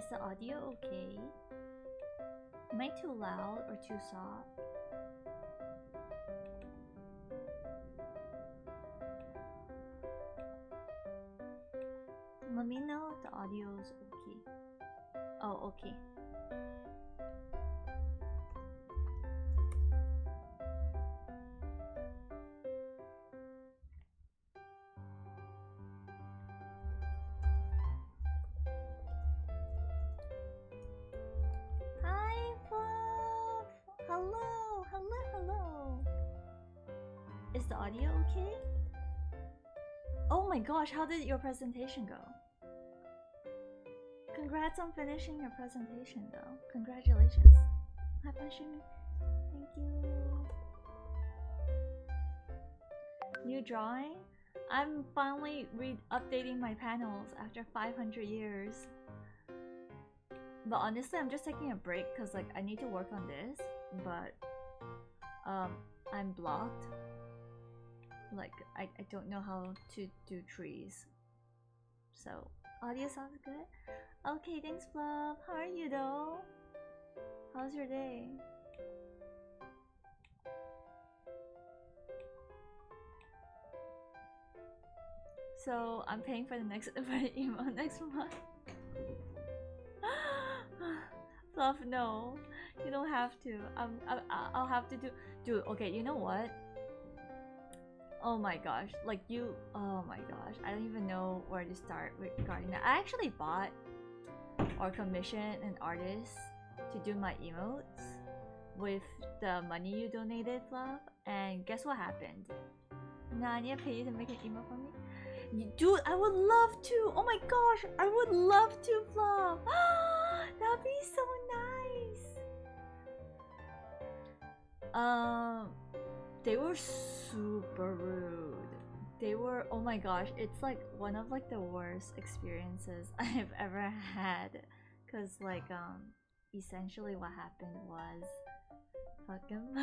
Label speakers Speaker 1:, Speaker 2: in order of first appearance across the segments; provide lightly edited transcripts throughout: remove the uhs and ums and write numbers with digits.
Speaker 1: Is the audio okay? Am I too loud or too soft? Let me know if the audio is okay. Oh, okay. Hi, Fluff! Hello, hello, hello. Is the audio okay? Oh my gosh, how did your presentation go? Congrats on finishing your presentation though. Congratulations. Hi, Shimi. Thank you. New drawing? I'm finally updating my panels after 500 years. But honestly, I'm just taking a break because like I need to work on this, but I'm blocked. Like I don't know how to do trees. So audio sounds good. Okay, thanks, Fluff. How are you though? How's your day? So I'm paying for the next for the email next month. Fluff, no, you don't have to. I'll have to do. Okay, you know what? Oh my gosh, like you. Oh my gosh, I don't even know where to start regarding that. I actually bought or commissioned an artist to do my emotes with the money you donated, Fluff. And guess what happened? Nah, I need to pay you to make an emote for me. Dude, I would love to. Oh my gosh, I would love to, Fluff. That'd be so nice. They were super rude. They were, oh my gosh, it's like one of like the worst experiences I've ever had. Cause like essentially what happened was fucking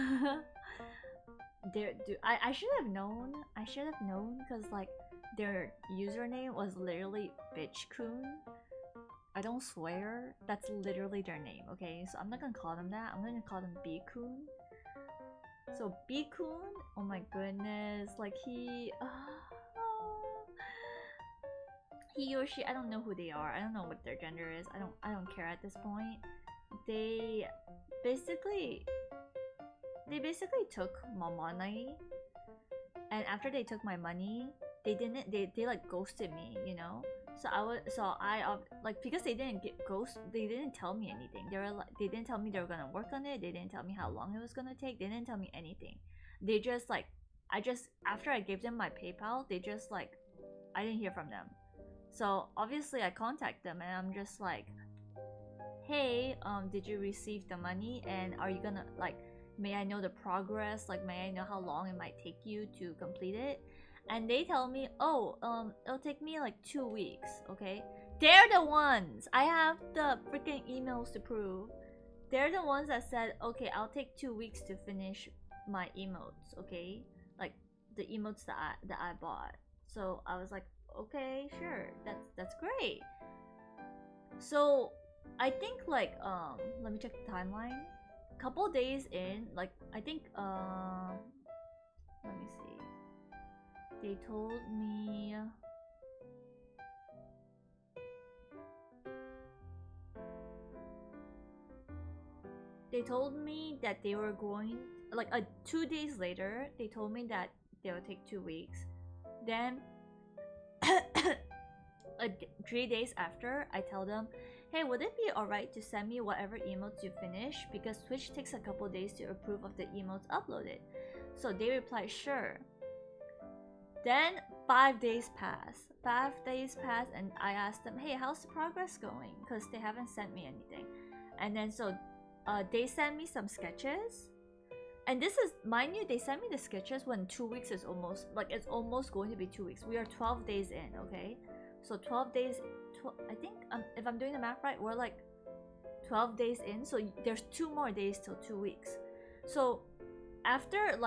Speaker 1: I should have known. I should have known because like their username was literally bitchcoon. I don't swear. That's literally their name, okay? So I'm not gonna call them that. I'm gonna call them bcoon. So bcoon, oh my goodness, like he or she, I don't know who they are. I don't know what their gender is. I don't care at this point. They basically took my money, and after they took my money, they like ghosted me, you know. So I like, because they didn't they didn't tell me anything. They didn't tell me they were gonna work on it. They didn't tell me how long it was gonna take. They didn't tell me anything. They just like, after I gave them my PayPal, they just like, I didn't hear from them. So obviously I contact them and I'm just like, hey, did you receive the money, and are you gonna like, may I know the progress, like may I know how long it might take you to complete it? And they tell me, oh, it'll take me like 2 weeks. Okay, they're the ones, I have the freaking emails to prove. They're the ones that said, okay, I'll take 2 weeks to finish my emotes. Okay, like the emotes that I bought. So I was like, okay, sure, that's great. So I think like, let me check the timeline. Couple days in, like I think let me see. They told me that they were going, like 2 days later they told me that they would take 2 weeks. Then 3 days after, I tell them, hey, would it be alright to send me whatever emotes you finish, because Twitch takes a couple days to approve of the emotes uploaded. So they replied, sure. Then 5 days pass. 5 days pass, and I asked them, hey, how's the progress going? Because they haven't sent me anything. And then so they sent me some sketches. And this is, mind you, they sent me the sketches when 2 weeks is almost, like it's almost going to be 2 weeks. We are 12 days in, okay? So 12 days, I think, if I'm doing the math right, we're like 12 days in. So there's 2 more days till 2 weeks. So after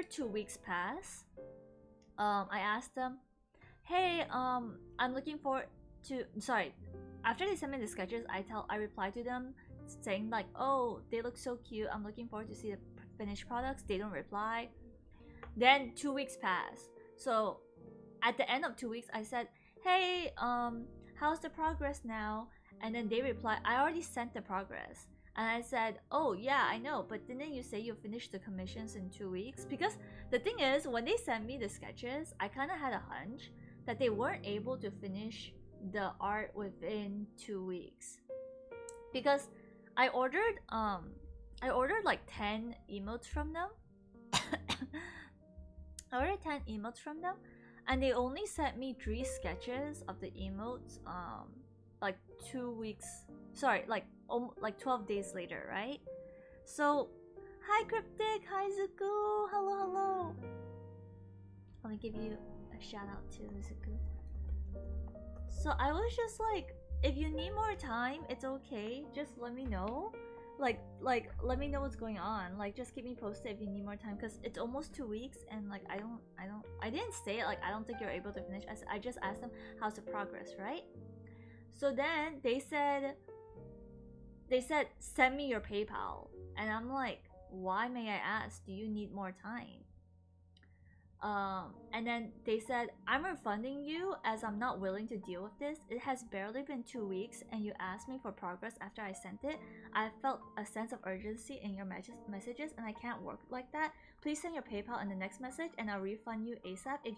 Speaker 1: 2 weeks pass, I asked them, hey, I'm looking forward to, sorry, after they sent me the sketches, I reply to them saying like, oh, they look so cute, I'm looking forward to see the finished products. They don't reply. Then 2 weeks pass. So at the end of 2 weeks, I said, hey, how's the progress now? And then they replied, I already sent the progress. And I said, oh yeah, I know, but didn't you say you finished the commissions in 2 weeks? Because the thing is, when they sent me the sketches, I kind of had a hunch that they weren't able to finish the art within 2 weeks. Because I ordered like 10 emotes from them. I ordered 10 emotes from them, and they only sent me 3 sketches of the emotes like 2 weeks, sorry, like 12 days later, right? So hi Cryptic, hi Zuku, hello. Let me give you a shout out to Zuku. So I was just like, if you need more time, it's okay, just let me know. Like let me know what's going on. Like just keep me posted if you need more time, because it's almost 2 weeks and like I didn't say it like I don't think you're able to finish. I just asked them how's the progress, right? So then they said send me your PayPal, and I'm like, why may I ask? Do you need more time? And then they said, I'm refunding you as I'm not willing to deal with this. It has barely been 2 weeks and you asked me for progress after I sent it. I felt a sense of urgency in your messages and I can't work like that. Please send your PayPal in the next message and I'll refund you ASAP. If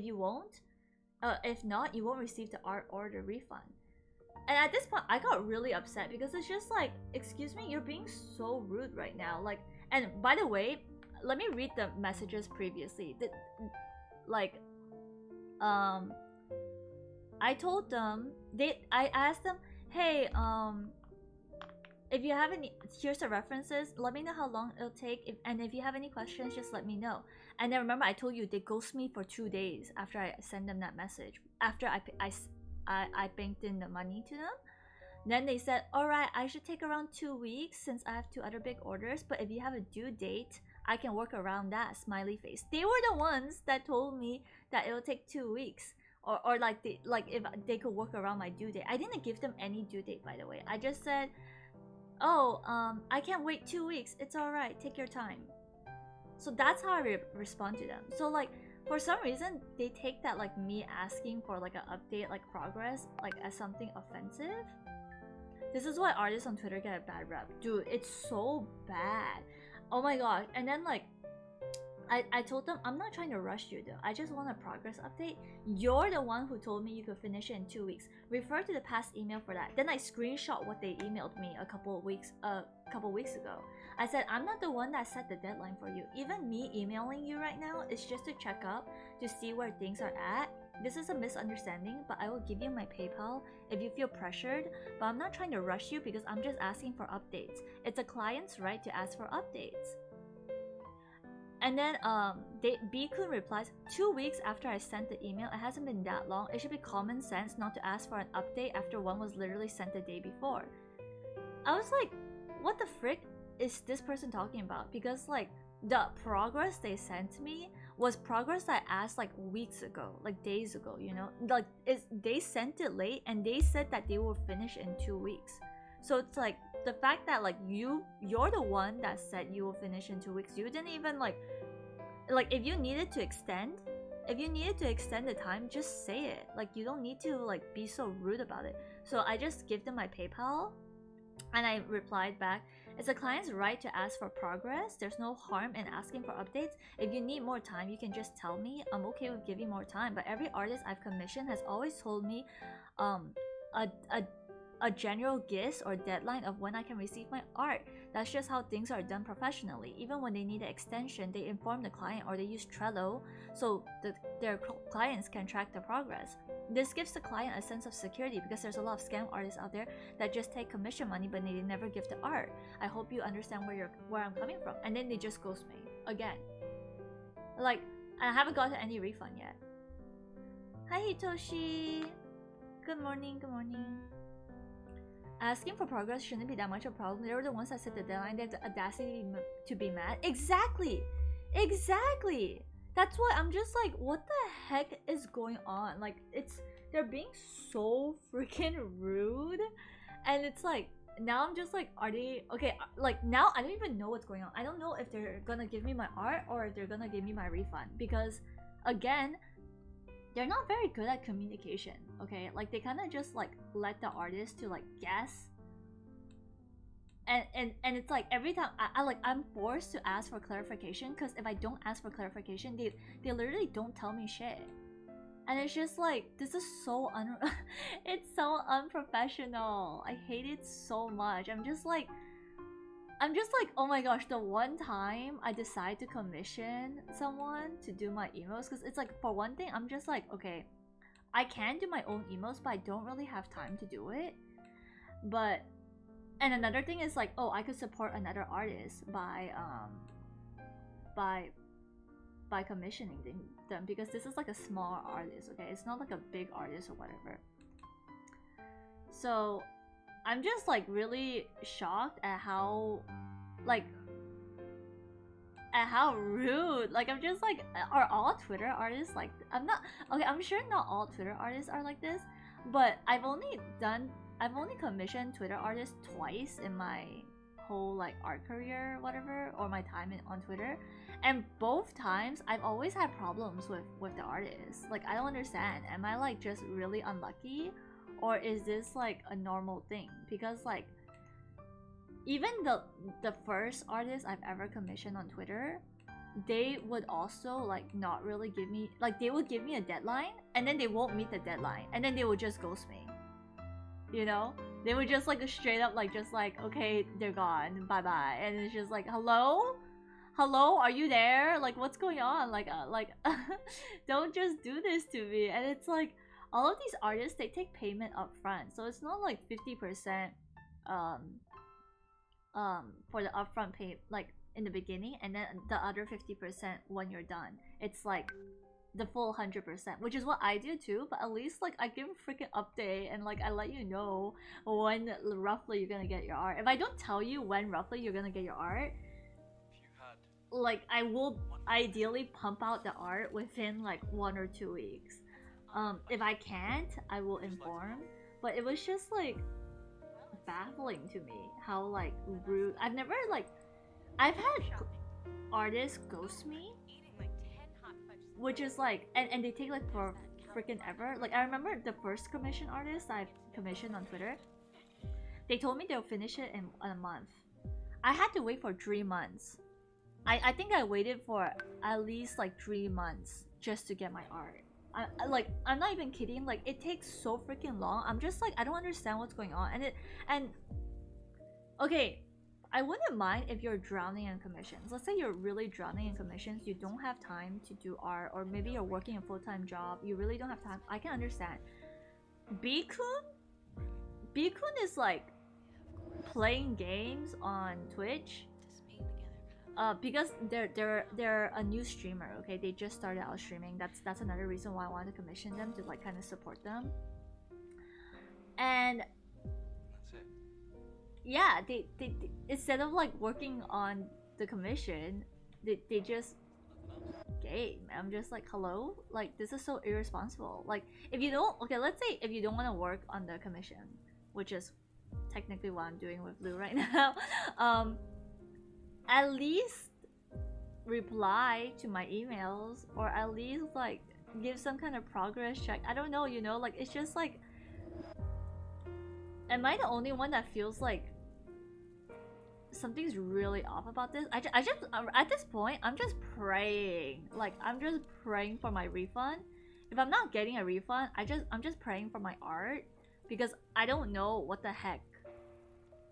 Speaker 1: you won't receive the art or the refund. And at this point, I got really upset because it's just like, excuse me, you're being so rude right now. Like, and by the way, let me read the messages previously. I told them, I asked them, hey, if you have any, here's the references, let me know how long it'll take, and if you have any questions, just let me know. And then remember, I told you they ghost me for 2 days after I send them that message, after I banked in the money to them. Then they said, alright, I should take around 2 weeks since I have 2 other big orders, but if you have a due date, I can work around that, smiley face. They were the ones that told me that it will take 2 weeks, or like if they could work around my due date. I didn't give them any due date, by the way. I just said, oh, I can't wait 2 weeks, it's alright, take your time. So that's how I respond to them. So like, for some reason, they take that like me asking for like an update, like progress, like as something offensive. This is why artists on Twitter get a bad rep. Dude, it's so bad. Oh my god. And then like, I told them, I'm not trying to rush you though. I just want a progress update. You're the one who told me you could finish it in 2 weeks. Refer to the past email for that. Then I screenshot what they emailed me a couple weeks ago. I said, I'm not the one that set the deadline for you. Even me emailing you right now is just to check up, to see where things are at. This is a misunderstanding, but I will give you my PayPal if you feel pressured. But I'm not trying to rush you because I'm just asking for updates. It's a client's right to ask for updates. And then B-kun replies, 2 weeks after I sent the email, it hasn't been that long. It should be common sense not to ask for an update after one was literally sent the day before. I was like, what the frick is this person talking about? Because like, the progress they sent me was progress I asked like weeks ago, like days ago, you know? Like, they sent it late and they said that they will finish in 2 weeks. So it's like, the fact that like you're the one that said you will finish in 2 weeks, you didn't even like if you needed to extend the time, just say it. Like, you don't need to like be so rude about it. So I just give them my PayPal and I replied back, it's a client's right to ask for progress. There's no harm in asking for updates. If you need more time, you can just tell me. I'm okay with giving more time, but every artist I've commissioned has always told me a general gist or deadline of when I can receive my art. That's just how things are done professionally. Even when they need an extension, they inform the client or they use Trello so that their clients can track the progress. This gives the client a sense of security because there's a lot of scam artists out there that just take commission money but they never give the art. I hope you understand where I'm coming from. And then they just ghost me again. Like, I haven't gotten any refund yet. Hi Hitoshi. Good morning, good morning. Asking for progress shouldn't be that much of a problem. They were the ones that set the deadline. They have the audacity to be mad. Exactly! Exactly! That's why I'm just like, what the heck is going on? Like, they're being so freaking rude, and it's like now I'm just like, are they okay? Like now I don't even know what's going on. I don't know if they're gonna give me my art or if they're gonna give me my refund, because again, they're not very good at communication. Okay, like they kind of just like let the artist to like guess. And it's like every time I'm forced to ask for clarification, because if I don't ask for clarification, they literally don't tell me shit. And it's just like, this is so it's so unprofessional. I hate it so much. I'm just like, oh my gosh, the one time I decide to commission someone to do my emos, because it's like, for one thing, I'm just like, okay, I can do my own emos, but I don't really have time to do it. But, and another thing is like, oh, I could support another artist by commissioning them, because this is like a small artist, okay? It's not like a big artist or whatever. So I'm just like really shocked at how rude. Like, I'm just like, are all Twitter artists like, I'm sure not all Twitter artists are like this, but I've only commissioned Twitter artists twice in my whole like art career, whatever, or my time on Twitter, and both times I've always had problems with the artists. Like, I don't understand. Am I like just really unlucky, or is this like a normal thing? Because like, even the first artist I've ever commissioned on Twitter, they would also like not really give me, like, they would give me a deadline and then they won't meet the deadline, and then they would just ghost me. You know, they would just like straight up like, just like, okay, they're gone, bye bye. And it's just like, hello, are you there? Like, what's going on? Like don't just do this to me. And it's like, all of these artists, they take payment up front, so it's not like 50% for the upfront pay, like in the beginning, and then the other 50% when you're done. It's like the full 100%, which is what I do too, but at least like I give a freaking update, and like I let you know when roughly you're gonna get your art. If I don't tell you when roughly you're gonna get your art, like, I will ideally pump out the art within like 1 or 2 weeks. If I can't, I will inform. But it was just like baffling to me how like rude. I've had artists ghost me, which is like, and they take like for freaking ever. Like, I remember the first commission artist I commissioned on Twitter, they told me they'll finish it in a month. I had to wait for 3 months. I think I waited for at least like 3 months just to get my art. I'm not even kidding. Like, it takes so freaking long. I'm just like, I don't understand what's going on. And okay, I wouldn't mind if you're drowning in commissions. Let's say you're really drowning in commissions, you don't have time to do art, or maybe you're working a full-time job, you really don't have time. I can understand. B-kun is like playing games on Twitch. Because they're a new streamer, okay? They just started out streaming. That's another reason why I wanted to commission them, to like kind of support them. And that's it. Yeah, they instead of like working on the commission, they just game. I'm just like, hello? Like, this is so irresponsible. Like, if you don't, okay, let's say if you don't want to work on the commission, which is technically what I'm doing with Blue right now, at least reply to my emails, or at least like give some kind of progress check. I don't know, you know, like, it's just like, am I the only one that feels like something's really off about this? I just at this point, I'm just praying. Like, I'm just praying for my refund. If I'm not getting a refund, I'm just praying for my art, because I don't know what the heck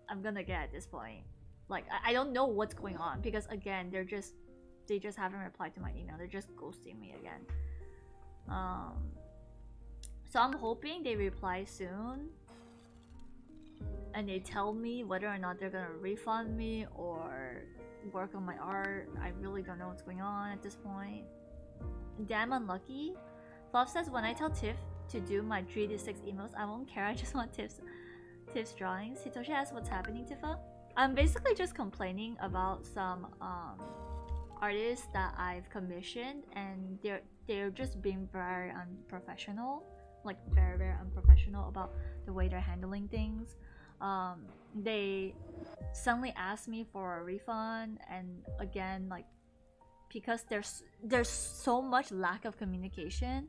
Speaker 1: I'm gonna get at this point. Like, I don't know what's going on, because again, they just haven't replied to my email. They're just ghosting me again. So I'm hoping they reply soon, and they tell me whether or not they're gonna refund me or work on my art. I really don't know what's going on at this point. Damn unlucky. Fluff says, when I tell Tiff to do my 3 to 6 emos, I won't care. I just want Tiff's drawings. Hitoshi asks, what's happening, Tiffa? I'm basically just complaining about some artists that I've commissioned, and they're just being very unprofessional like very very unprofessional about the way they're handling things. They suddenly asked me for a refund, and again, like, because there's so much lack of communication,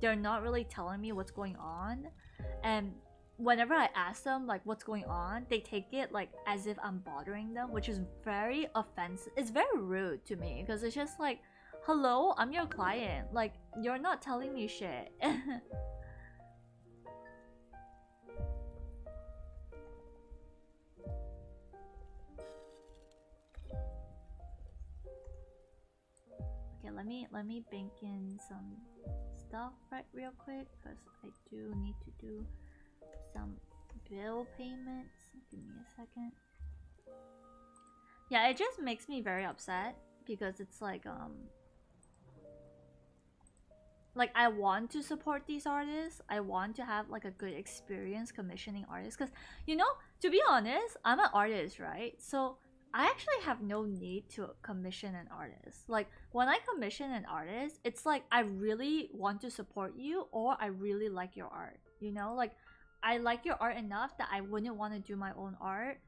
Speaker 1: they're not really telling me what's going on. And whenever I ask them like what's going on, they take it like as if I'm bothering them, which is very offensive. It's very rude to me because it's just like, hello, I'm your client, like, you're not telling me shit. Okay, let me bank in some stuff right real quick because I do need to do some bill payments. Give me a second. Yeah, it just makes me very upset because it's like I want to support these artists. I want to have like a good experience commissioning artists because, you know, to be honest, I'm an artist, right? So I actually have no need to commission an artist. Like, when I commission an artist, it's like I really want to support you, or I really like your art, you know? Like, I like your art enough that I wouldn't want to do my own art.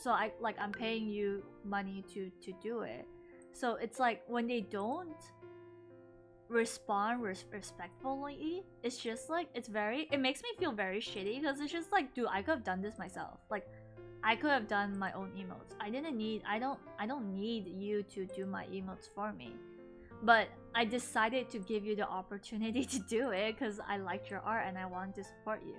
Speaker 1: So I'm paying you money to do it. So it's like when they don't respond respectfully, it's just like, it makes me feel very shitty because it's just like, dude, I could have done this myself. Like, I could have done my own emotes. I don't need you to do my emotes for me. But I decided to give you the opportunity to do it because I liked your art and I wanted to support you.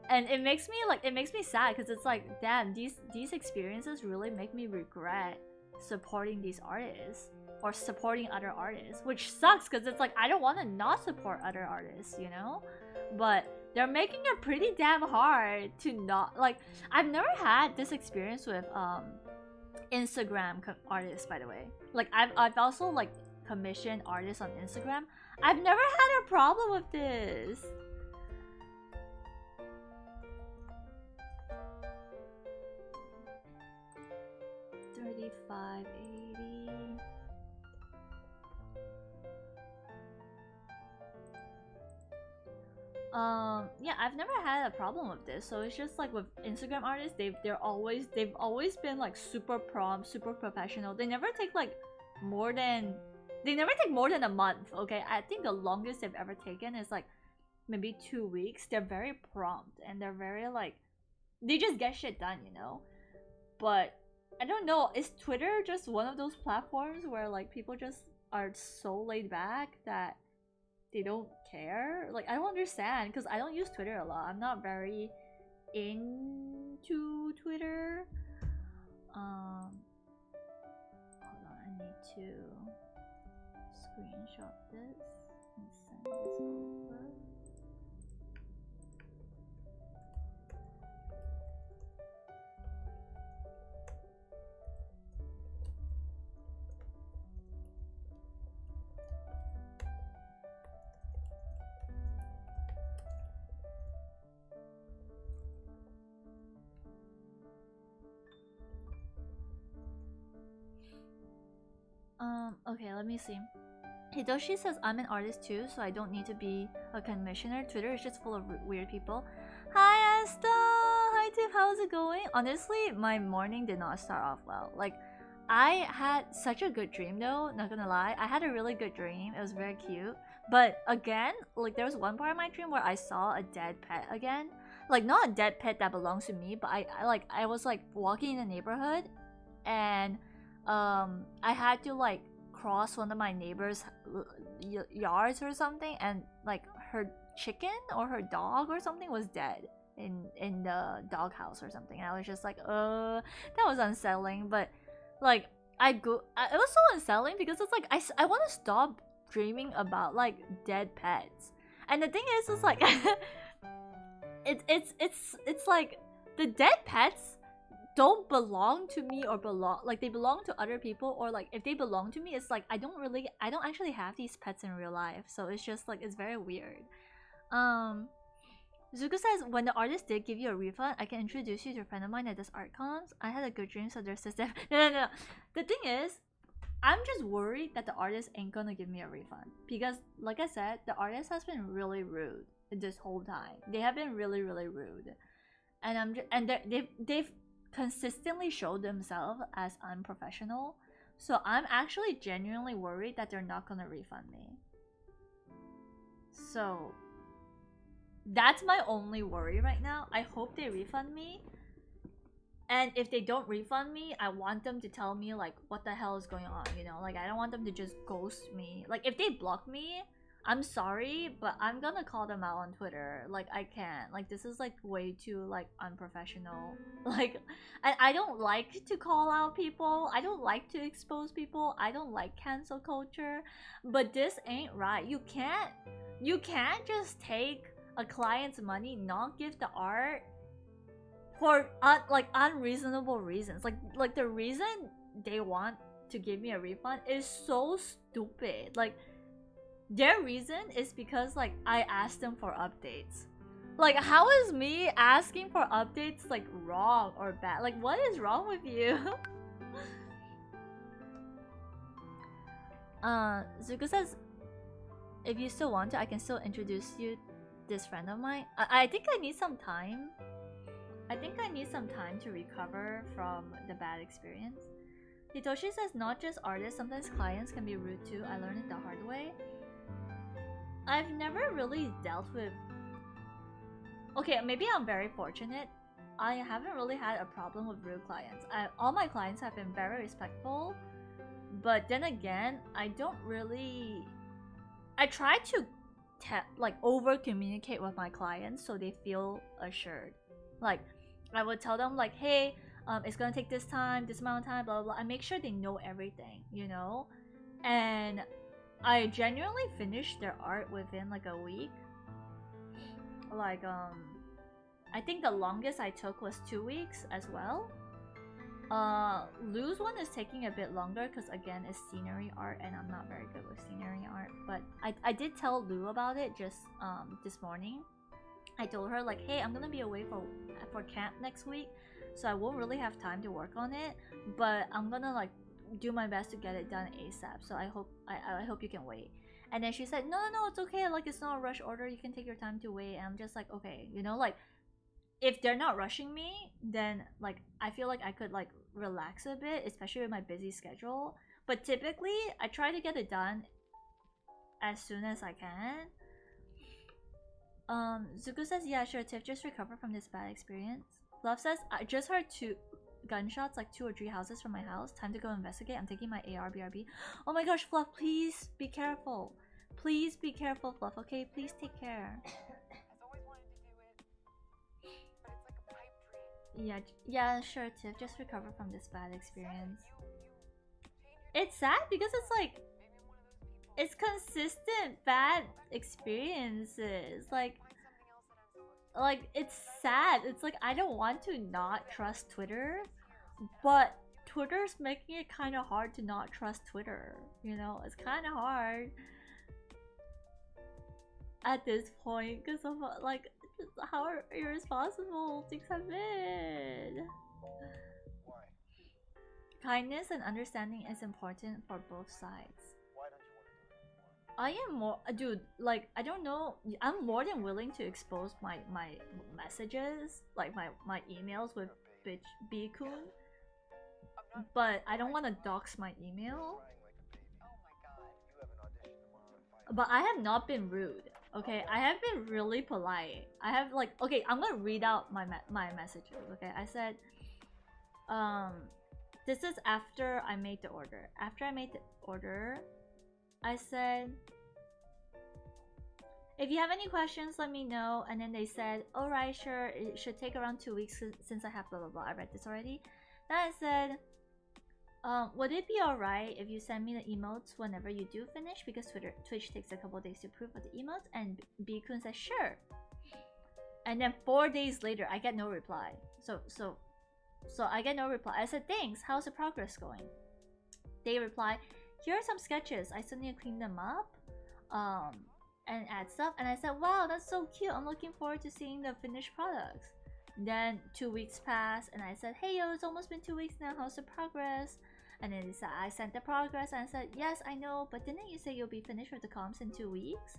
Speaker 1: And it makes me sad because it's like, damn, these experiences really make me regret supporting these artists or supporting other artists, which sucks because it's like I don't want to not support other artists, you know? But they're making it pretty damn hard to not, like, I've never had this experience with Instagram artists, by the way. Like, I've also like commissioned artists on Instagram. I've never had a problem with this. $35.80. Yeah, I've never had a problem with this. So it's just like with Instagram artists, they've always been like super prompt, super professional. They never take more than a month. Okay, I think the longest they've ever taken is like maybe 2 weeks. They're very prompt and they're very like, they just get shit done, you know. But I don't know, is Twitter just one of those platforms where like people just are so laid back that they don't care? Like, I don't understand because I don't use Twitter a lot. I'm not very into Twitter. Hold on, I need to screenshot this and send this over. Okay, let me see. Hidoshi says, I'm an artist too, so I don't need to be a commissioner. Twitter is just full of weird people. Hi, Asta! Hi, Tiff, how's it going? Honestly, my morning did not start off well. Like, I had such a good dream though, not gonna lie. I had a really good dream. It was very cute. But again, like, there was one part of my dream where I saw a dead pet again. Like, not a dead pet that belongs to me, but I was like walking in the neighborhood and I had to like cross one of my neighbor's yards or something, and like her chicken or her dog or something was dead in the doghouse or something. And I was just like, that was unsettling. But like, it was so unsettling because it's like I want to stop dreaming about like dead pets. And the thing is, it's like it's like the dead pets don't belong to me, or they belong to other people, or like if they belong to me, it's like I don't actually have these pets in real life. So it's just like, it's very weird. Zuko says, when the artist did give you a refund, I can introduce you to a friend of mine that does art cons. I had a good dream, so there's this no. The thing is, I'm just worried that the artist ain't gonna give me a refund because, like I said, the artist has been really rude this whole time. They have been really, really rude, and they've consistently showed themselves as unprofessional. So I'm actually genuinely worried that they're not gonna refund me. So that's my only worry right now. I hope they refund me. And if they don't refund me, I want them to tell me like what the hell is going on, you know? Like I don't want them to just ghost me. Like if they block me, I'm sorry, but I'm gonna call them out on Twitter. Like I can't. Like this is like way too like unprofessional. Like I don't like to call out people. I don't like to expose people. I don't like cancel culture. But this ain't right. You can't just take a client's money, not give the art for like unreasonable reasons. Like the reason they want to give me a refund is so stupid. Like their reason is because like I asked them for updates. Like how is me asking for updates like wrong or bad? Like what is wrong with you? Zuko says if you still want to, I can still introduce you this friend of mine. I think I need some time. I think I need some time to recover from the bad experience. Hitoshi says not just artists, sometimes clients can be rude too. I learned it the hard way. I've never really dealt with... Okay, maybe I'm very fortunate. I haven't really had a problem with rude clients. All my clients have been very respectful. But then again, I don't really... I try to like over-communicate with my clients so they feel assured. Like, I would tell them like, hey, it's gonna take this time, this amount of time, blah, blah, blah. I make sure they know everything, you know? And I genuinely finished their art within like a week. Like, I think the longest I took was 2 weeks as well. Lou's one is taking a bit longer because again, it's scenery art and I'm not very good with scenery art. But I did tell Lou about it just this morning. I told her like, hey, I'm gonna be away for camp next week, so I won't really have time to work on it. But I'm gonna like do my best to get it done ASAP. So I hope you can wait. And then she said, no, it's okay. Like it's not a rush order. You can take your time to wait. And I'm just like, okay, you know, like if they're not rushing me, then like I feel like I could like relax a bit, especially with my busy schedule. But typically, I try to get it done as soon as I can. Zuko says, yeah, sure, Tiff, just recover from this bad experience. Love says, I just heard 2 gunshots, like 2 or 3 houses from my house. Time to go investigate. I'm taking my AR BRB. Oh my gosh, Fluff, please be careful. Please be careful, Fluff, okay? Please take care. Yeah, sure, Tiff, just recover from this bad experience. It's sad because it's like, it's consistent bad experiences. Like it's sad. It's like I don't want to not trust Twitter, but Twitter's making it kind of hard to not trust Twitter. You know, it's kind of hard at this point because of like just how irresponsible things have been.
Speaker 2: Why?
Speaker 1: Kindness and understanding is important for both sides. I am more, dude, like, I don't know, I'm more than willing to expose my messages, like my emails with bitch B-kun, but I don't want to dox my email. But I have not been rude, okay? I have been really polite. I have like, okay, I'm gonna read out my messages, okay? I said, this is after I made the order. After I made the order, I said, if you have any questions, let me know. And then they said, alright, sure, it should take around 2 weeks since I have blah blah blah. I read this already. Then I said, would it be alright if you send me the emotes whenever you do finish? Because Twitch takes a couple days to approve of the emotes. And B-kun said, sure. And then 4 days later, I get no reply. So I get no reply. I said, thanks, how's the progress going? They reply, here are some sketches. I still need to clean them up and add stuff. And I said, wow, that's so cute. I'm looking forward to seeing the finished products. Then 2 weeks passed and I said, hey yo, it's almost been 2 weeks now. How's the progress? And then I sent the progress and I said, yes, I know, but didn't you say you'll be finished with the comps in 2 weeks?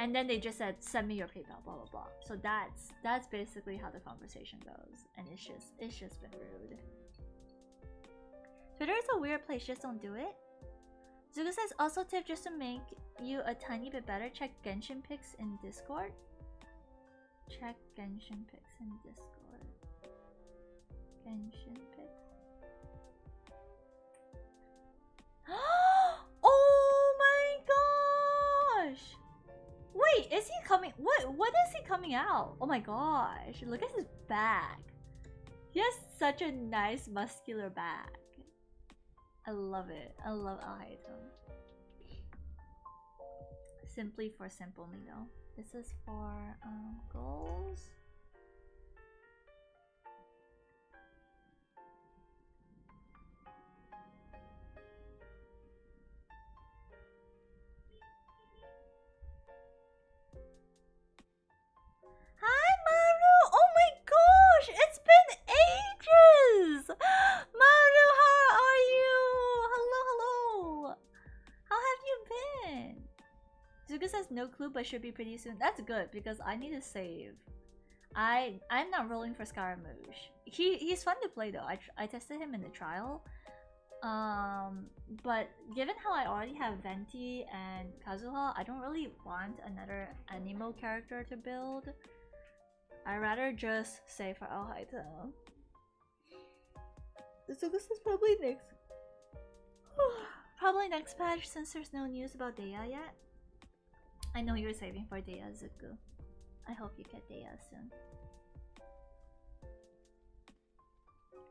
Speaker 1: And then they just said, send me your PayPal, blah blah blah. So that's basically how the conversation goes, and it's just been rude. Twitter is a weird place, just don't do it. Zuka says, also tip just to make you a tiny bit better, check Genshin pics in Discord. Check Genshin pics in Discord. Genshin pics. Oh my gosh! Wait, is he coming? What is he coming out? Oh my gosh, look at his back. He has such a nice muscular back. I love it. I love Alhaitham. Simply for simple me though. This is for goals. Hi Maru! Oh my gosh! It's been ages! Maru, how are you? Hello, hello! How have you been? Zuka says no clue but should be pretty soon. That's good because I need to save. I'm not rolling for Scaramouche. He's fun to play though. I tested him in the trial. But given how I already have Venti and Kazuha, I don't really want another Anemo character to build. I'd rather just save for Alhaitham. So this is probably next. Probably next patch since there's no news about Dea yet. I know you're saving for Dea, Zuku. I hope you get Dea soon.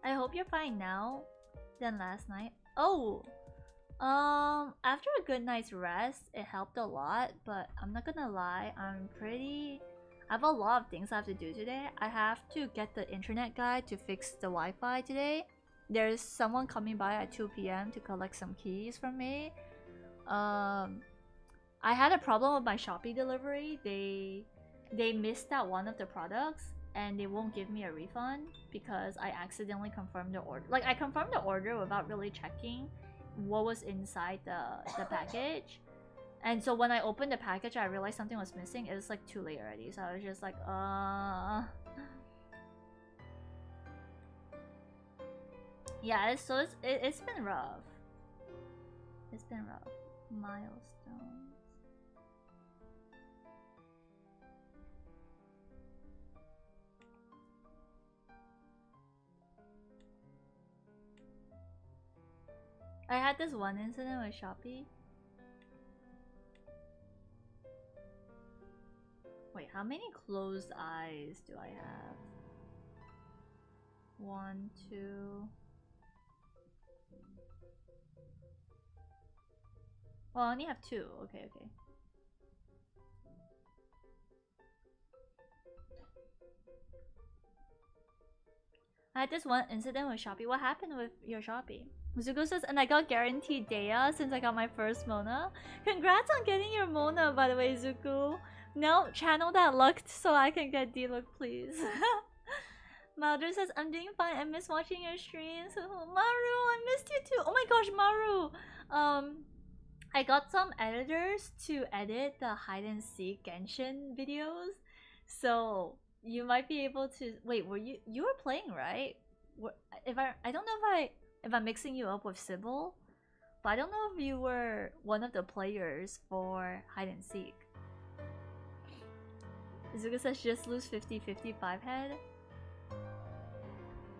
Speaker 1: I hope you're fine now than last night. Oh! After a good night's rest, it helped a lot, but I'm not gonna lie, I have a lot of things I have to do today. I have to get the internet guy to fix the Wi-Fi today. There's someone coming by at 2 PM to collect some keys from me. I had a problem with my Shopee delivery. They missed out one of the products and they won't give me a refund because I accidentally confirmed the order. Like I confirmed the order without really checking what was inside the package. And so when I opened the package, I realized something was missing. It was like too late already. So I was just like, yeah, so it's been rough. It's been rough. Milestones. I had this one incident with Shopee. Wait, how many closed eyes do I have? 1, 2. Well, I only have 2. Okay, okay. I had this one incident with Shopee. What happened with your Shopee? Zuko says, and I got guaranteed Dea since I got my first Mona. Congrats on getting your Mona, by the way, Zuko. No, channel that luck so I can get D-Look, please. Mauder says, I'm doing fine. I miss watching your streams. Maru, I missed you too. Oh my gosh, Maru. I got some editors to edit the hide and seek Genshin videos. So you might be able to wait, were you were playing, right? I don't know if I'm mixing you up with Sybil, but I don't know if you were one of the players for hide and seek. Zuka says just lose 50-55 head.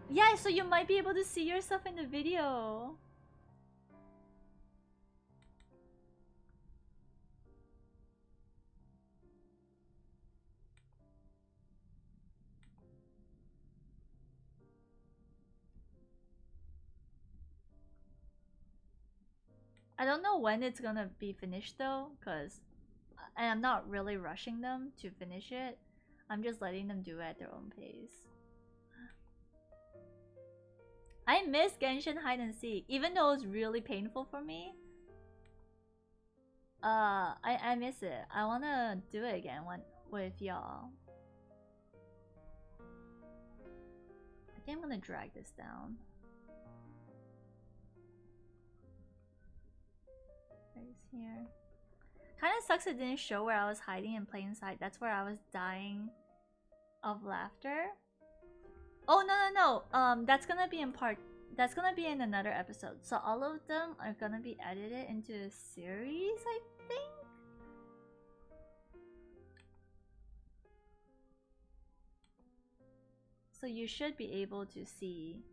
Speaker 1: Yeah, so you might be able to see yourself in the video. I don't know when it's gonna be finished though, because I'm not really rushing them to finish it. I'm just letting them do it at their own pace. I miss Genshin hide and seek, even though it's really painful for me. I miss it. I wanna do it again with y'all. I think I'm gonna drag this down. Right here. Kind of sucks it didn't show where I was hiding in plain sight. That's where I was dying of laughter. Oh no. That's gonna be in part. That's gonna be in another episode. So all of them are gonna be edited into a series, I think. So you should be able to see.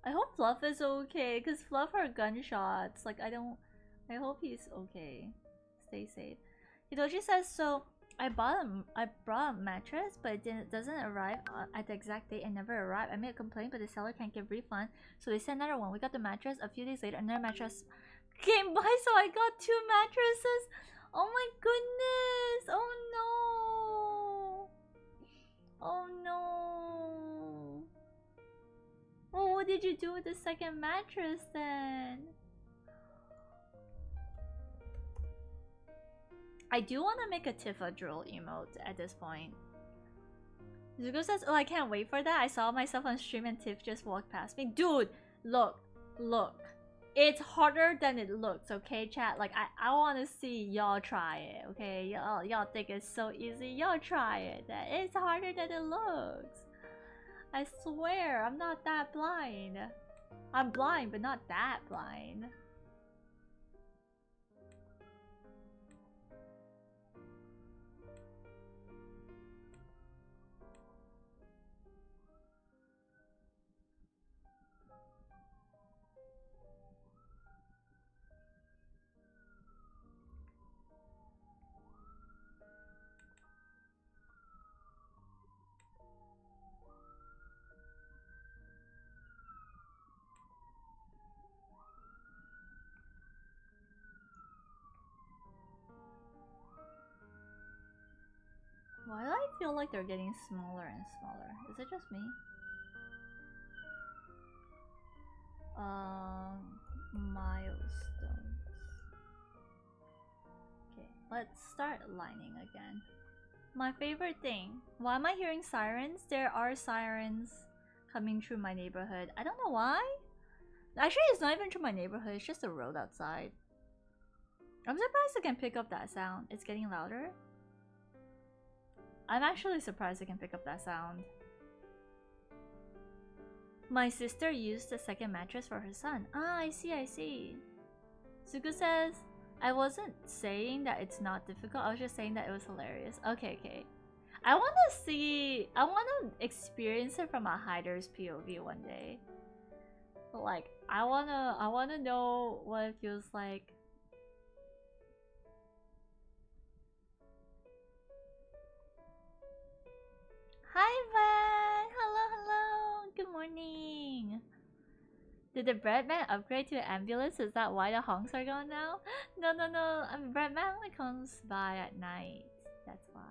Speaker 1: I hope Fluff is okay, cause Fluff heard gunshots. Like I hope he's okay. Stay safe. Hitoshi says so. I brought a mattress, but it doesn't arrive at the exact date and never arrived. I made a complaint, but the seller can't give refund, so they sent another one. We got the mattress. A few days later, another mattress came by, so I got 2 mattresses. Oh my goodness! Oh no! Oh no! Oh, what did you do with the second mattress then? I do want to make a Tifa drill emote at this point. Zuko says, oh, I can't wait for that. I saw myself on stream and Tiff just walked past me. Dude, look. It's harder than it looks, okay, chat? Like, I want to see y'all try it, okay? Y'all think it's so easy. Y'all try it. It's harder than it looks. I swear, I'm not that blind. I'm blind, but not that blind. Why do I feel like they're getting smaller and smaller? Is it just me? Milestones. Okay, let's start lining again. My favorite thing. Why am I hearing sirens? There are sirens coming through my neighborhood. I don't know why. Actually, it's not even through my neighborhood. It's just the road outside. I'm surprised I can pick up that sound. It's getting louder. I'm actually surprised I can pick up that sound. My sister used the second mattress for her son. Ah, I see. Suku says, I wasn't saying that it's not difficult. I was just saying that it was hilarious. Okay. I want to experience it from a hider's POV one day. Like, I wanna know what it feels like. Hi Van! Hello! Good morning! Did the Breadman upgrade to an ambulance? Is that why the honks are gone now? No. Breadman only comes by at night. That's why.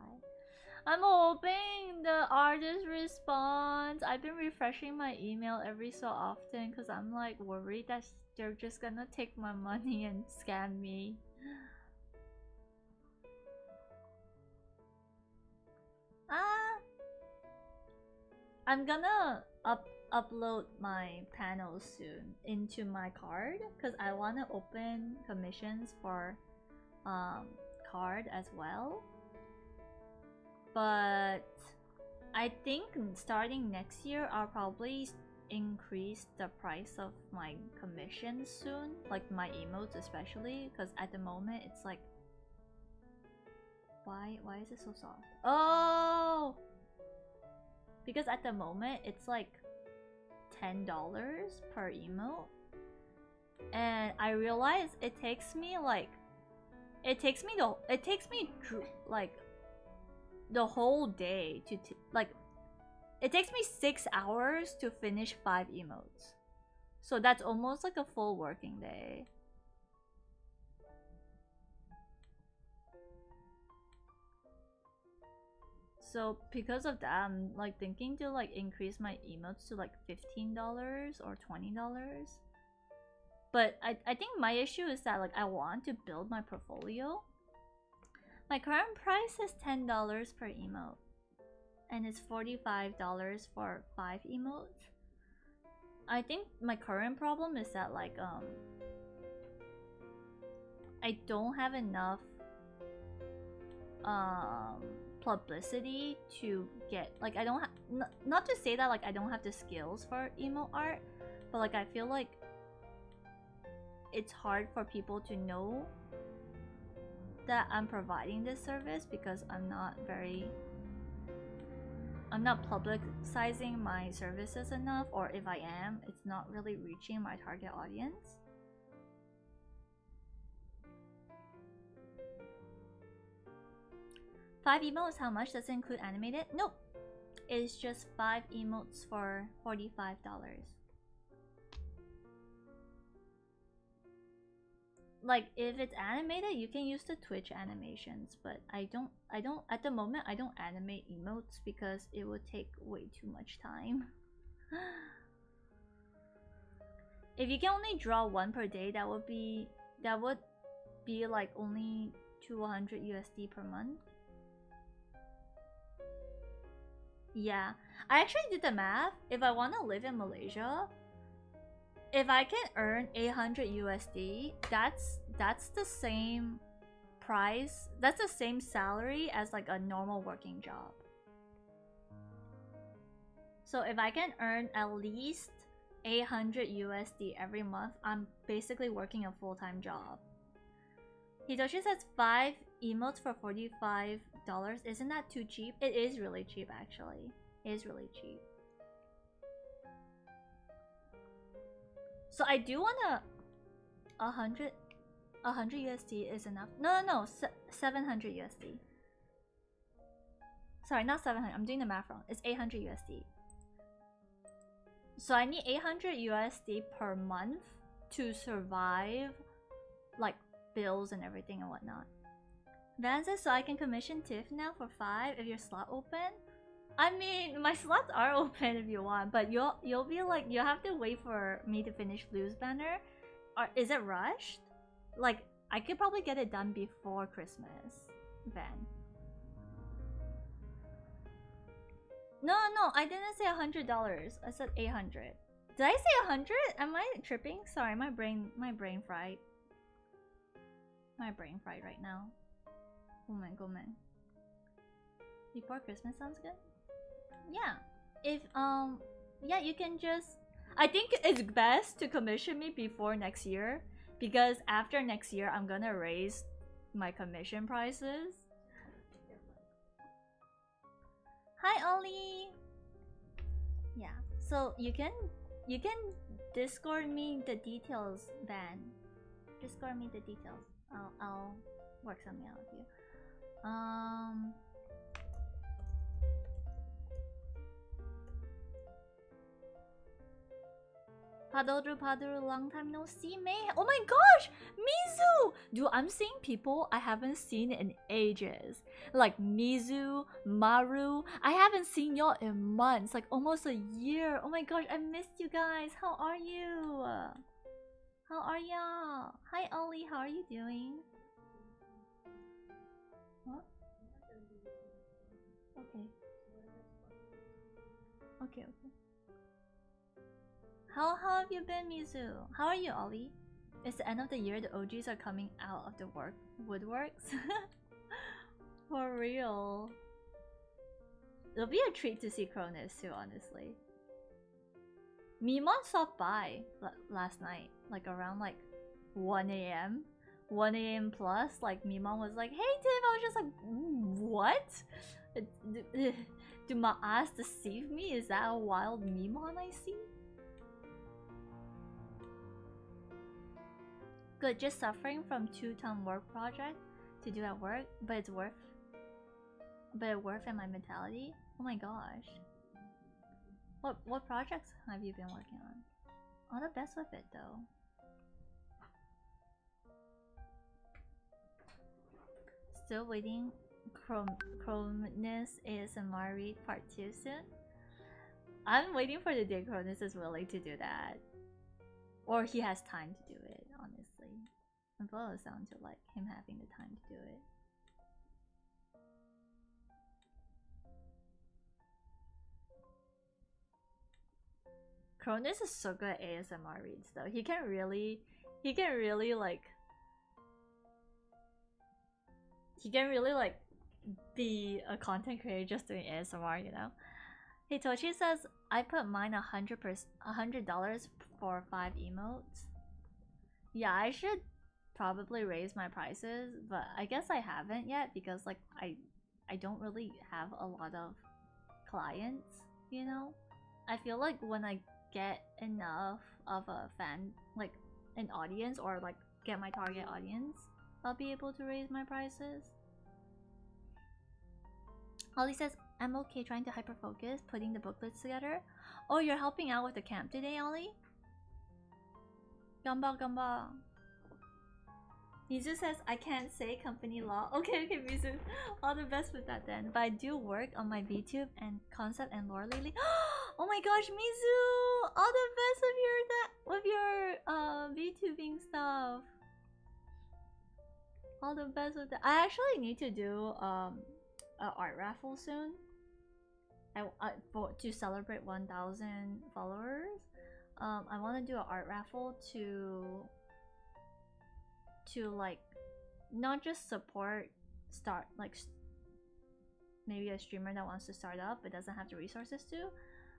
Speaker 1: I'm hoping the artist responds. I've been refreshing my email every so often because I'm like worried that they're just gonna take my money and scam me. I'm gonna upload my panels soon into my card because I want to open commissions for card as well. But I think starting next year I'll probably increase the price of my commissions soon, like my emotes especially, because at the moment it's like, why is it so soft? Oh, because at the moment it's like $10 per emote, and I realize it takes me like the whole day to like it takes me 6 hours to finish 5 emotes, so that's almost like a full working day. So because of that, I'm like thinking to like increase my emotes to like $15 or $20. But I think my issue is that like I want to build my portfolio. My current price is $10 per emote, and it's $45 for 5 emotes. I think my current problem is that like I don't have enough publicity to get, like, I don't have, not to say that like I don't have the skills for emo art, but like I feel like it's hard for people to know that I'm providing this service because I'm not publicizing my services enough, or if I am, it's not really reaching my target audience. Five emotes, how much? Does it include animated? Nope. It's just 5 emotes for $45. Like, if it's animated, you can use the Twitch animations, but I don't at the moment I don't animate emotes because it would take way too much time. If you can only draw one per day, that would be like only 200 USD per month. Yeah, I actually did the math. If I want to live in Malaysia, if I can earn 800 USD, that's the same price. That's the same salary as like a normal working job. So if I can earn at least 800 USD every month, I'm basically working a full-time job. Hitoshi says 5 emotes for $45. Isn't that too cheap? It is really cheap, actually. It is really cheap. So I do wanna 100 USD is enough. No, 700 USD. Sorry, not 700. I'm doing the math wrong. It's 800 USD. So I need 800 USD per month to survive, like bills and everything and whatnot. Van says, so I can commission Tiff now for 5 if your slot open. I mean, my slots are open if you want, but you'll be like, you have to wait for me to finish Blues Banner. Or is it rushed? Like, I could probably get it done before Christmas, Van. No, I didn't say $100. I said 800. Did I say 100? Am I tripping? Sorry, my brain fried. My brain fried right now. Go man. Before Christmas sounds good. Yeah. If yeah, you can just, I think it's best to commission me before next year, because after next year I'm gonna raise my commission prices. Hi Ollie. Yeah. So you can Discord me the details, Van. Discord me the details. I'll work something out with you. Padoru, long time no see, May. Oh my gosh, Mizu! Dude, I'm seeing people I haven't seen in ages. Like Mizu, Maru. I haven't seen y'all in months, like almost a year. Oh my gosh, I missed you guys. How are you? How are y'all? Hi Ollie, how are you doing? What? Okay. How have you been, Mizu? How are you, Ollie? It's the end of the year, the OGs are coming out of the woodworks. For real. It'll be a treat to see Cronus too, honestly. Mimon stopped by last night, like around like 1 AM. 1 AM plus, like Mimon was like, hey Tiff, I was just like, what? Do my eyes deceive me? Is that a wild Mimon I see? Good, just suffering from 2-ton work project to do at work, but it's worth in my mentality. Oh my gosh. What projects have you been working on? All the best with it though. Still waiting Cronus ASMR read part 2 soon? I'm waiting for the day Cronus is willing to do that. Or he has time to do it, honestly. It boils down to like him having the time to do it. Cronus is so good at ASMR reads though. He can really like be a content creator just doing ASMR, you know? Hitoshi says I put mine $100 for 5 emotes. Yeah, I should probably raise my prices, but I guess I haven't yet because like I don't really have a lot of clients, you know? I feel like when I get enough of a fan, like an audience, or like get my target audience, I'll be able to raise my prices. Ollie says, I'm okay trying to hyper focus, putting the booklets together. Oh, you're helping out with the camp today, Ollie? Gamba gamba. Mizu says, I can't say company law. Okay, Mizu. All the best with that then. But I do work on my VTube and concept and lore lately. Oh my gosh, Mizu! All the best with your VTubing stuff. All the best with that. I actually need to do an art raffle soon. To celebrate 1,000 followers. I want to do an art raffle to like not just support maybe a streamer that wants to start up but doesn't have the resources to,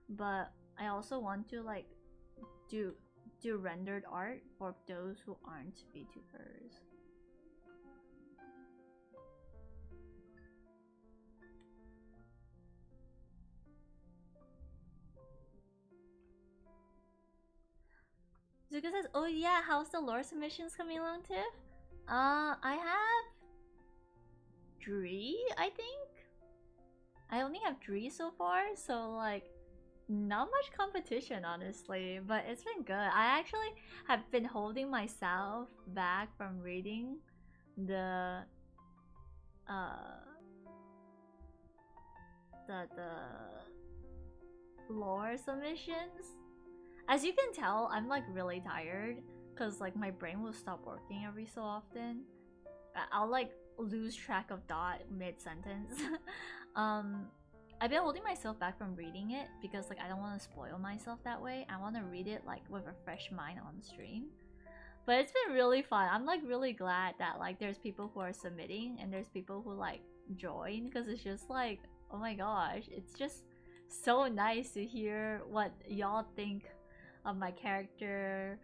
Speaker 1: but I also want to like do rendered art for those who aren't VTubers. Zuka says, oh yeah, how's the lore submissions coming along, Tiff? I have 3, I think. I only have 3 so far, so like not much competition honestly, but it's been good. I actually have been holding myself back from reading the lore submissions. As you can tell, I'm like really tired because like my brain will stop working every so often. I'll like lose track of thought mid-sentence. I've been holding myself back from reading it because like I don't want to spoil myself that way. I want to read it like with a fresh mind on stream. But it's been really fun. I'm like really glad that like there's people who are submitting and there's people who like join, because it's just like, oh my gosh, it's just so nice to hear what y'all think of my character,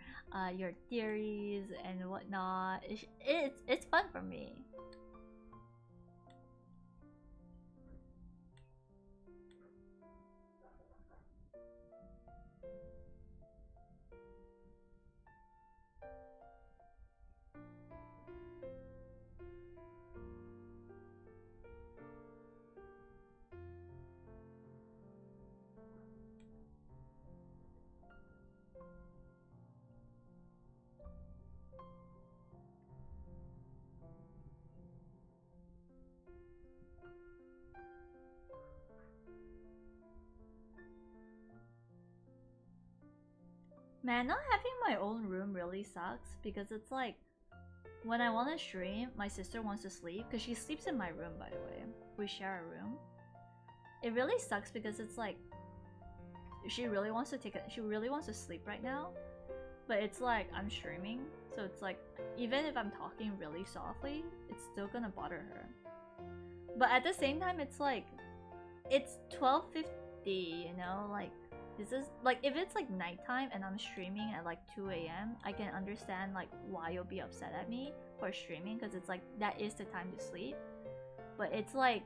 Speaker 1: your theories and whatnot. It's fun for me. Man, not having my own room really sucks because it's like when I want to stream, my sister wants to sleep because she sleeps in my room, by the way. We share a room. It really sucks because it's like she really wants to sleep right now, but it's like I'm streaming, so it's like even if I'm talking really softly, it's still gonna bother her. But at the same time, it's like it's 12:50, you know, like this is like if it's like nighttime and I'm streaming at like 2 a.m. I can understand like why you'll be upset at me for streaming, because it's like that is the time to sleep. But it's like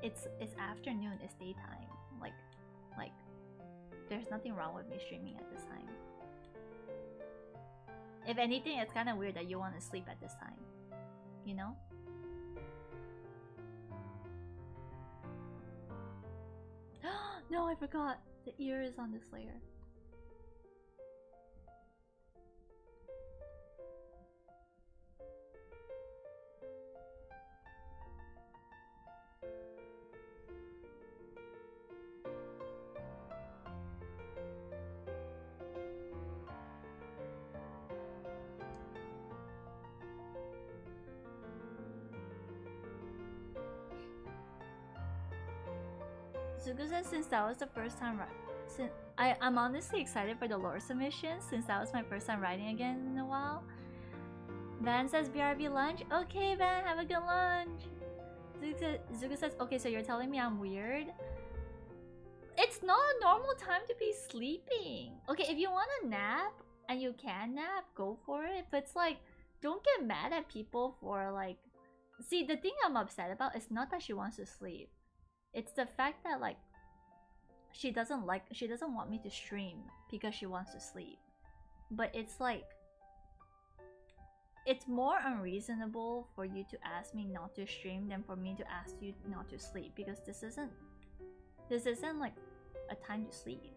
Speaker 1: it's afternoon, it's daytime. Like there's nothing wrong with me streaming at this time. If anything, it's kind of weird that you want to sleep at this time, you know? No, I forgot. The ear is on this layer. Zugu says since that was the first time, I'm honestly excited for the lore submission since that was my first time writing again in a while. Van says BRB lunch. Okay, Van, have a good lunch. Zuka says, okay, so you're telling me I'm weird? It's not a normal time to be sleeping. Okay, if you want to nap and you can nap, go for it. But it's like, don't get mad at people for like... See, the thing I'm upset about is not that she wants to sleep. It's the fact that like she doesn't want me to stream because she wants to sleep. But it's like, it's more unreasonable for you to ask me not to stream than for me to ask you not to sleep, because this isn't like a time to sleep.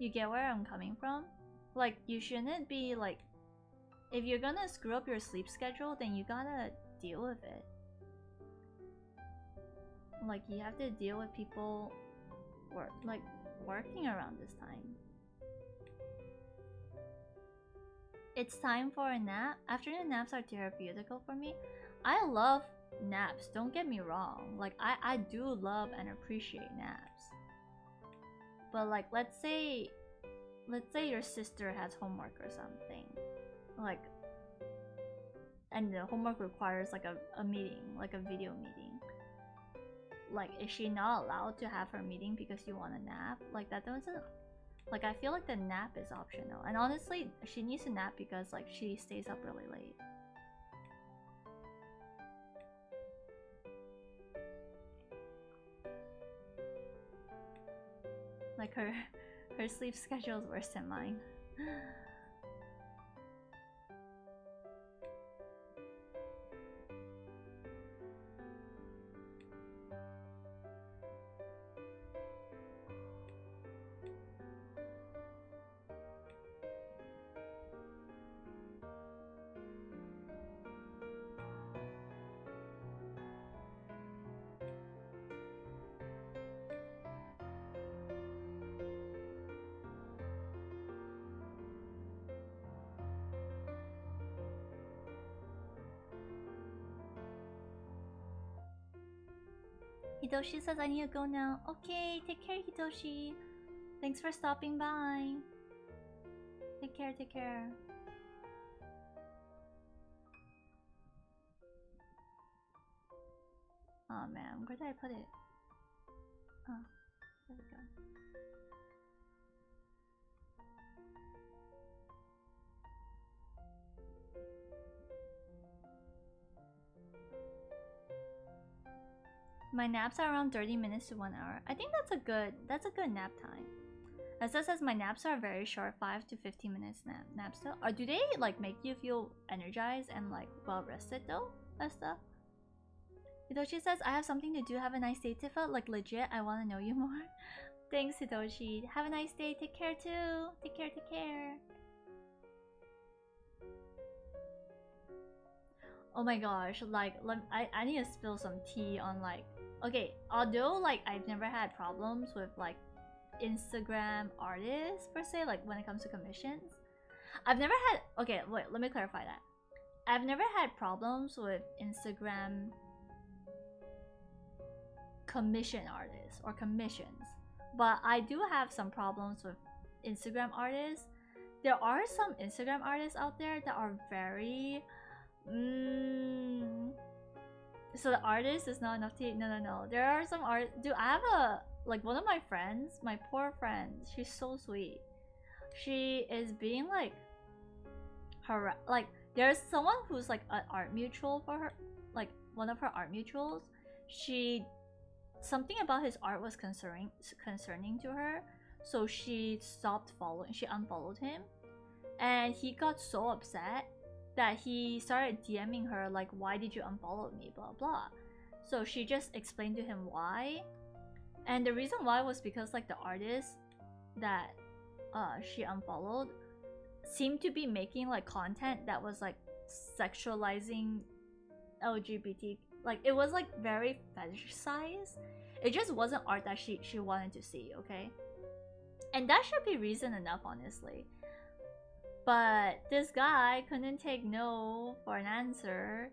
Speaker 1: You get where I'm coming from? Like, you shouldn't be like... If you're gonna screw up your sleep schedule, then you gotta deal with it. Like, you have to deal with people working around this time. It's time for a nap. Afternoon naps are therapeutical for me. I love naps, don't get me wrong. Like, I do love and appreciate naps. But like, let's say your sister has homework or something, like, and the homework requires like a meeting, like a video meeting. Like, is she not allowed to have her meeting because you want a nap? Like, that doesn't... Like, I feel like the nap is optional. And honestly, she needs to nap because like she stays up really late. Like, her sleep schedule is worse than mine. Hitoshi says I need to go now. Okay, take care, Hitoshi. Thanks for stopping by. Take care, take care. Oh man, where did I put it? Oh, there we go. My naps are around 30 minutes to 1 hour. I think that's a good nap time. Esther says my naps are very short, 5 to 15 minutes naps though. Or do they like make you feel energized and like well rested though, Esther? Hitoshi says I have something to do. Have a nice day, Tifa. Like legit, I want to know you more. Thanks, Hitoshi. Have a nice day. Take care too. Take care, take care. Oh my gosh, like I need to spill some tea on like... Okay, although like I've never had problems with like Instagram artists per se, like when it comes to commissions. I've never had... Okay, wait, let me clarify that. I've never had problems with Instagram commission artists or commissions. But I do have some problems with Instagram artists. There are some Instagram artists out there that are very... So the artist is not enough to... No. There are some art... Dude, I have a... Like, one of my friends, my poor friend, she's so sweet. She is being, like... Like, there's someone who's, like, an art mutual for her. Like, one of her art mutuals. Something about his art was concerning to her. So she stopped following... She unfollowed him. And he got so upset that he started DMing her like, why did you unfollow me, blah blah. So she just explained to him why, and the reason why was because like the artist that she unfollowed seemed to be making like content that was like sexualizing LGBT, like it was like very fetishized. It just wasn't art that she wanted to see, okay? And that should be reason enough, honestly. But this guy couldn't take no for an answer,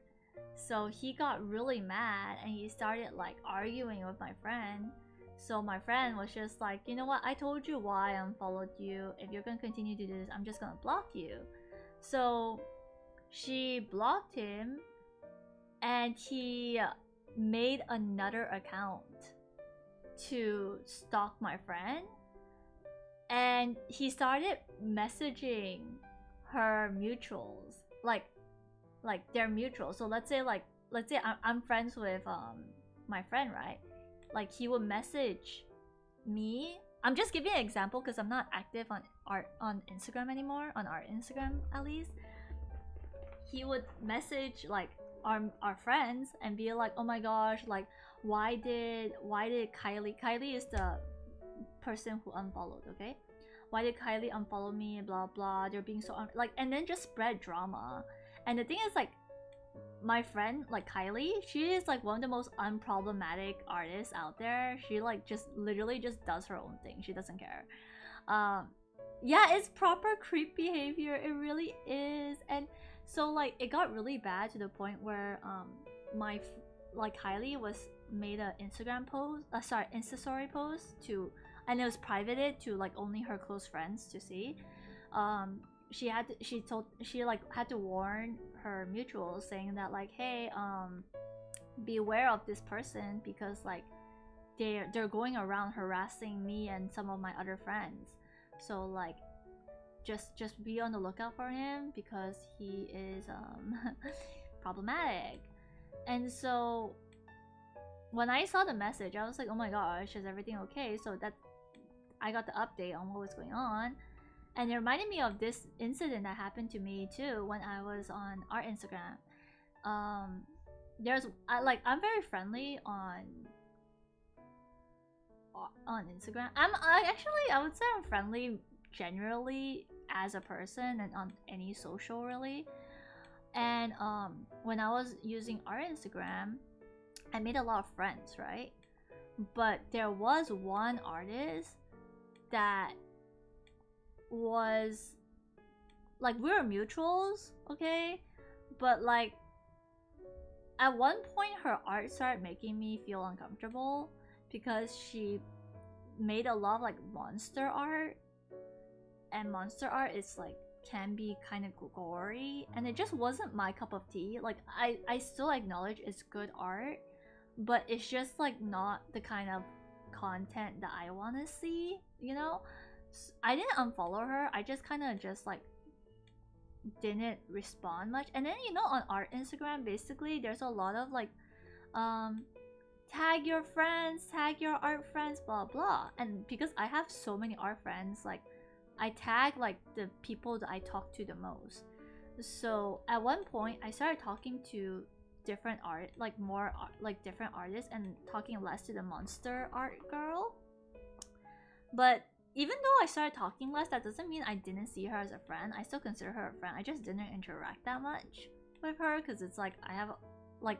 Speaker 1: so he got really mad and he started like arguing with my friend. So my friend was just like, you know what, I told you why I unfollowed you. If you're gonna continue to do this, I'm just gonna block you. So she blocked him and he made another account to stalk my friend. And he started messaging her mutuals, like their mutuals. So let's say I'm friends with my friend, right? Like he would message me. I'm just giving an example because I'm not active on Instagram anymore, on our Instagram at least. He would message like our friends and be like, oh my gosh, like why did Kylie is the person who unfollowed, okay? Why did Kylie unfollow me, blah blah, they're being so like, and then just spread drama. And the thing is, like, my friend, like Kylie, she is like one of the most unproblematic artists out there. She like just literally just does her own thing. She doesn't care. Yeah, it's proper creep behavior. It really is. And so like it got really bad to the point where like Kylie was made a Instagram post, Insta story post to, and it was privated to like only her close friends to see. She had to warn her mutuals, saying that like, hey, beware of this person because like they're going around harassing me and some of my other friends. So like just be on the lookout for him because he is problematic. And so when I saw the message, I was like, oh my gosh, is everything okay? So that I got the update on what was going on. And it reminded me of this incident that happened to me too when I was on our Instagram. I'm very friendly on Instagram. I would say I'm friendly generally as a person and on any social really. And when I was using our Instagram, I made a lot of friends, right? But there was one artist that was like, we were mutuals, okay? But like at one point her art started making me feel uncomfortable because she made a lot of like monster art, and monster art is like can be kind of gory, and it just wasn't my cup of tea. Like I still acknowledge it's good art, but it's just like not the kind of content that I want to see, you know? I didn't unfollow her, I just kind of just like didn't respond much. And then, you know, on our Instagram basically there's a lot of like tag your friends, tag your art friends, blah blah. And because I have so many art friends, like I tag like the people that I talk to the most. So at one point I started talking to different art, like more like different artists, and talking less to the monster art girl. But even though I started talking less, that doesn't mean I didn't see her as a friend. I still consider her a friend. I just didn't interact that much with her because it's like I have like,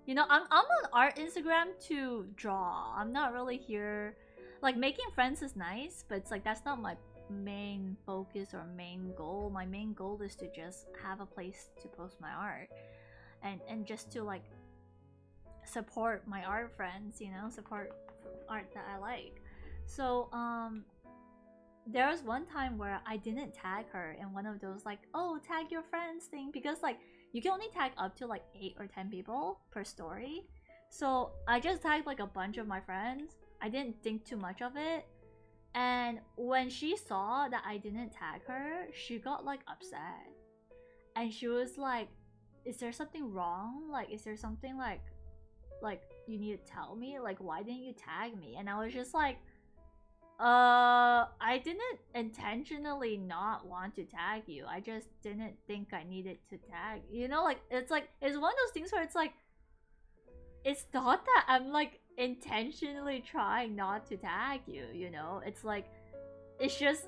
Speaker 1: you know, I'm on art Instagram to draw. I'm not really here, like making friends is nice, but it's like that's not my main focus or main goal. My main goal is to just have a place to post my art and just to like support my art friends, you know, support art that I like. So there was one time where I didn't tag her in one of those like, oh, tag your friends thing, because like you can only tag up to like 8 or 10 people per story. So I just tagged like a bunch of my friends. I didn't think too much of it. And when she saw that I didn't tag her, she got like upset. And she was like, is there something wrong? Like, is there something like you need to tell me? Like, why didn't you tag me? And I was just like, I didn't intentionally not want to tag you. I just didn't think I needed to tag. You know, like it's one of those things where it's like, it's not that I'm like intentionally trying not to tag you, you know? It's like, it's just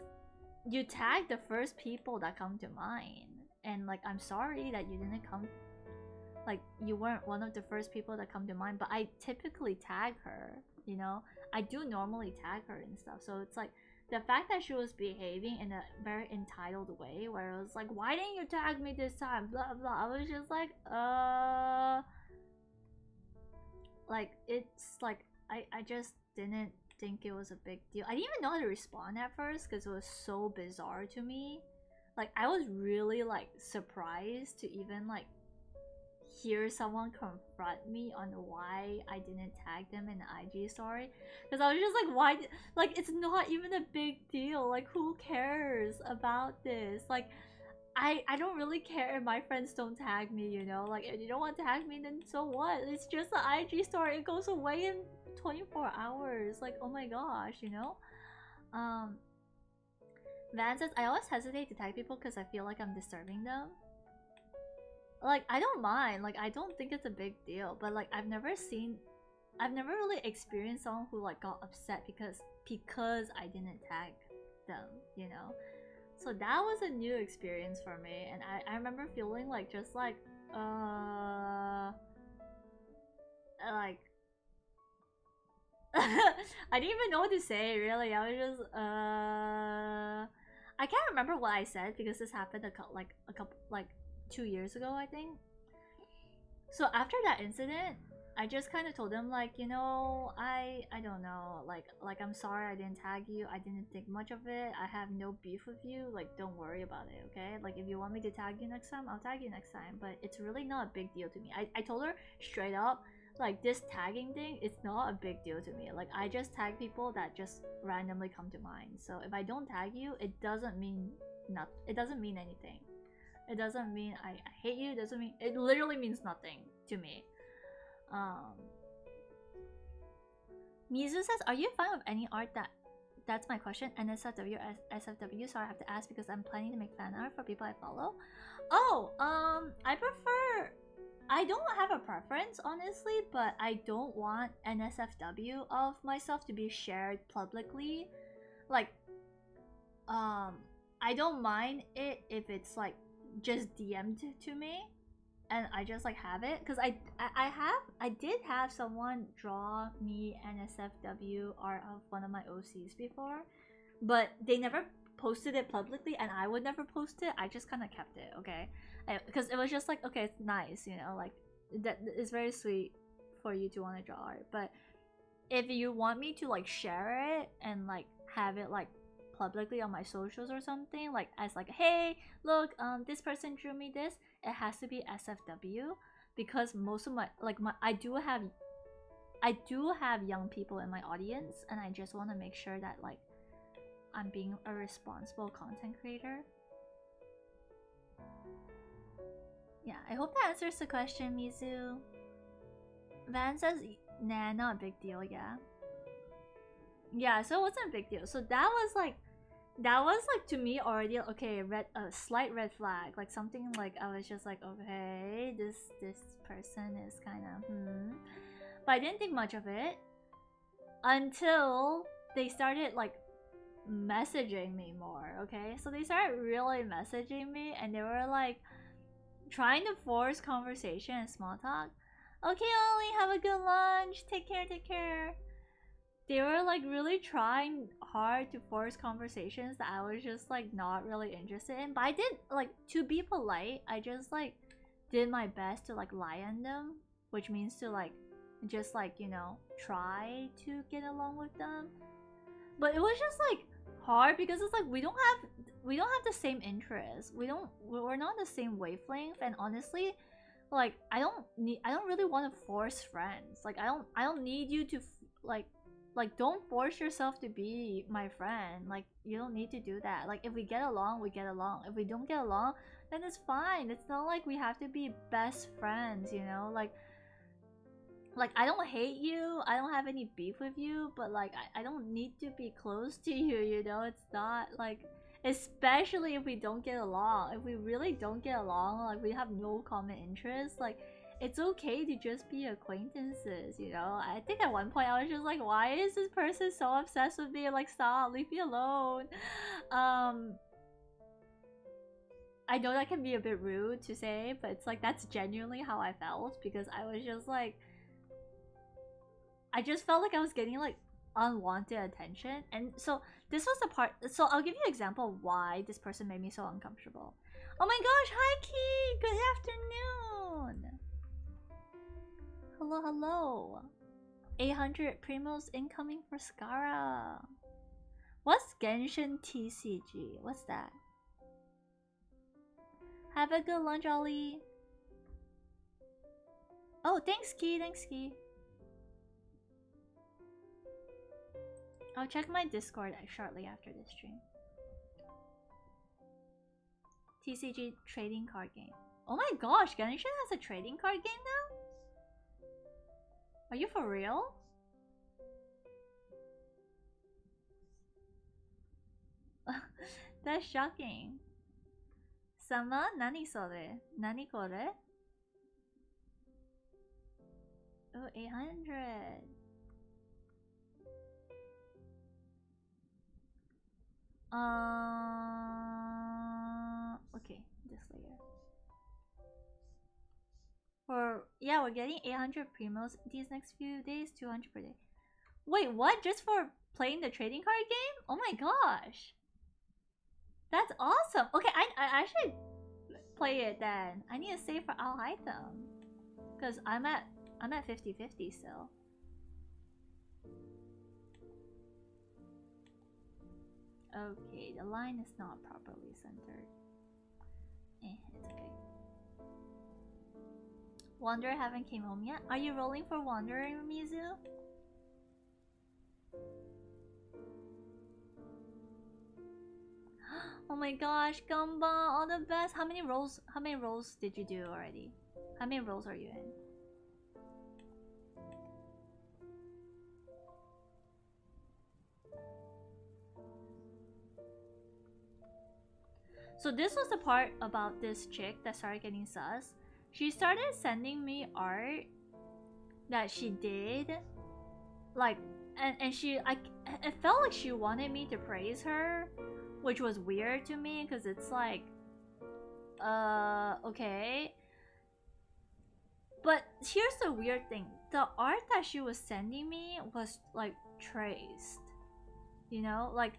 Speaker 1: you tag the first people that come to mind. And like, I'm sorry that you didn't come, like you weren't one of the first people that come to mind, but I typically tag her. you know? I do normally tag her and stuff, so it's like the fact that she was behaving in a very entitled way, where it was like, why didn't you tag me this time? Blah blah. I was just like it's like I just didn't think it was a big deal. I didn't even know how to respond at first because it was so bizarre to me. Like I was really like surprised to even like hear someone confront me on why I didn't tag them in the IG story, because I was just like, why? Like it's not even a big deal. Like who cares about this? Like I don't really care if my friends don't tag me, you know? Like if you don't want to tag me, then so what? It's just an IG story. It goes away in 24 hours. Like oh my gosh, you know? Um Van says, I always hesitate to tag people because I feel like I'm disturbing them. Like I don't mind, like I don't think it's a big deal, but like I've never really experienced someone who like got upset because I didn't tag them, you know? So that was a new experience for me, and I remember feeling like just like I didn't even know what to say, really. I was just I can't remember what I said because this happened a couple 2 years ago, I think. So after that incident, I just kind of told them like, you know, I don't know, like I'm sorry I didn't tag you. I didn't think much of it. I have no beef with you. Like don't worry about it, okay? Like if you want me to tag you next time, I'll tag you next time. But it's really not a big deal to me. I told her straight up, like this tagging thing, it's not a big deal to me. Like I just tag people that just randomly come to mind. So if I don't tag you, it doesn't mean anything. It doesn't mean I hate you. It doesn't mean, it literally means nothing to me. Mizu says, are you a fan of any art that's my question. NSFW, SFW, sorry I have to ask because I'm planning to make fan art for people I follow. Oh, I don't have a preference honestly, but I don't want NSFW of myself to be shared publicly. Like, I don't mind it if it's like just DM'd to me and I just like have it, because I did have someone draw me NSFW art of one of my OCs before, but they never posted it publicly and I would never post it. I just kind of kept it, okay? Because it was just like, okay, it's nice, you know, like that is very sweet for you to want to draw art, but if you want me to like share it and like have it like publicly on my socials or something, like as like, hey look, this person drew me this, it has to be SFW, because most of my I do have young people in my audience, and I just want to make sure that like I'm being a responsible content creator. Yeah, I hope that answers the question, Mizu. Van says, nah, not a big deal. Yeah, so it wasn't a big deal. So that was like to me already okay, a slight red flag, like something like I was just like, okay, this person is kind of but I didn't think much of it until they started like messaging me more. Okay, so they started really messaging me and they were like trying to force conversation and small talk. Okay, Ollie, have a good lunch, take care. They were like really trying hard to force conversations that I was just like not really interested in. But I did, like, to be polite, I just like did my best to like lie on them, which means to like just like, you know, try to get along with them. But it was just like hard because it's like we don't have the same interests. We're not the same wavelength, and honestly, like I don't really want to force friends. Like I don't need you to like don't force yourself to be my friend. Like you don't need to do that. Like if we get along, we get along. If we don't get along, then it's fine. It's not like we have to be best friends, you know? Like I don't hate you. I don't have any beef with you, but like I don't need to be close to you, you know? It's not like, especially if we don't get along. If we really don't get along, like we have no common interests, like it's okay to just be acquaintances, you know? I think at one point I was just like, why is this person so obsessed with me? Like, stop, leave me alone. I know that can be a bit rude to say, but it's like that's genuinely how I felt, because I was just like, I just felt like I was getting like unwanted attention. And so this was the part. So I'll give you an example of why this person made me so uncomfortable. Oh my gosh, hi Key! Good afternoon! Hello, hello. 800 primos incoming for Skara. What's Genshin TCG? What's that? Have a good lunch, Ollie. Oh, thanks, Key. Thanks, Key. I'll check my Discord shortly after this stream. TCG trading card game. Oh my gosh, Genshin has a trading card game now? Are you for real? That's shocking. Sama, nani sore? Nani kore? Oh, 800. Okay, this layer. Yeah, we're getting 800 primos these next few days, 200 per day. Wait, what? Just for playing the trading card game? Oh my gosh. That's awesome. Okay, I should play it then. I need to save for Al Item. Cause I'm at 50-50 still. Okay, the line is not properly centered. It's okay. Wanderer haven't came home yet? Are you rolling for Wanderer, Mizu? Oh my gosh, Gamba, all the best. How many rolls did you do already? How many rolls are you in? So this was the part about this chick that started getting sus. She started sending me art that she did, like, and it felt like she wanted me to praise her, which was weird to me because it's like, okay. But here's the weird thing: the art that she was sending me was like traced, you know, like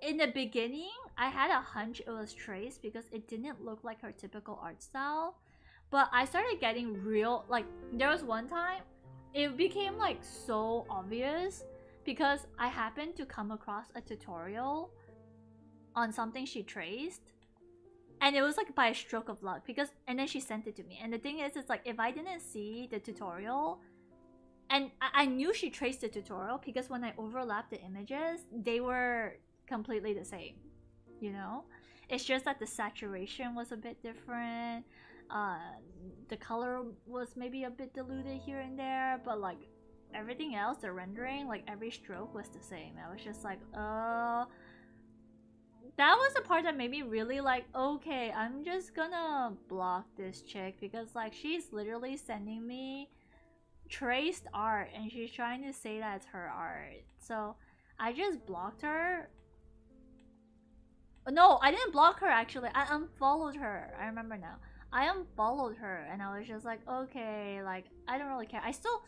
Speaker 1: in the beginning, I had a hunch it was traced because it didn't look like her typical art style. But I started getting real, like, there was one time, it became like so obvious because I happened to come across a tutorial on something she traced. And it was like by a stroke of luck and then she sent it to me. And the thing is, it's like, if I didn't see the tutorial, and I knew she traced the tutorial because when I overlapped the images, they were completely the same, you know. It's just that the saturation was a bit different, the color was maybe a bit diluted here and there, but like everything else, the rendering, like every stroke was the same. I was just like, that was the part that made me really like, okay, I'm just gonna block this chick because like she's literally sending me traced art and she's trying to say that it's her art. So I just blocked her. No, I didn't block her actually. I unfollowed her. I remember now. I unfollowed her and I was just like, okay, like I don't really care. I still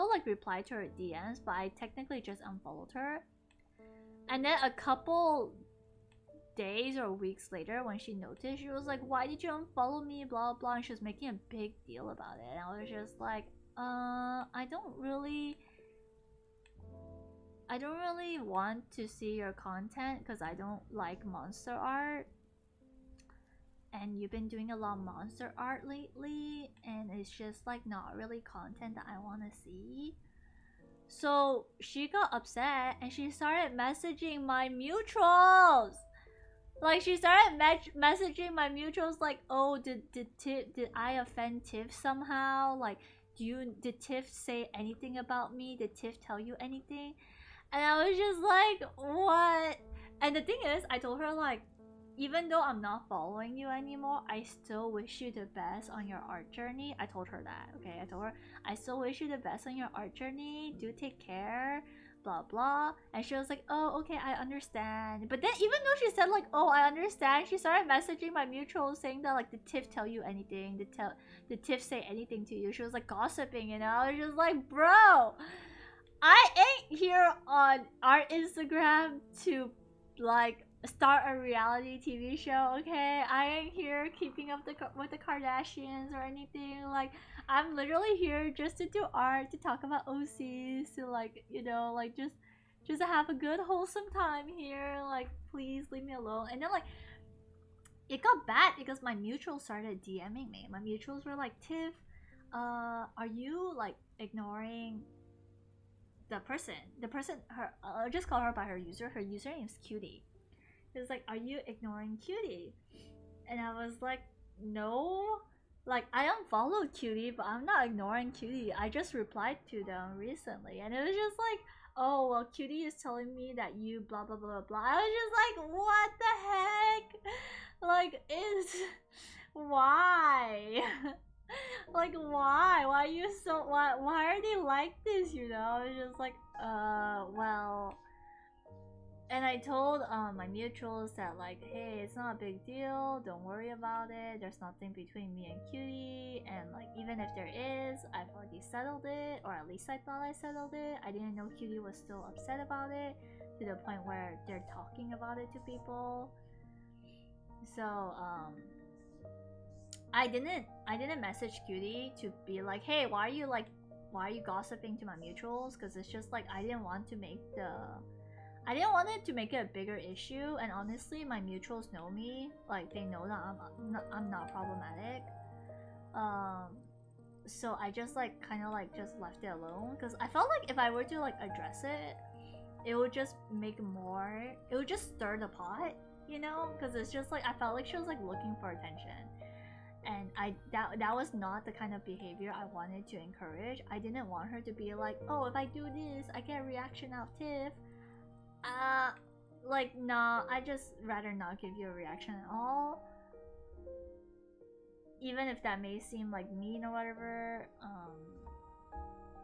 Speaker 1: like replied to her DMs, but I technically just unfollowed her. And then a couple days or weeks later, when she noticed, she was like, why did you unfollow me, blah blah, and she was making a big deal about it. And I was just like, I don't really want to see your content because I don't like monster art, and you've been doing a lot of monster art lately and it's just like not really content that I want to see. So she got upset and she started messaging my mutuals. Like she started messaging my mutuals like, oh, did I offend Tiff somehow? Like, did Tiff say anything about me? Did Tiff tell you anything? And I was just like, what? And the thing is, I told her like, even though I'm not following you anymore, I still wish you the best on your art journey. I told her that, okay? I told her, I still wish you the best on your art journey. Do take care. blah blah. And she was like, oh, okay, I understand. But then even though she said like, oh, I understand, she started messaging my mutuals saying that like, did Tiff tell you anything? Did Tiff say anything to you? She was like gossiping, you know? I was just like, bro, I ain't here on our Instagram to like start a reality TV show, okay? I ain't here keeping up with the Kardashians or anything. Like, I'm literally here just to do art, to talk about OCs, to like, you know, like just to have a good wholesome time here. Like, please leave me alone. And then like, it got bad because my mutuals started DMing me. My mutuals were like, Tiff, are you like ignoring the person? Her, I'll just call her by her user. Her username is Cutie. It was like, are you ignoring Cutie? And I was like, no. Like, I unfollowed Cutie, but I'm not ignoring Cutie. I just replied to them recently. And it was just like, oh, well, Cutie is telling me that you blah, blah, blah, blah. I was just like, what the heck? Like, why? Like, why? Why are you so, why are they like this, you know? It's just like, well... And I told my mutuals that like, hey, it's not a big deal, don't worry about it, there's nothing between me and Cutie, and like even if there is, I've already settled it, or at least I thought I settled it. I didn't know Cutie was still upset about it, to the point where they're talking about it to people. So I didn't message Cutie to be like, hey, why are you gossiping to my mutuals? Because it's just like, I didn't want it to make it a bigger issue, and honestly, my mutuals know me. Like, they know that I'm not problematic. So I just like kind of like just left it alone, because I felt like if I were to like address it, it would just make more. It would just stir the pot, you know? Because it's just like I felt like she was like looking for attention, and that was not the kind of behavior I wanted to encourage. I didn't want her to be like, oh, if I do this, I get a reaction out of Tiff. Like, nah, I just rather not give you a reaction at all. Even if that may seem like mean or whatever.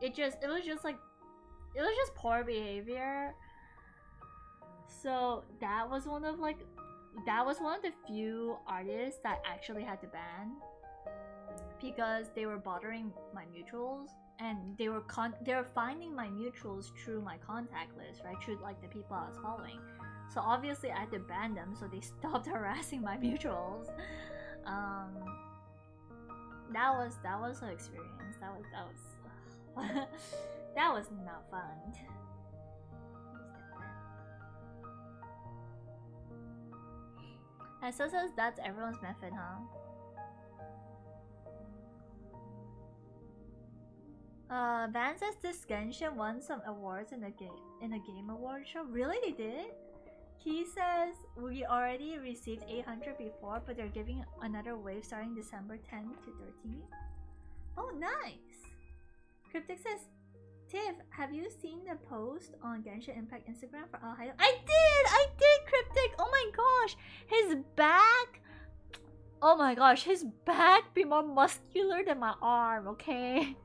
Speaker 1: It was just poor behavior. So that was one of the few artists that I actually had to ban, because they were bothering my mutuals. And they were finding my mutuals through my contact list, right? Through like the people I was following. So obviously I had to ban them, so they stopped harassing my mutuals. That was an experience. That was that was not fun. And so says that's everyone's method, huh? Van says this Genshin won some awards in a game award show. Really, they did? He says we already received 800 before, but they're giving another wave starting December 10th to 13th. Oh, nice. Cryptic says, Tiff, have you seen the post on Genshin Impact Instagram for Al Haydam? I did, Cryptic. Oh my gosh, his back. Oh my gosh, his back be more muscular than my arm. Okay.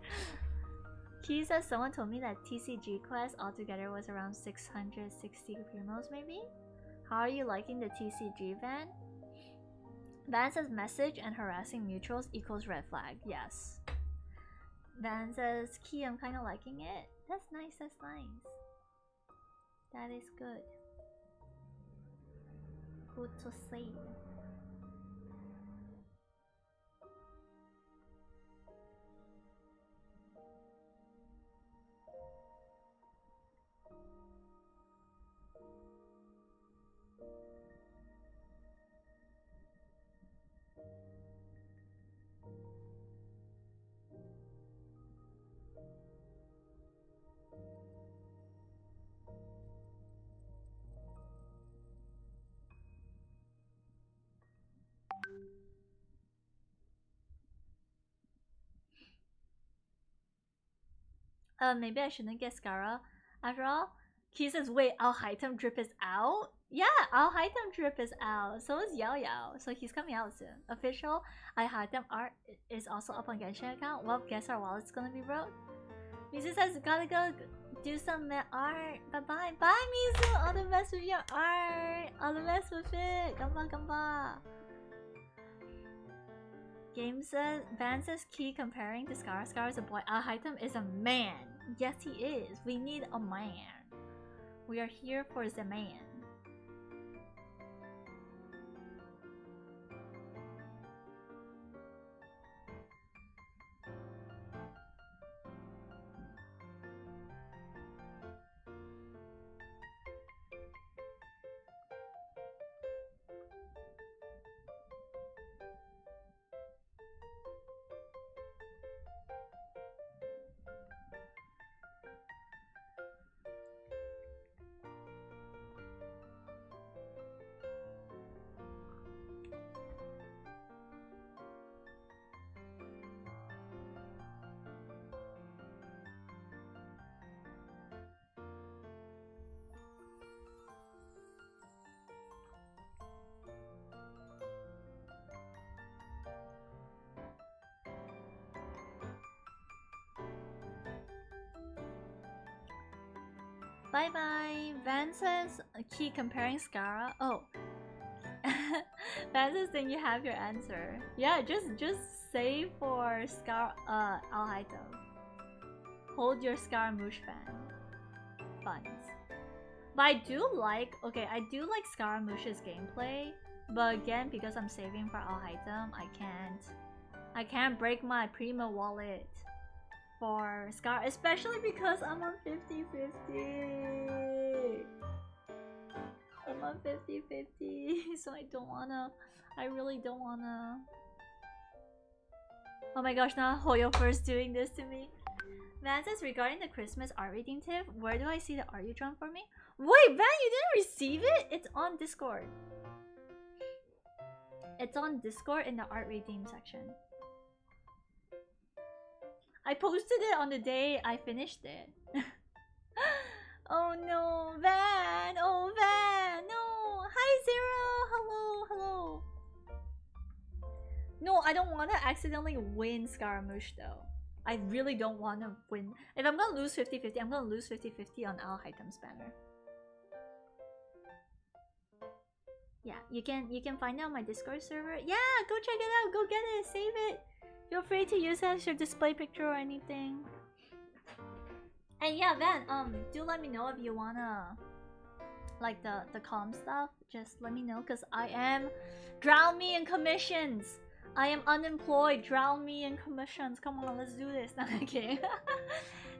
Speaker 1: He says someone told me that TCG quest altogether was around 660 promos, maybe? How are you liking the TCG, Van? Van says message and harassing mutuals equals red flag. Yes. Van says, Key, I'm kind of liking it. That's nice, that's nice. That is good. Good to see. Maybe I shouldn't get Scara. After all, Key says, wait, Al Haitham drip is out? Yeah, Al Haitham drip is out. So is Yao Yao. So he's coming out soon. Official Al Haitham art is also up on Genshin account. Well, guess our wallet's gonna be broke. Misa says, gotta go Do some art. Bye bye. Bye, Mizu. All the best with your art. All the best with it. Gamba gamba. Game says, Van says key comparing to Scar. Scar is a boy. Alhaitham is a man. Yes, he is. We need a man. We are here for the man. Bye bye. Van says key comparing Scara. Oh. Van says then you have your answer. Yeah, just say for Scar Alhaito. Hold your Scaramouche fan. Funds. But I do like Scaramouche's gameplay. But again, because I'm saving for Alhaitam, I can't break my Prima wallet for Scar, especially because I'm on 50-50. I'm on 50-50, so I really don't wanna. Oh my gosh, now Hoyo first doing this to me. Van says, regarding the Christmas art reading tip, where do I see the art you drawn for me? Wait, Van, you didn't receive it? It's on Discord. It's on Discord in the art redeem section. I posted it on the day I finished it. Oh no, Van! Oh, Van! No! Hi, Zero! Hello, hello! No, I don't want to accidentally win Scaramouche though. I really don't want to win. If I'm gonna lose 50-50, I'm gonna lose 50-50 on Alhaitam's banner. Yeah, you can find it on my Discord server. Yeah, go check it out. Go get it. Save it. Feel free to use it as your display picture or anything. And yeah, Van, do let me know if you wanna like the comm stuff. Just let me know, cause I am drown me in commissions. I am unemployed. Drown me in commissions. Come on, let's do this. No, I'm kidding.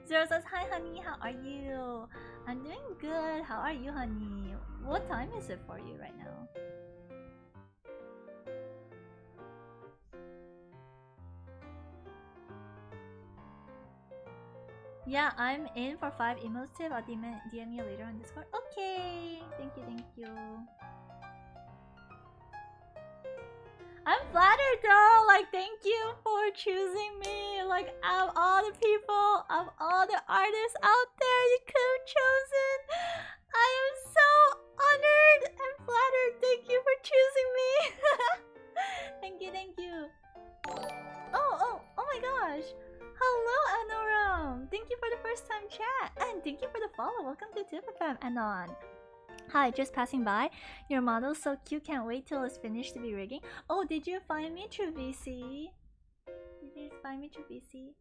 Speaker 1: Zero says, hi honey, how are you? I'm doing good. How are you, honey? What time is it for you right now? Yeah, I'm in for 5 emotes tip. I'll DM you later on Discord. Okay, thank you. I'm flattered, girl. Like, thank you for choosing me. Like, out of all the people, of all the artists out there you could have chosen, I am so honored and flattered. Thank you for choosing me. Thank you. Oh my gosh. Hello, Anoram. Thank you for the first time chat. And thank you for the follow. Welcome to TipFM, Anon. Hi, just passing by. Your model's so cute. Can't wait till it's finished to be rigging. Oh, did you find me through VC? Did you find me through VC?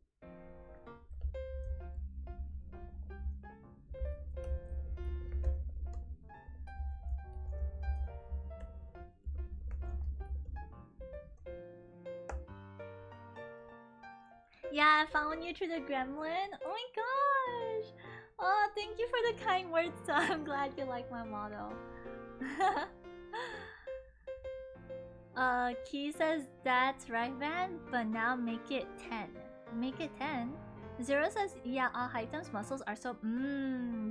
Speaker 1: Yeah, I found you through the gremlin. Oh my gosh! Oh, thank you for the kind words. So I'm glad you like my model. Key says that's right, Van, but now make it 10. Make it 10? Zero says, yeah, Alhaitam's muscles are so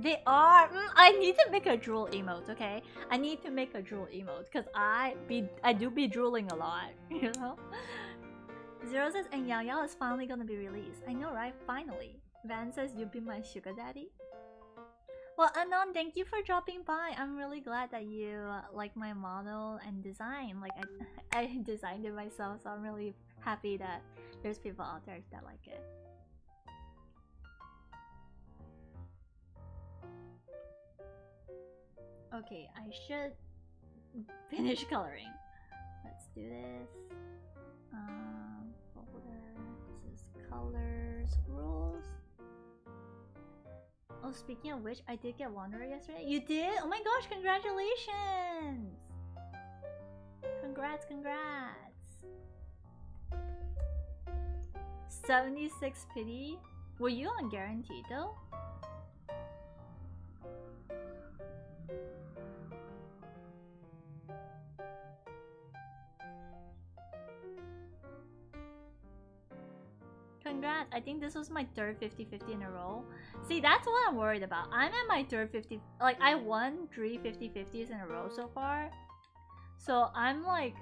Speaker 1: they are. I need to make a drool emote, okay? I need to make a drool emote because I do be drooling a lot, you know? Zero says, and Yao Yao is finally gonna be released. I know, right? Finally. Van says, you be my sugar daddy. Well, Anon, thank you for dropping by. I'm really glad that you like my model and design. Like, I designed it myself, so I'm really happy that there's people out there that like it. Okay, I should finish coloring. Let's do this. Folder. This is colors rules. Oh, speaking of which, I did get Wanderer yesterday. You did? Oh my gosh, congratulations! Congrats, congrats. 76 pity. Were you on guaranteed though? Congrats. I think this was my third 50-50 in a row. See, that's what I'm worried about. I'm at my third 50. Like, I won 3 50-50s in a row so far. So I'm like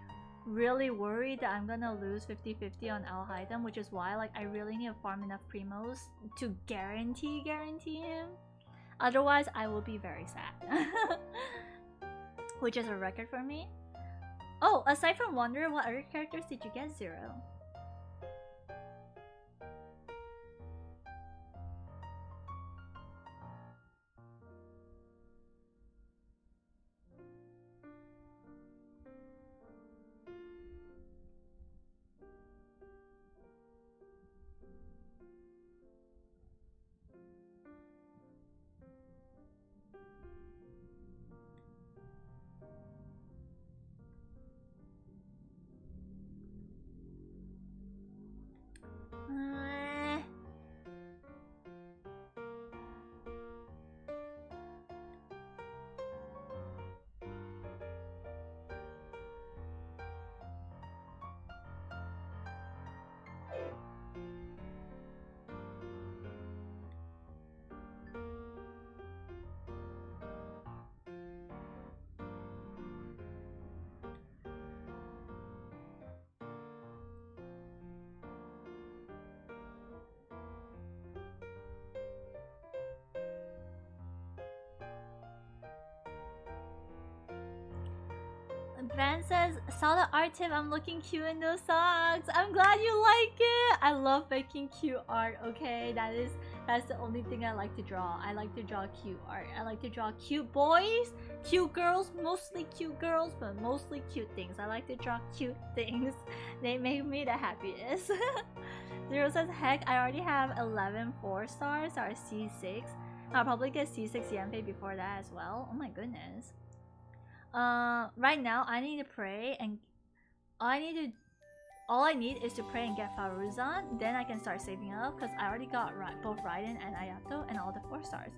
Speaker 1: really worried that I'm gonna lose 50-50 on Al Haitham, which is why like I really need to farm enough primos to guarantee him. Otherwise, I will be very sad. Which is a record for me. Oh, aside from Wanderer, what other characters did you get? 0. Van says, saw the art tip, I'm looking cute in those socks. I'm glad you like it. I love making cute art, okay? That's the only thing I like to draw. I like to draw cute art. I like to draw cute boys, cute girls, mostly cute girls, but mostly cute things. I like to draw cute things. They make me the happiest. Zero says, heck, I already have 11 4-stars, or C6. I'll probably get C6 Yanfei before that as well. Oh my goodness. Right now I need to pray, and all I need is to pray and get Faruzan. Then I can start saving up because I already got both Raiden and Ayato and all the 4-stars.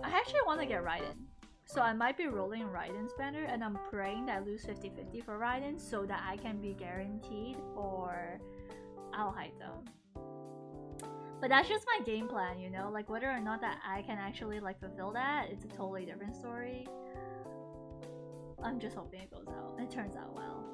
Speaker 1: I actually want to get Raiden, so I might be rolling Raiden's banner, and I'm praying that I lose 50-50 for Raiden so that I can be guaranteed for Al Haitham. But that's just my game plan, you know? Like, whether or not that I can actually like fulfill that, it's a totally different story. I'm just hoping it goes out. It turns out well.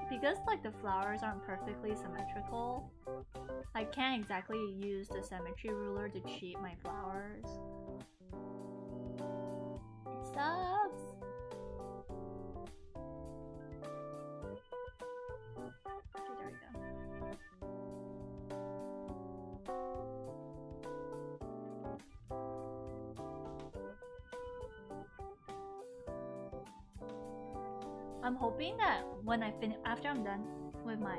Speaker 1: Because like the flowers aren't perfectly symmetrical, I can't exactly use the symmetry ruler to cheat my flowers. It sucks. Okay, there we go. I'm hoping that when I finish, after I'm done with my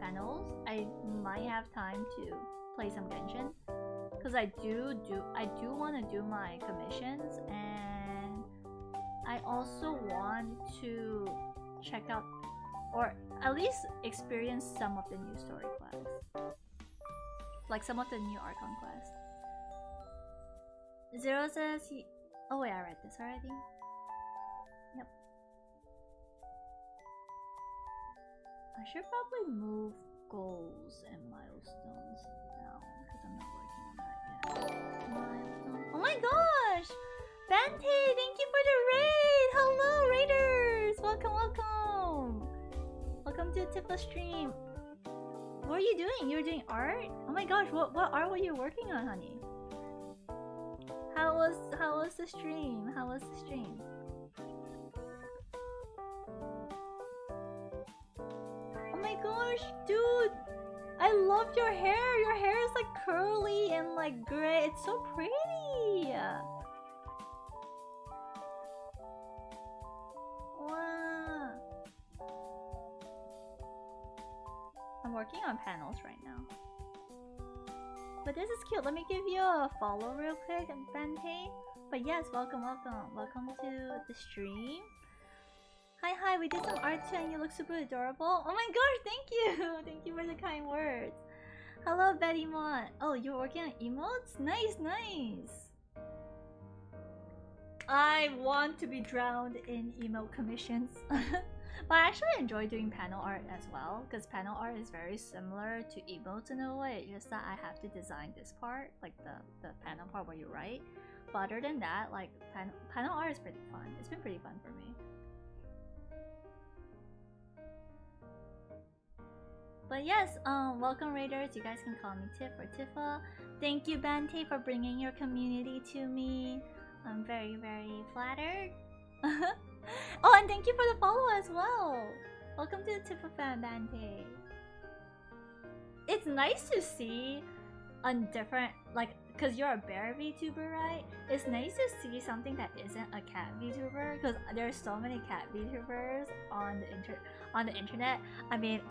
Speaker 1: panels, I might have time to play some Genshin, because I do want to do my commissions, and I also want to check out, or at least experience some of the new story quests, like some of the new Archon quests. Zero says he. Oh wait, I read this already. Yep. I should probably move goals and milestones down because I'm not working on that yet. Milestone. Oh my gosh! Bante, thank you for the raid! Hello, raiders! Welcome, welcome! Welcome to Tifa stream. What are you doing? You're doing art? Oh my gosh, what art were you working on, honey? How was the stream? How was the stream? Oh my gosh, dude! I love your hair! Your hair is like curly and like gray. It's so pretty! Wow. I'm working on panels right now. But this is cute. Let me give you a follow real quick, Bante. But yes, welcome to the stream. Hi, we did some art too and you look super adorable. Oh my gosh, thank you! Thank you for the kind words. Hello, Betty Mont. Oh, you're working on emotes? Nice. I want to be drowned in emote commissions. But I actually enjoy doing panel art as well, because panel art is very similar to emotes in a way. It's just that I have to design this part, like the panel part where you write. But other than that, like panel art is pretty fun. It's been pretty fun for me. But yes, welcome Raiders. You guys can call me Tiff or Tiffa. Thank you, Bante, for bringing your community to me. I'm very, very flattered. Oh, and thank you for the follow as well. Welcome to the Tiffa fan, Bante. It's nice to see a different, like, because you're a bear VTuber, right? It's nice to see something that isn't a cat VTuber, because there's so many cat VTubers on the internet. I mean,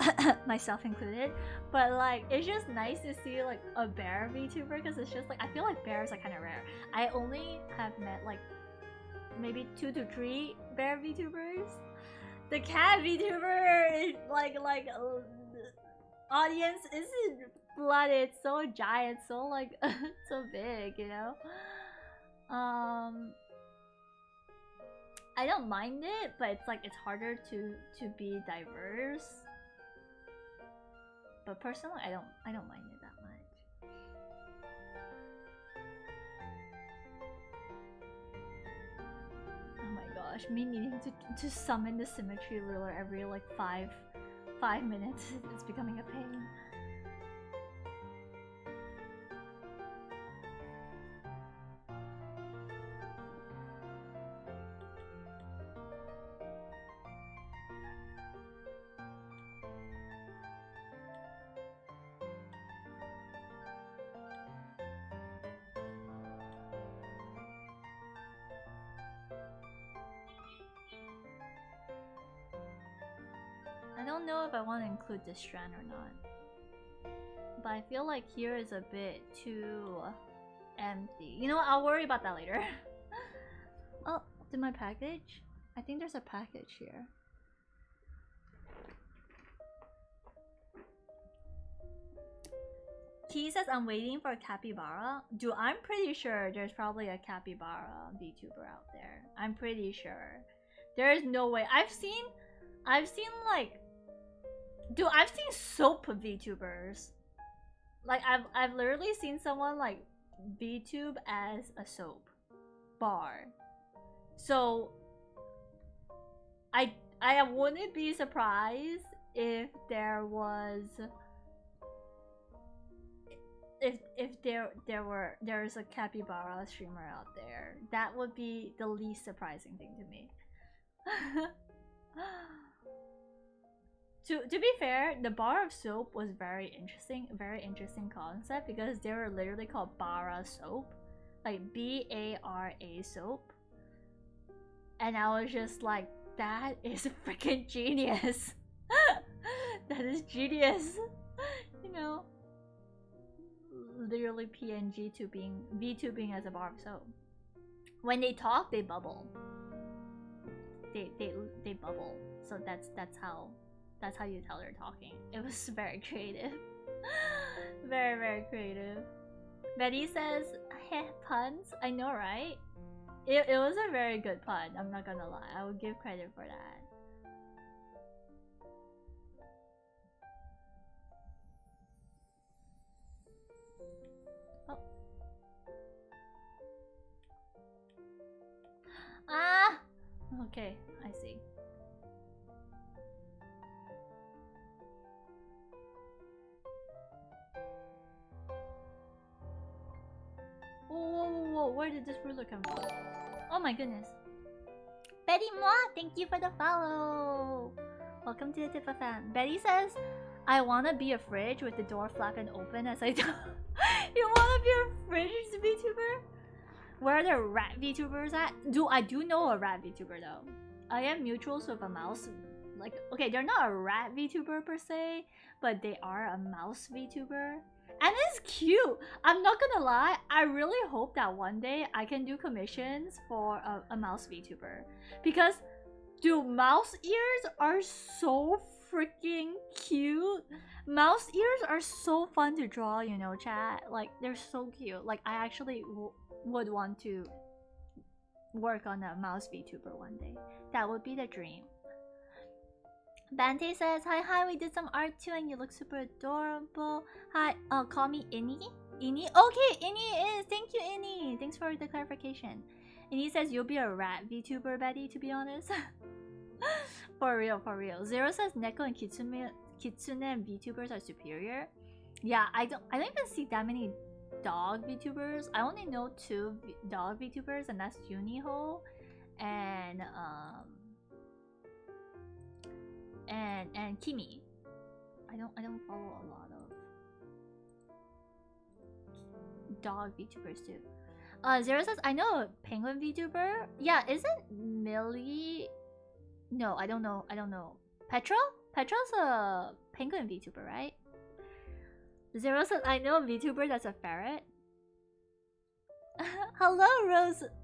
Speaker 1: myself included. But like, it's just nice to see like a bear VTuber, because it's just like, I feel like bears are kind of rare. I only have met like maybe 2 to 3 bear VTubers. The cat VTuber, like audience isn't flooded, so giant, so like so big, you know. I don't mind it, but it's like it's harder to be diverse. But personally, I don't mind it that much. Oh my gosh, me needing to summon the symmetry ruler every like 5 minutes. It's becoming a pain. I don't know if I want to include this strand or not. But I feel like here is a bit too empty. You know what? I'll worry about that later. Oh, did my package? I think there's a package here. Key says I'm waiting for a capybara. Dude, I'm pretty sure there's probably a capybara VTuber out there. I'm pretty sure. There's no way. I've seen like, dude, I've seen soap VTubers. Like I've literally seen someone like VTube as a soap bar. So I wouldn't be surprised if there was there's a capybara streamer out there. That would be the least surprising thing to me. To be fair, the bar of soap was very interesting concept, because they were literally called bara soap, like BARA soap, and I was just like, that is freaking genius. That is genius. You know, literally PNG tubing, VTubing as a bar of soap. When they talk, they bubble. They bubble. So that's how you tell they're talking. It was very creative. Very creative. Betty says, heh, puns. I know, right? It was a very good pun. I'm not gonna lie. I would give credit for that. Oh. Ah! Okay, I see. whoa, where did this ruler come from? Oh my goodness. Betty Moi, thank you for the follow. Welcome to the Tip of Fan. Betty says, I wanna be a fridge with the door flapping open as I do. You wanna be a fridge VTuber? Where are the rat VTubers at? I do know a rat VTuber though. I have mutuals with a mouse. Like, okay, they're not a rat VTuber per se, but they are a mouse VTuber. And it's cute! I'm not gonna lie, I really hope that one day I can do commissions for a mouse VTuber. Because, dude, mouse ears are so freaking cute. Mouse ears are so fun to draw, you know, chat. Like, they're so cute. Like, I actually would want to work on a mouse VTuber one day. That would be the dream. Bante says, hi, we did some art too and you look super adorable. Hi, call me Innie? Innie? Okay, Innie is. Thank you, Innie. Thanks for the clarification. Innie says you'll be a rat VTuber, Betty, to be honest. For real, for real. Zero says Neko and Kitsune VTubers are superior. Yeah, I don't even see that many dog VTubers. I only know 2 dog VTubers, and that's Juniho and Kimi. I don't follow a lot of dog VTubers too. Zero says I know a penguin VTuber. Yeah, isn't Millie? No, I don't know. Petra? Petra's a penguin VTuber, right? Zero says I know a VTuber that's a ferret. Hello,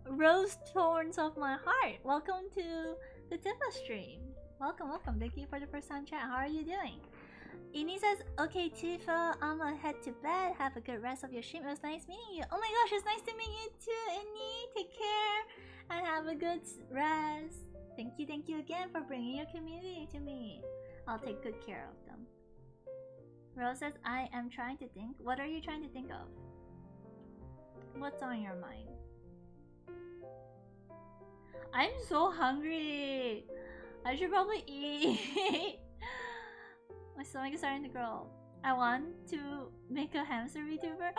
Speaker 1: Rose Thorns of my heart. Welcome to the Tifa stream. Welcome. Thank you for the first time chat. How are you doing? Ini says, okay, Tifa, I'ma head to bed. Have a good rest of your stream. It was nice meeting you. Oh my gosh, it's nice to meet you too, Ini. Take care and have a good rest. Thank you again for bringing your community to me. I'll take good care of them. Rose says, I am trying to think. What are you trying to think of? What's on your mind? I'm so hungry. I should probably eat. My stomach is starting to grow. I want to make a hamster VTuber.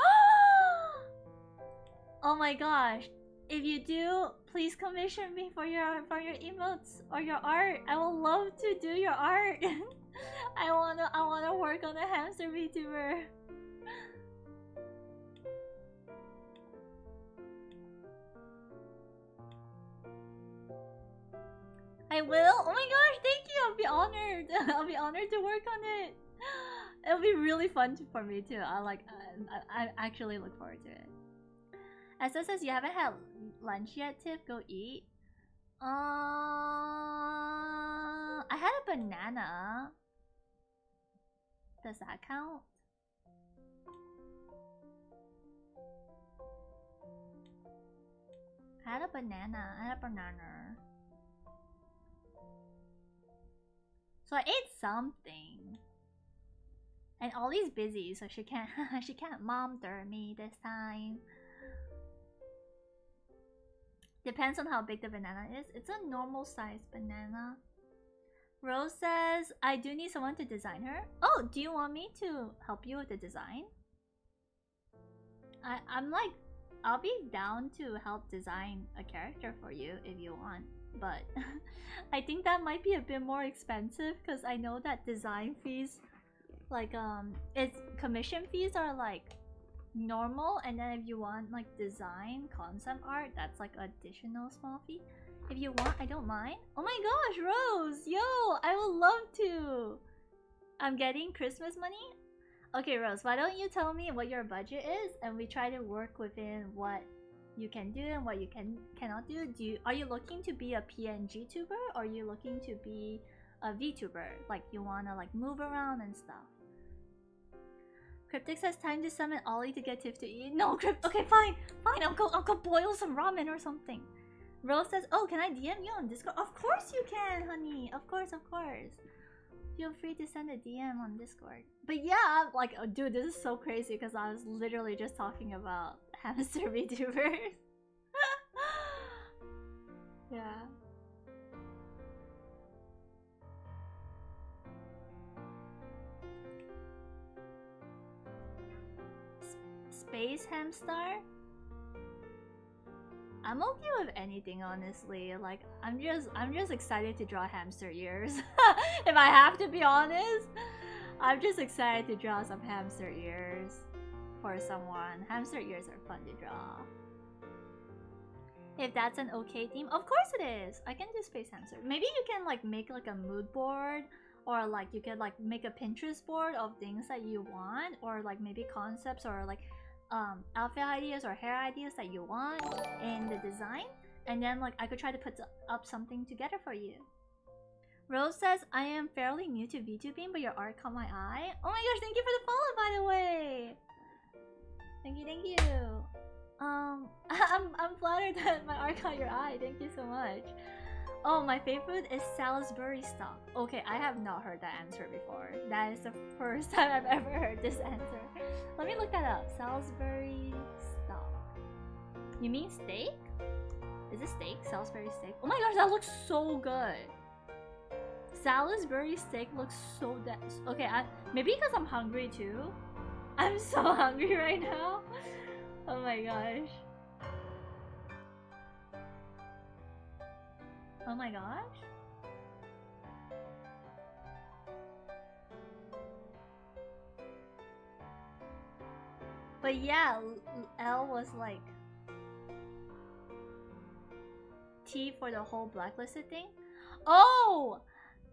Speaker 1: Oh my gosh. If you do, please commission me for your emotes or your art. I would love to do your art. I wanna work on a hamster VTuber. I will. Oh my gosh, thank you. I'll be honored. I'll be honored to work on it. It'll be really fun for me too. I actually look forward to it. Esther says you haven't had lunch yet, Tiff. Go eat. I had a banana. Does that count? I had a banana. So I ate something. And Ollie's busy, so she can't monitor me this time. Depends on how big the banana is. It's a normal sized banana. Rose says, I do need someone to design her. Oh, do you want me to help you with the design? I'm like, I'll be down to help design a character for you if you want. But I think that might be a bit more expensive because I know that design fees, like it's commission fees are like normal, and then if you want like design concept art, that's like additional small fee. If you want, I don't mind. Oh my gosh, Rose, yo, I would love to. I'm getting Christmas money. Okay, Rose, why don't you tell me what your budget is, and we try to work within what you can do and what you cannot do. Are you looking to be a PNG tuber, or are you looking to be a VTuber? Like you wanna like move around and stuff. Cryptic says time to summon Ollie to get Tiff to eat. No, okay, fine. I'll go boil some ramen or something. Rose says, oh, can I DM you on Discord? Of course you can, honey. Of course. Feel free to send a DM on Discord. But yeah, like, oh, dude, this is so crazy because I was literally just talking about hamster VTubers. Yeah. Space hamster? I'm okay with anything, honestly. Like, I'm just excited to draw hamster ears. If I have to be honest, I'm just excited to draw some hamster ears for someone. Hamster ears are fun to draw. If that's an okay theme, of course it is. I can do space hamster. Maybe you can like make like a mood board, or like you could like make a Pinterest board of things that you want, or like maybe concepts or like outfit ideas or hair ideas that you want in the design, and then like I could try to put up something together for you. Rose says, I am fairly new to VTubing, but your art caught my eye. Oh my gosh, thank you for the follow, by the way. Thank you, thank you. I'm flattered that my art caught your eye. Thank you so much. Oh, my favorite is Salisbury stock. Okay, I have not heard that answer before. That is the first time I've ever heard this answer. Let me look that up. Salisbury stock. You mean steak? Is it steak? Salisbury steak? Oh my gosh, that looks so good. Salisbury steak looks so okay, maybe because I'm hungry too. I'm so hungry right now. Oh my gosh. Oh my gosh. But yeah, L was like T for the whole blacklisted thing. Oh!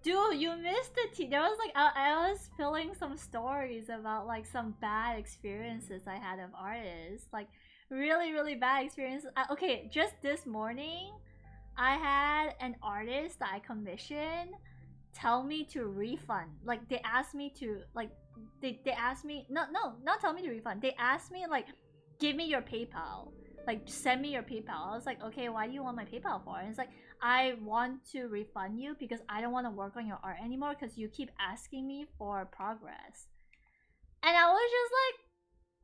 Speaker 1: Dude, you missed the T. There was like, I was filling some stories about like some bad experiences I had of artists. Like, really, really bad experiences. Okay, just this morning, I had an artist that I commissioned tell me to refund. Like, they asked me to, like, they asked me, not tell me to refund. They asked me, like, give me your PayPal. Like, send me your PayPal. I was like, okay, why do you want my PayPal for? And it's like, I want to refund you because I don't want to work on your art anymore because you keep asking me for progress. And I was just like,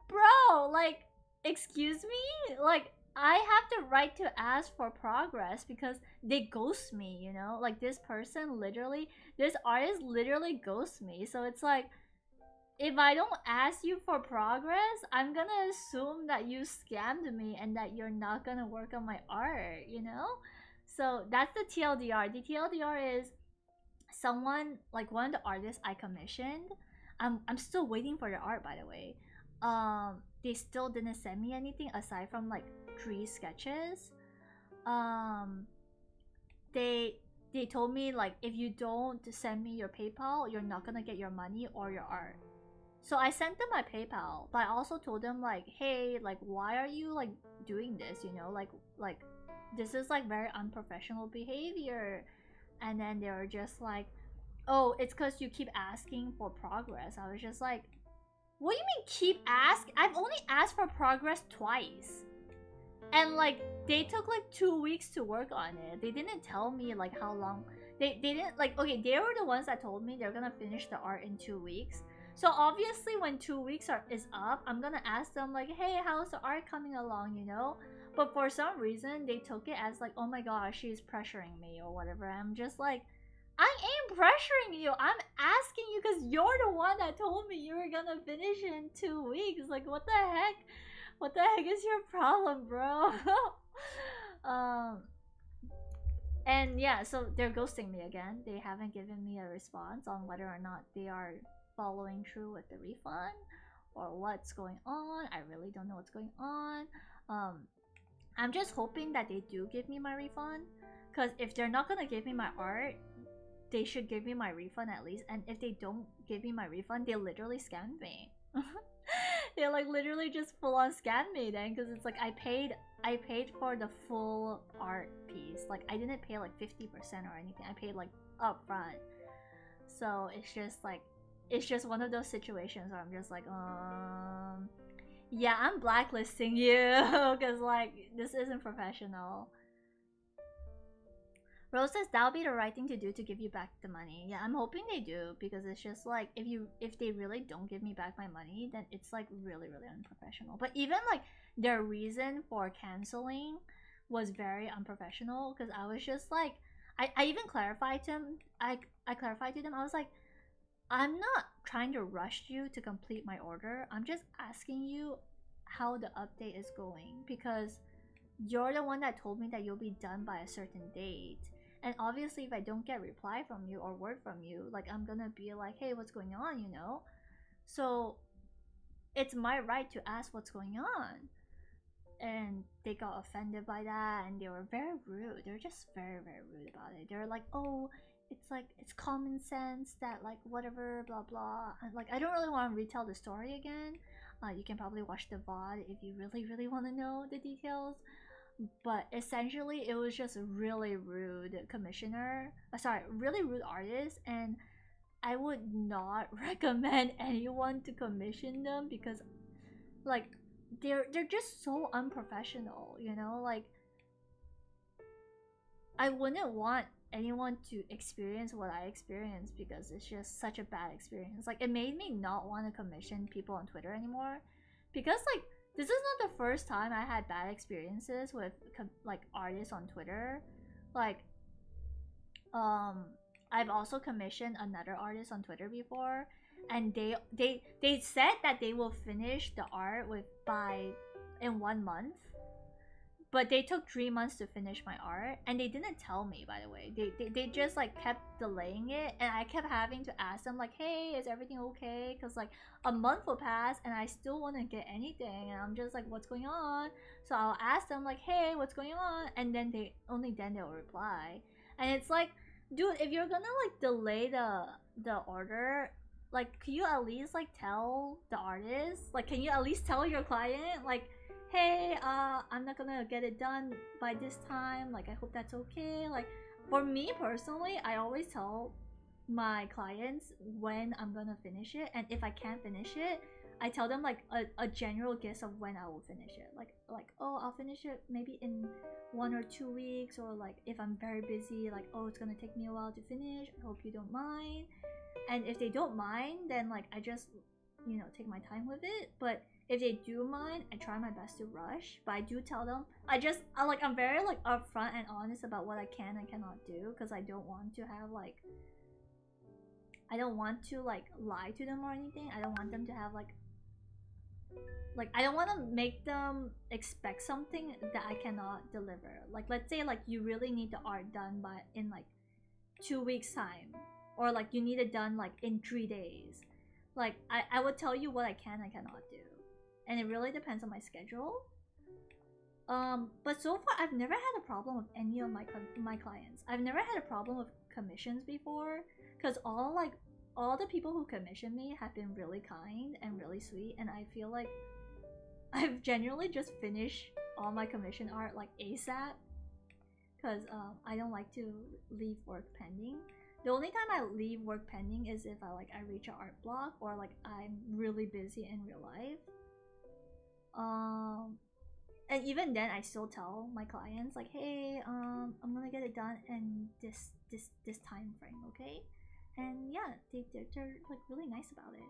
Speaker 1: bro, like, excuse me? Like, I have the right to ask for progress because they ghost me, you know? Like, this person literally, this artist literally ghosts me. So it's like, if I don't ask you for progress, I'm gonna assume that you scammed me and that you're not gonna work on my art, you know? So that's the TLDR. The TLDR is someone, like one of the artists I commissioned. I'm still waiting for their art, by the way. They still didn't send me anything aside from like 3 sketches. They told me like, if you don't send me your PayPal, you're not gonna get your money or your art. So I sent them my PayPal, but I also told them like, hey, like, why are you like doing this? You know, like this is like very unprofessional behavior. And then they were just like, oh, it's because you keep asking for progress. I was just like, what do you mean keep asking? I've only asked for progress twice. And like, they took like 2 weeks to work on it. They didn't tell me like how long. They didn't like, okay, they were the ones that told me they're gonna finish the art in 2 weeks. So obviously when 2 weeks is up, I'm gonna ask them like, hey, how's the art coming along, you know? But for some reason, they took it as like, oh my gosh, she's pressuring me or whatever. I'm just like, I ain't pressuring you. I'm asking you because you're the one that told me you were gonna finish in 2 weeks. Like, what the heck? What the heck is your problem, bro? And yeah, so they're ghosting me again. They haven't given me a response on whether or not they are following through with the refund or what's going on. I really don't know what's going on. I'm just hoping that they do give me my refund, because if they're not gonna give me my art, they should give me my refund at least. And if they don't give me my refund, they literally scammed me. They like literally just full on scammed me then, because it's like I paid for the full art piece. Like, I didn't pay like 50% or anything. I paid like upfront. So it's just like, it's just one of those situations where I'm just like, yeah, I'm blacklisting you because like, this isn't professional. Rose says that'll be the right thing to do to give you back the money. Yeah, I'm hoping they do, because it's just like, if they really don't give me back my money, then it's like really, really unprofessional. But even like their reason for canceling was very unprofessional, because I was just like, I even clarified to them. I clarified to them. I was like, I'm not trying to rush you to complete my order. I'm just asking you how the update is going, because you're the one that told me that you'll be done by a certain date. And obviously, if I don't get reply from you or word from you, like I'm gonna be like, hey, what's going on, you know? So it's my right to ask what's going on. And they got offended by that, and they were very rude. They were just very, very rude about it. They were like, oh, it's like, it's common sense that like whatever, blah blah. And like, I don't really want to retell the story again. You can probably watch the VOD if you really, really want to know the details. But essentially, it was just a really rude commissioner. Sorry, really rude artist, and I would not recommend anyone to commission them because, like, they're just so unprofessional, you know? Like, I wouldn't want anyone to experience what I experienced because it's just such a bad experience. Like, it made me not want to commission people on Twitter anymore because, like, this is not the first time I had bad experiences with like artists on Twitter. Like, I've also commissioned another artist on Twitter before, and they said that they will finish the art in 1 month, but they took 3 months to finish my art, and they didn't tell me, by the way. They just like kept delaying it, and I kept having to ask them like, hey, is everything okay? Because like a month will pass and I still wouldn't get anything, and I'm just like, what's going on? So I'll ask them like, hey, what's going on? And then they'll reply. And it's like, dude, if you're gonna like delay the order, like, can you at least like tell the artist? Like, can you at least tell your client like, hey, I'm not gonna get it done by this time, like I hope that's okay. Like, for me personally, I always tell my clients when I'm gonna finish it, and if I can't finish it, I tell them like a general guess of when I will finish it. Like, oh, I'll finish it maybe in 1 or 2 weeks, or like if I'm very busy, like, oh, it's gonna take me a while to finish, I hope you don't mind. And if they don't mind, then like I just, you know, take my time with it. But if they do mind, I try my best to rush. But I do tell them, I'm very like upfront and honest about what I can and cannot do, because I don't want to have like, I don't want to like lie to them or anything. I don't want them to have like I don't want to make them expect something that I cannot deliver. Like, let's say like you really need the art done by in like 2 weeks time, or like you need it done like in 3 days. Like, I would tell you what I can and cannot do, and it really depends on my schedule. But so far I've never had a problem with any of my clients. I've never had a problem with commissions before, because all the people who commission me have been really kind and really sweet, and I feel like I've genuinely just finished all my commission art like ASAP, because I don't like to leave work pending. The only time I leave work pending is if I reach an art block, or like I'm really busy in real life. And even then I still tell my clients like, hey, I'm gonna get it done in this time frame, okay? And yeah, they're like really nice about it.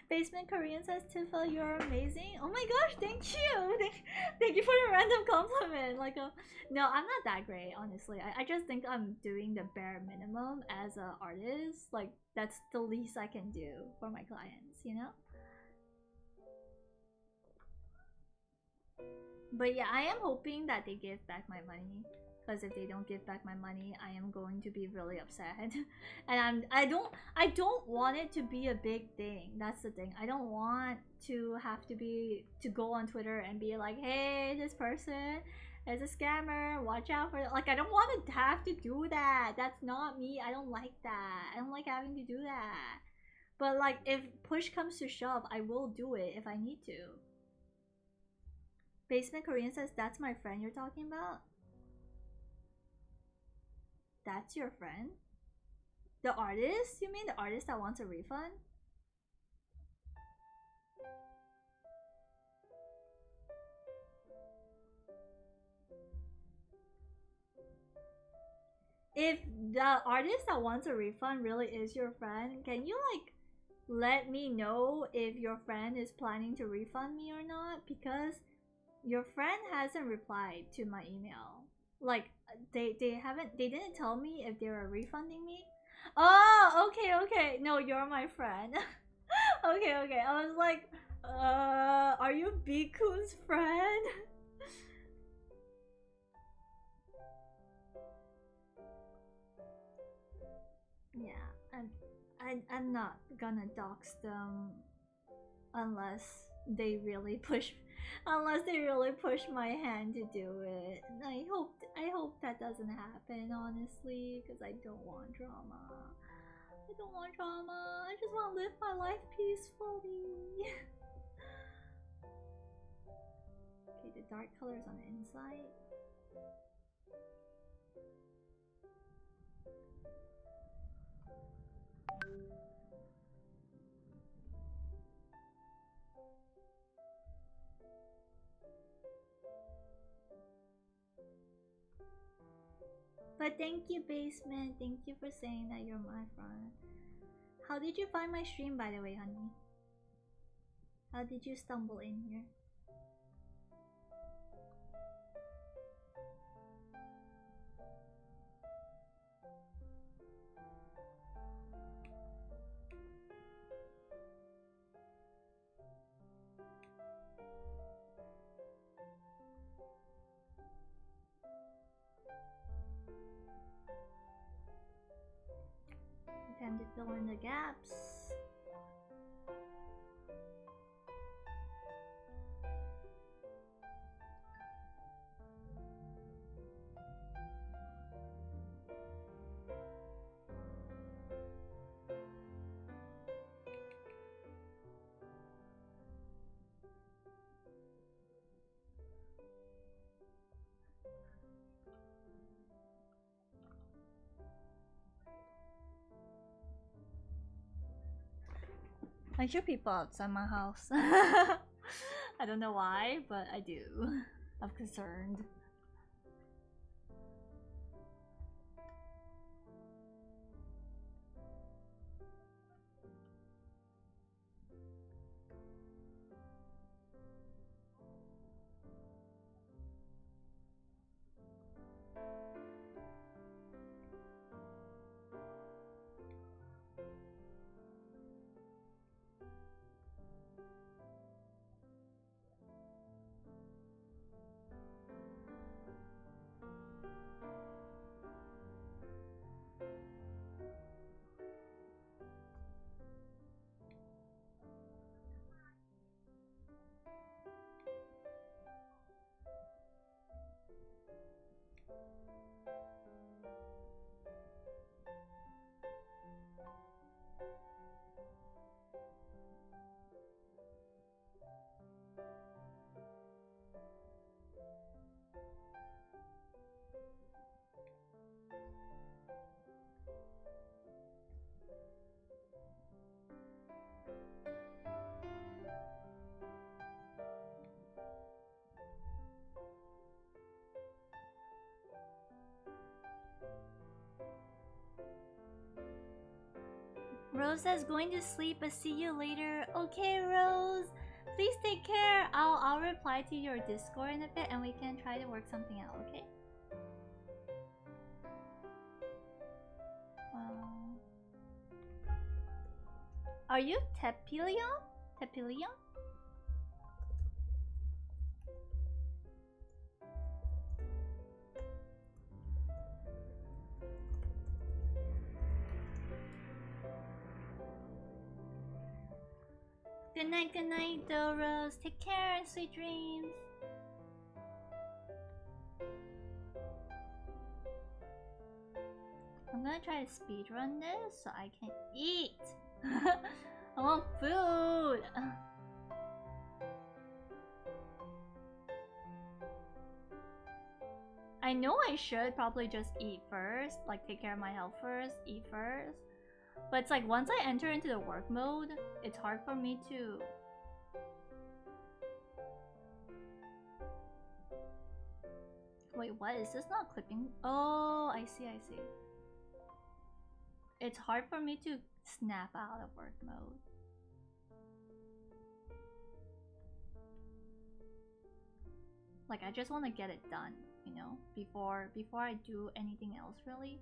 Speaker 1: Basement Korean says, Tifa, you're amazing. Oh my gosh, thank you. Thank you for the random compliment. Like, no, I'm not that great, honestly. I just think I'm doing the bare minimum as an artist. Like, that's the least I can do for my clients, you know? But yeah, I am hoping that they give back my money, because if they don't give back my money, I am going to be really upset. And I don't want it to be a big thing. That's the thing. I don't want to have to go on Twitter and be like, hey, this person is a scammer, watch out for it. Like, I don't want to have to do that. That's not me. I don't like that. I don't like having to do that. But like, if push comes to shove, I will do it if I need to. Basement Korean says, that's my friend you're talking about? That's your friend? The artist? You mean the artist that wants a refund? If the artist that wants a refund really is your friend, can you like let me know if your friend is planning to refund me or not? Because your friend hasn't replied to my email. Like, they didn't tell me if they were refunding me. Oh, okay. No, you're my friend. okay. I was like, are you Biku's friend? I'm not gonna dox them unless they really push my hand to do it. And I hope that doesn't happen, honestly, because I don't want drama. I don't want drama. I just want to live my life peacefully. Okay, the dark color is on the inside. But thank you, Basement. Thank you for saying that you're my friend. How did you find my stream, by the way, honey? How did you stumble in here? Time to fill in the gaps. I show people outside my house. I don't know why, but I do. I'm concerned. Rose says going to sleep, but see you later. Okay, Rose. Please take care. I'll reply to your Discord in a bit, and we can try to work something out. Okay. Are you Tepilion? Tepilion? Good night, though, Rose. Take care and sweet dreams. I'm gonna try to speedrun this so I can eat. I want food. I know I should probably just eat first, like take care of my health first, eat first. But it's like once I enter into the work mode, it's hard for me to... Wait, what? Is this not clipping? Oh, I see, I see. It's hard for me to snap out of work mode. Like, I just want to get it done, you know, before I do anything else, really.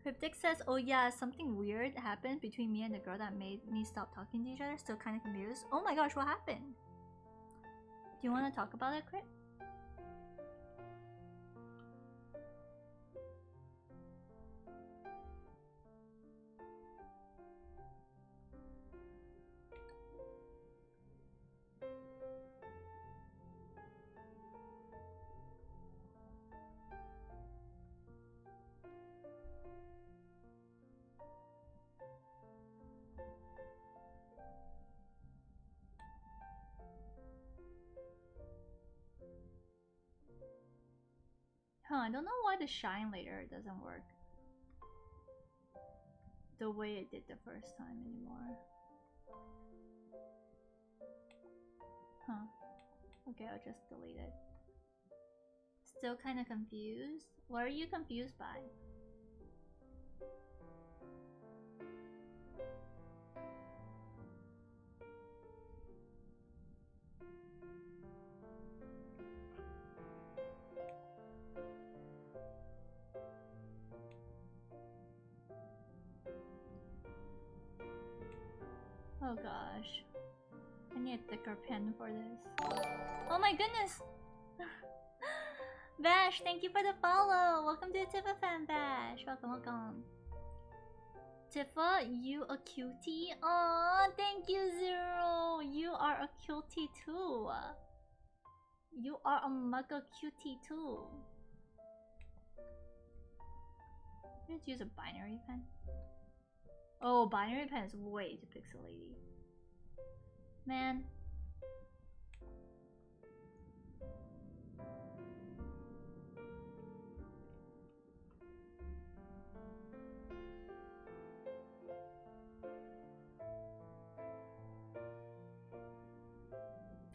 Speaker 1: Cryptic says, oh yeah, something weird happened between me and the girl that made me stop talking to each other. Still kind of confused. Oh my gosh, what happened? Do you want to talk about it, Crypt? Huh, I don't know why the shine later doesn't work the way it did the first time anymore. Huh. Okay, I'll just delete it. Still kind of confused? What are you confused by? Oh gosh. I need a thicker pen for this. Oh my goodness! Bash, thank you for the follow! Welcome to the Tifa fan, Bash! Welcome, welcome. Tifa, you a cutie? Aw, thank you, Zero! You are a cutie too! You are a mega cutie too! Let's use a binary pen. Oh, binary pen is way too pixelated. Man.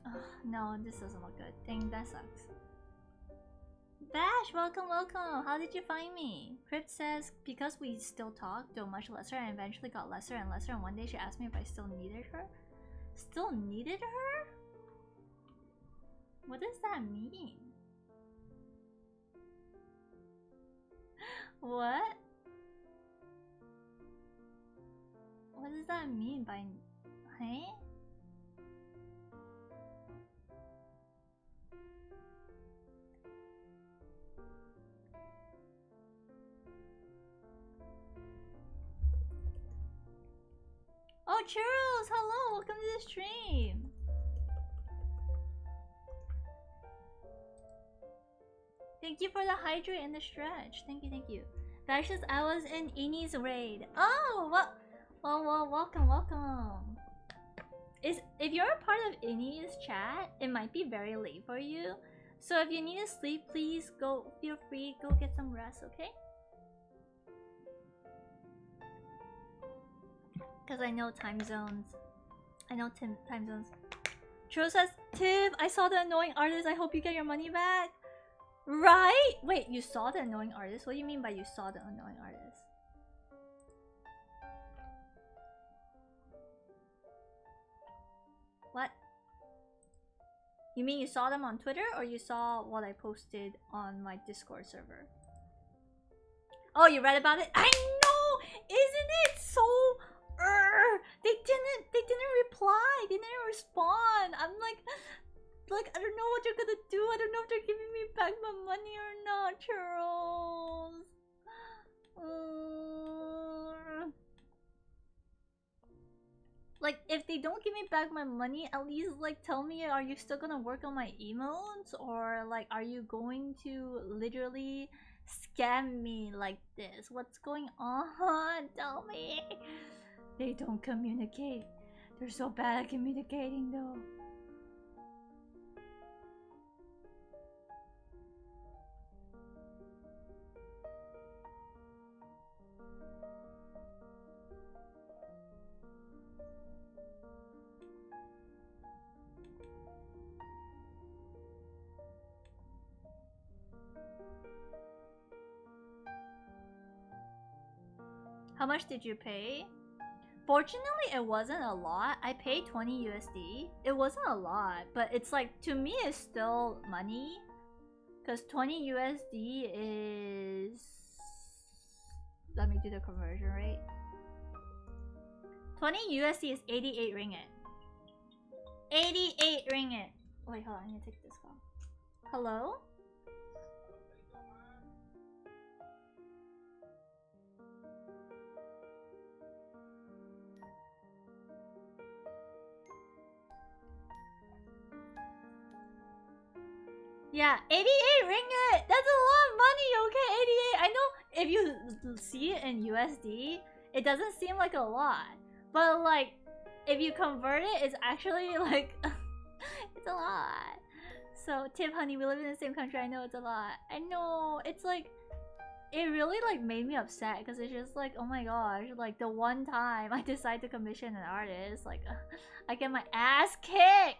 Speaker 1: Oh, no, this doesn't look good. Dang, that sucks. Bash, welcome, welcome. How did you find me? Crypt says, because we still talk, though much lesser, and eventually got lesser and lesser, and one day she asked me if I still needed her. Still needed her? What does that mean? What? What does that mean by... Hey? Oh, Churros! Hello! Welcome to the stream! Thank you for the hydrate and the stretch. Thank you, thank you. Bash says I was in Ini's raid. Oh, well, welcome, welcome. If you're a part of Ini's chat, it might be very late for you. So if you need to sleep, please feel free, go get some rest, okay? Because I know time zones. I know time zones. Tro says, Tiff, I saw the annoying artist. I hope you get your money back. Right? Wait, you saw the annoying artist? What do you mean by you saw the annoying artist? What? You mean you saw them on Twitter or you saw what I posted on my Discord server? Oh, you read about it? I know! Isn't it so... They didn't reply. They didn't respond. I'm like, I don't know what they're gonna do. I don't know if they're giving me back my money or not, Charles. Like, if they don't give me back my money, at least like tell me, are you still gonna work on my emotes, or like are you going to literally scam me like this? What's going on? Tell me. They don't communicate. They're so bad at communicating though. How much did you pay? Fortunately, it wasn't a lot. I paid 20 USD. It wasn't a lot, but it's like, to me, it's still money. Because 20 USD is let me do the conversion rate. 20 USD is 88 ringgit. 88 ringgit. Wait, hold on. I need to take this call. Hello? Yeah, 88 ringgit! That's a lot of money, okay? 88! I know if you see it in USD, it doesn't seem like a lot. But like, if you convert it, it's actually like... it's a lot. So, tip honey, we live in the same country, I know it's a lot. I know, it's like... It really like made me upset because it's just like, oh my gosh, like the one time I decide to commission an artist, like I get my ass kicked!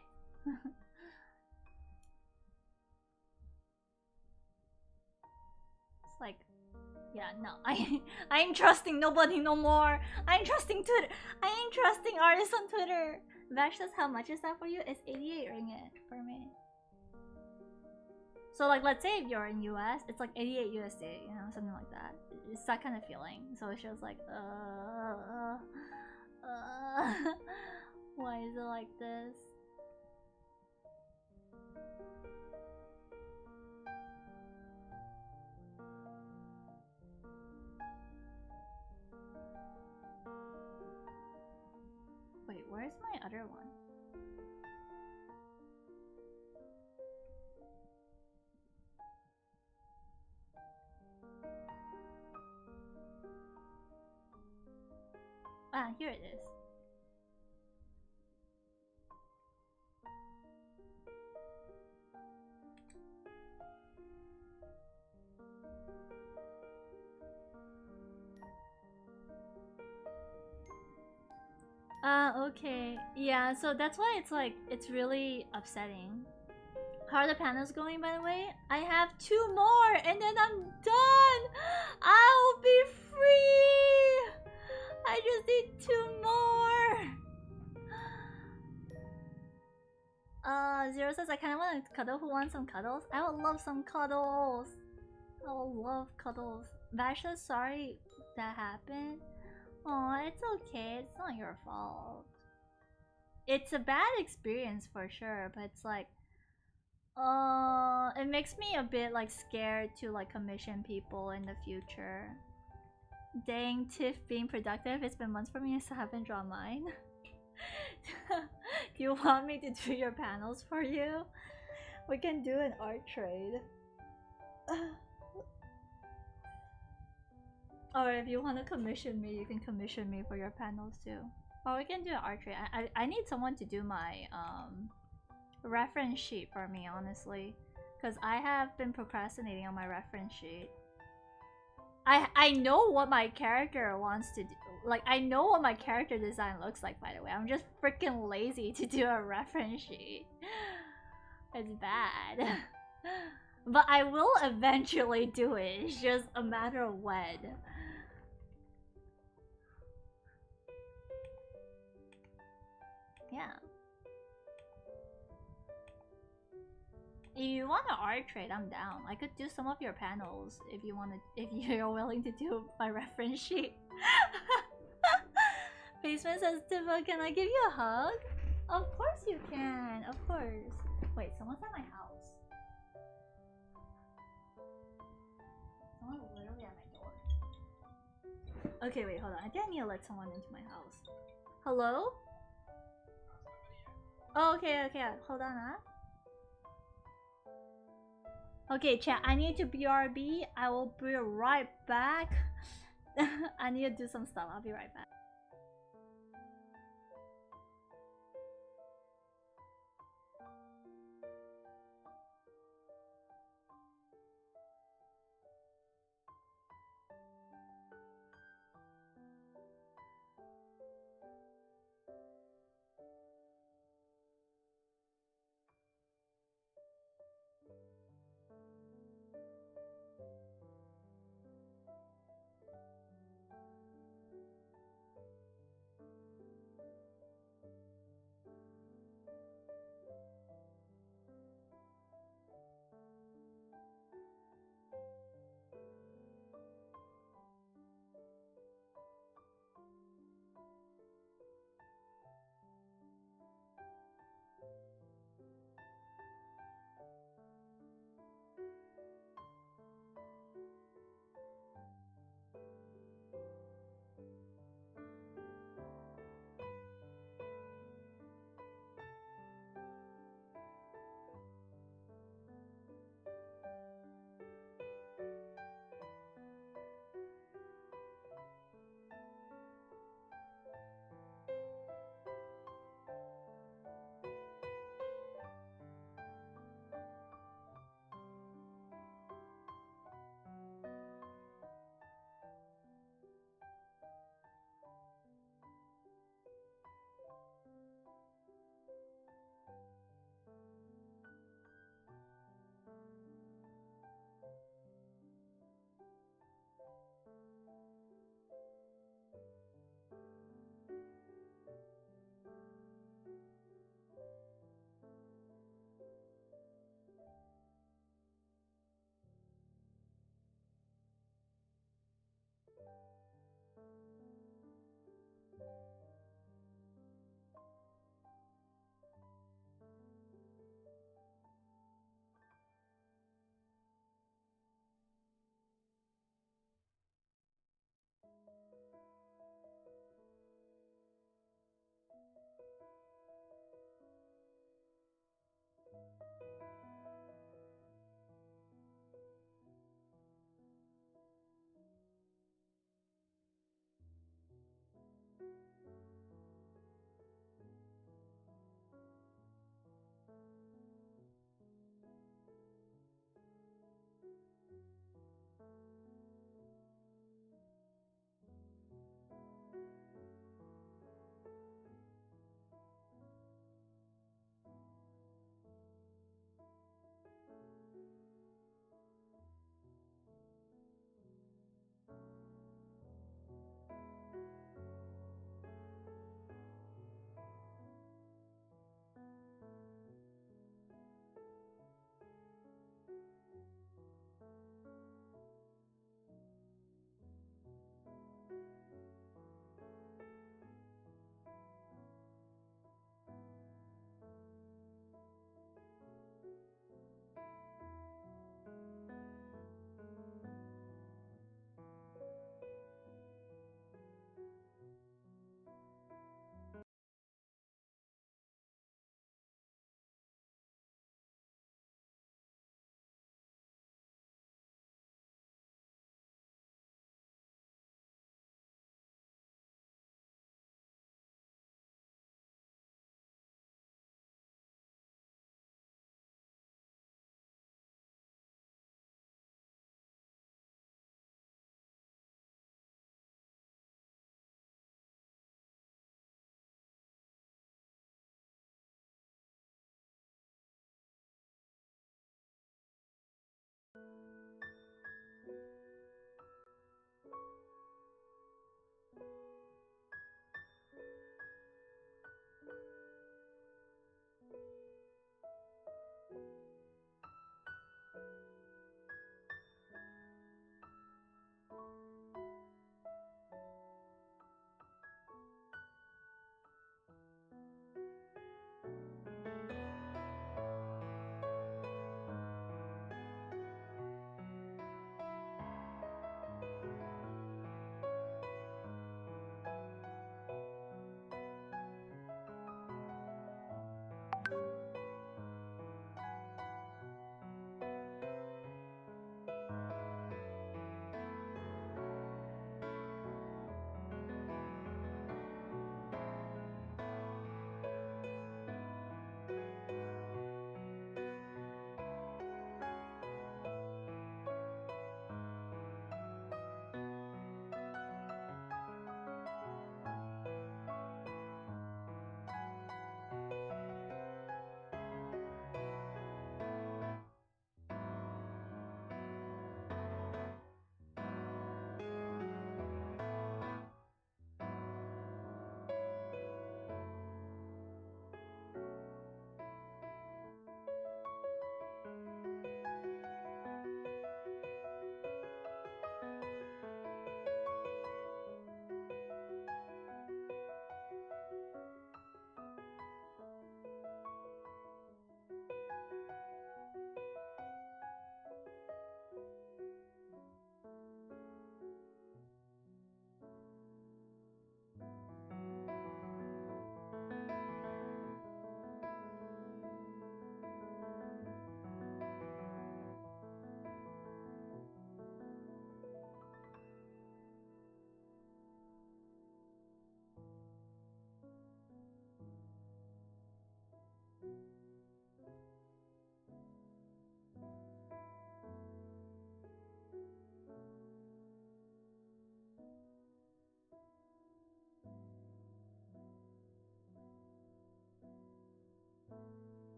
Speaker 1: Like, yeah, no, I ain't trusting nobody no more. I ain't trusting Twitter. I ain't trusting artists on Twitter. Vash says, how much is that for you? It's 88 ringgit for me. So like, let's say if you're in US, it's like 88 USD, you know, something like that. It's that kind of feeling. So it's just like, why is it like this? Wait, where's my other one? Ah, here it is. Okay. Yeah, so that's why it's like, it's really upsetting. How are the panels going, by the way? I have 2 more and then I'm done! I'll be free! I just need 2 more! Zero says, I kinda wanna cuddle. Who wants some cuddles? I would love some cuddles! I would love cuddles. Vash says, sorry that happened. Aw, it's okay. It's not your fault. It's a bad experience for sure, but it's like... it makes me a bit like scared to like commission people in the future. Dang, Tiff being productive. It's been months for me, I still haven't drawn mine. Do you want me to do your panels for you? We can do an art trade. Or if you want to commission me, you can commission me for your panels too. Or we can do an art trade. I need someone to do my reference sheet for me, honestly, because I have been procrastinating on my reference sheet. I know what my character wants to do. Like, I know what my character design looks like, by the way. I'm just freaking lazy to do a reference sheet. It's bad. But I will eventually do it. It's just a matter of when. Yeah. If you want an art trade, I'm down. I could do some of your panels if you want to, if you're willing to do my reference sheet. Basement says, Tifa, can I give you a hug? Of course you can, of course. Wait, someone's at my house. Someone's literally at my door. Okay, wait, hold on. I think I need to let someone into my house. Hello? Oh, okay, okay. Hold on, huh? Okay, chat, I need to BRB. I will be right back. I need to do some stuff. I'll be right back.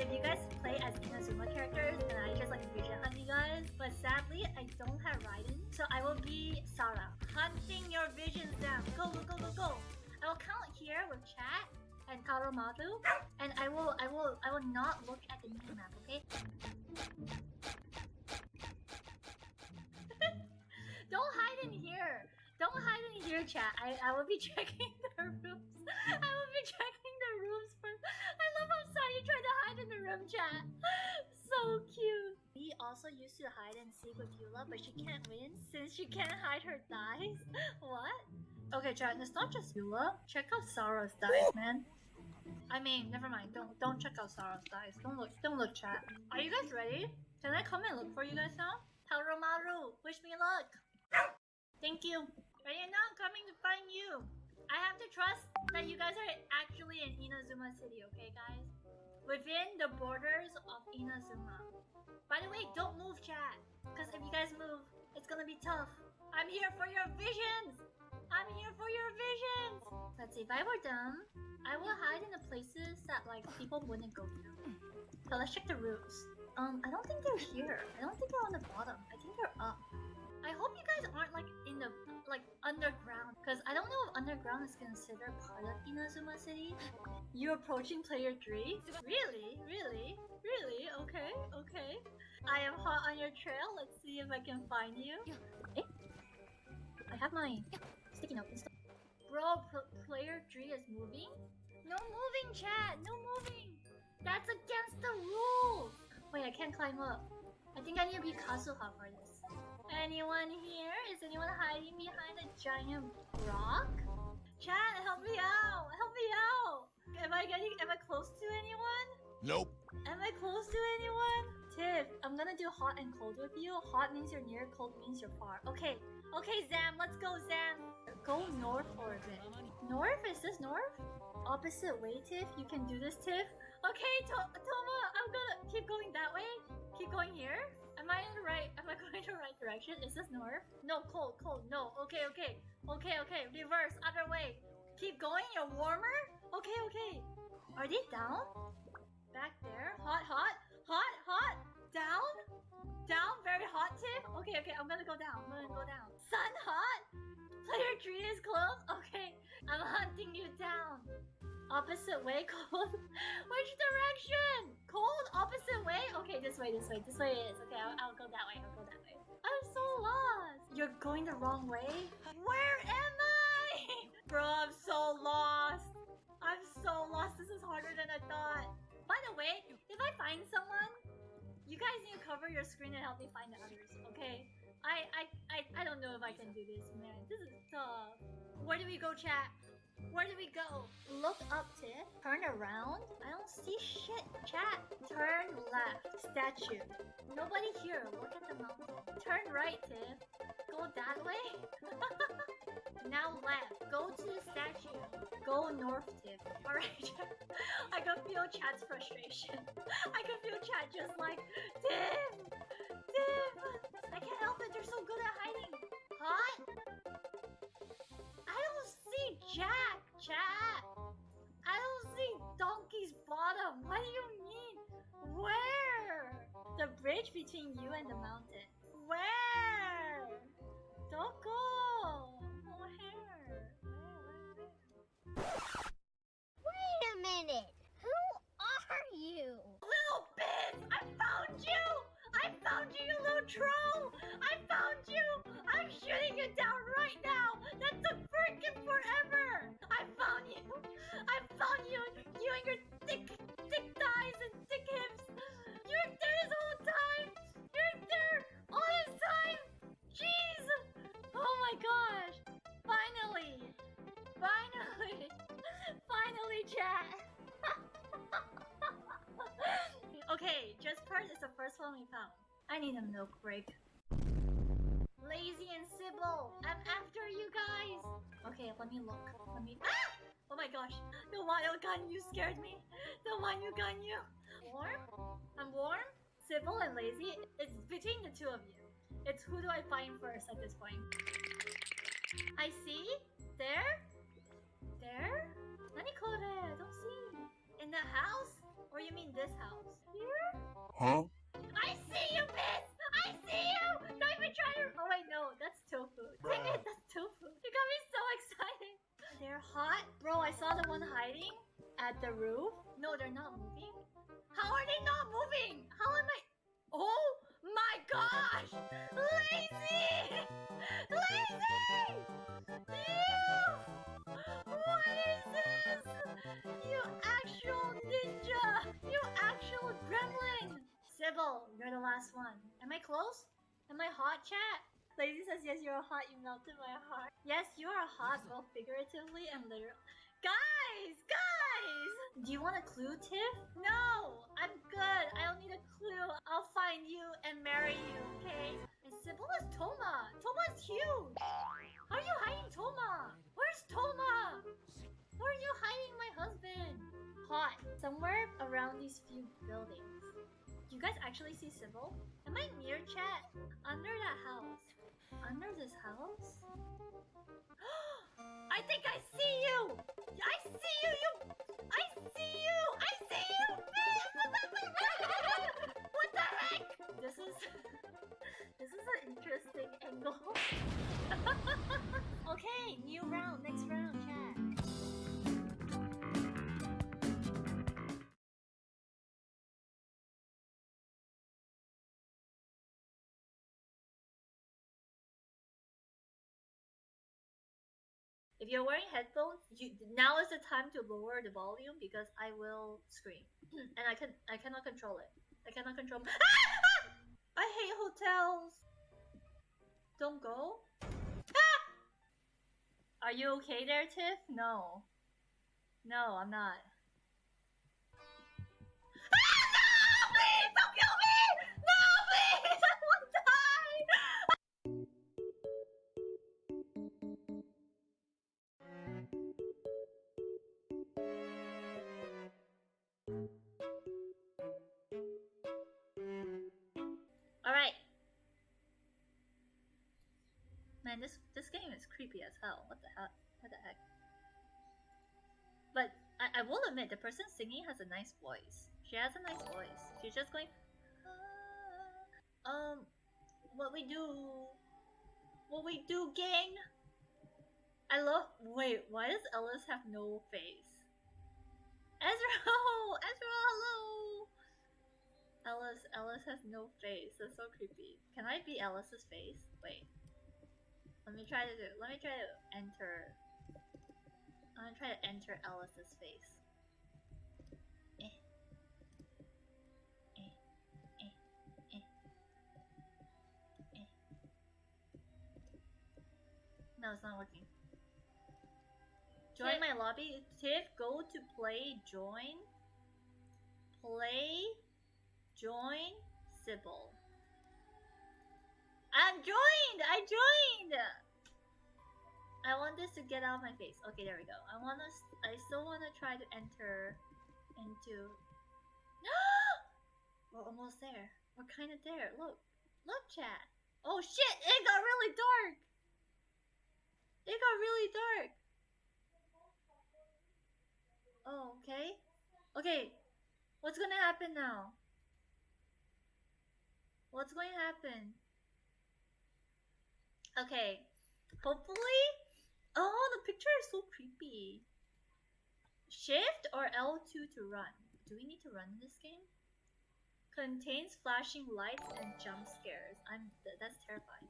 Speaker 2: if you guys play as Inazuma characters, and I just like vision hunt you guys. But sadly, I don't have Raiden, so I will be Sarah. Hunting your visions down. Go, go, go, go, go. I will count here with chat and Karomaru, and I will not look at the minimap, okay? Don't hide in here. Don't hide in here, chat. I will be checking the rooms. I will be checking the rooms first. I love how Sayu tried to hide in the room, chat. So cute. We also used to hide and seek with Eula, but she can't win since she can't hide her dice. What? Okay, chat. It's not just Eula. Check out Sarah's dice, man. I mean, never mind. Don't check out Sarah's dice. Don't look, chat. Are you guys ready? Can I come and look for you guys now? Taromaru, wish me luck. Thank you. Ready or not, I'm coming to find you. I have to trust that you guys are actually in Inazuma City, okay, guys? Within the borders of Inazuma. By the way, don't move, chat. Because if you guys move, it's gonna be tough. I'm here for your visions. I'm here for your visions. Let's see, if I were them, I will hide in the places that like people wouldn't go to. So let's check the roofs. I don't think they're here. I don't think they're on the bottom. I think they're up. I hope you guys aren't like in the like underground, because I don't know if underground is considered part of Inazuma City. You're approaching player 3? Really? Really? Really? Okay, okay. I am hot on your trail. Let's see if I can find you. Eh? I have my sticky note installed. Bro, player 3 is moving? No moving, chat! No moving! That's against the rules! Wait, I can't climb up. I think I need to be Kazuha for this. Anyone here? Is anyone hiding behind a giant rock? Chat, help me out! Help me out! Am I close to anyone?
Speaker 3: Nope.
Speaker 2: Am I close to anyone? Tiff, I'm gonna do hot and cold with you. Hot means you're near, cold means you're far. Okay, okay, Zam, let's go, Zam. Go north for a bit. North? Is this north? Opposite way, Tiff. You can do this, Tiff. Okay, Toma, I'm gonna keep going that way. Keep going here. Am I in the right? Am I going in the right direction? Is this north? No, cold, cold. No. Okay, okay, okay, okay. Reverse, other way. Keep going. You're warmer. Okay, okay. Are they down? Back there. Hot, hot, hot, hot. Down, down. Very hot, Tiff. Okay, okay. I'm gonna go down. I'm gonna go down. Sun hot. Player 3 is close. Okay, I'm hunting you down. Opposite way, cold. Which direction? Cold, opposite way? Okay, this way, this way. This way it is. Okay, I'll go that way. I'll go that way. I'm so lost. You're going the wrong way? Where am I? Bro, I'm so lost. I'm so lost. This is harder than I thought. By the way, if I find someone, you guys need to cover your screen and help me find the others, okay? I don't know if I can do this, man. This is tough. Where do we go, chat? Where do we go? Look up, Tiff. Turn around. I don't see shit, chat. Turn left. Statue. Nobody here. Look at the mountain. Turn right, Tiff. Go that way. Now left. Go to the statue. Go north, Tiff. Alright. I can feel chat's frustration. I can feel chat just like, Tiff! Tiff! I can't help it. They're so good at hiding. Hot? I don't see Jack, chat. I don't see Donkey's bottom. What do you mean? Where? The bridge between you and the mountain. Where? Don't go. Where?
Speaker 4: Wait a minute! Who are you?
Speaker 2: Little bitch! I found you! I found you, you little troll! I found you! I'm shooting you down right now! That took freaking forever! I found you! I found you! You and your thick thighs and thick hips! You're there this whole time! You're there all this time! Jeez! Oh my gosh! Finally! Finally! Finally, chat! Okay, just first is the first one we found. I need a milk break. Lazy and Sybil, I'm after you guys. Okay, let me look. Let me. Ah! Oh my gosh, the wild gun you scared me. The one you gun you. Warm? I'm warm. Sybil and Lazy. It's between the two of you. It's who do I find first at this point. I see. There. There. Nanikore? I don't see. In the house. Or you mean this house? Here?
Speaker 3: Huh?
Speaker 2: I see you, miss! I see you! Don't even try to. Oh, wait, no, that's tofu. Dang it, that's tofu. You got me so excited. They're hot? Bro, I saw the one hiding at the roof. No, they're not moving. How are they not moving? How am I? Oh my gosh! Lazy! Lazy! You! What is this? You actual ninja! You actual gremlin! Sybil, you're the last one. Am I close? Am I hot, chat? Lazy says, yes, you're hot. You melted my heart. Yes, you are hot, both figuratively and literally. Guys! Guys! Do you want a clue, Tiff? No! I'm good. I don't need a clue. I'll find you and marry you, okay? And Sybil is Toma. Toma's huge. How are you hiding Toma? Where's Toma? Where are you hiding my husband? Hot. Somewhere around these few buildings. Do you guys actually see Sybil? Am I near, chat? Under that house. Under this house? I think I see you! I see you! I see you! I see you! What the heck? This is an interesting angle. Okay, new round, next round, chat. If you're wearing headphones, now is the time to lower the volume because I will scream, and I cannot control it. I cannot control. I hate hotels. Don't go. Are you okay there, Tiff? No. No, I'm not. No! Please don't kill me! No, please! I will die! Alright. Man, this game is creepy as hell. What the heck? What the heck? But I will admit, the person singing has a nice voice. She has a nice voice. She's just going. What we do? What we do, gang? I love. Wait, why does Ellis have no face? Ezra, hello. Ellis has no face. That's so creepy. Can I be Ellis's face? Wait. Let me try to enter. I'm gonna try to enter Ellis's face. No, it's not working. Join my lobby. Tiff, go to play, join. Play, join, Sybil. I'm joined! I joined! I want this to get out of my face. Okay, there we go. I still wanna try to enter into. We're almost there. We're kinda there. Look, chat. Oh shit! It got really dark. It got really dark. Oh, okay. Okay, what's gonna happen now? What's going to happen? Okay, hopefully. Oh, the picture is so creepy. Shift or L2 to run? Do we need to run this game? Contains flashing lights and jump scares. That's terrifying.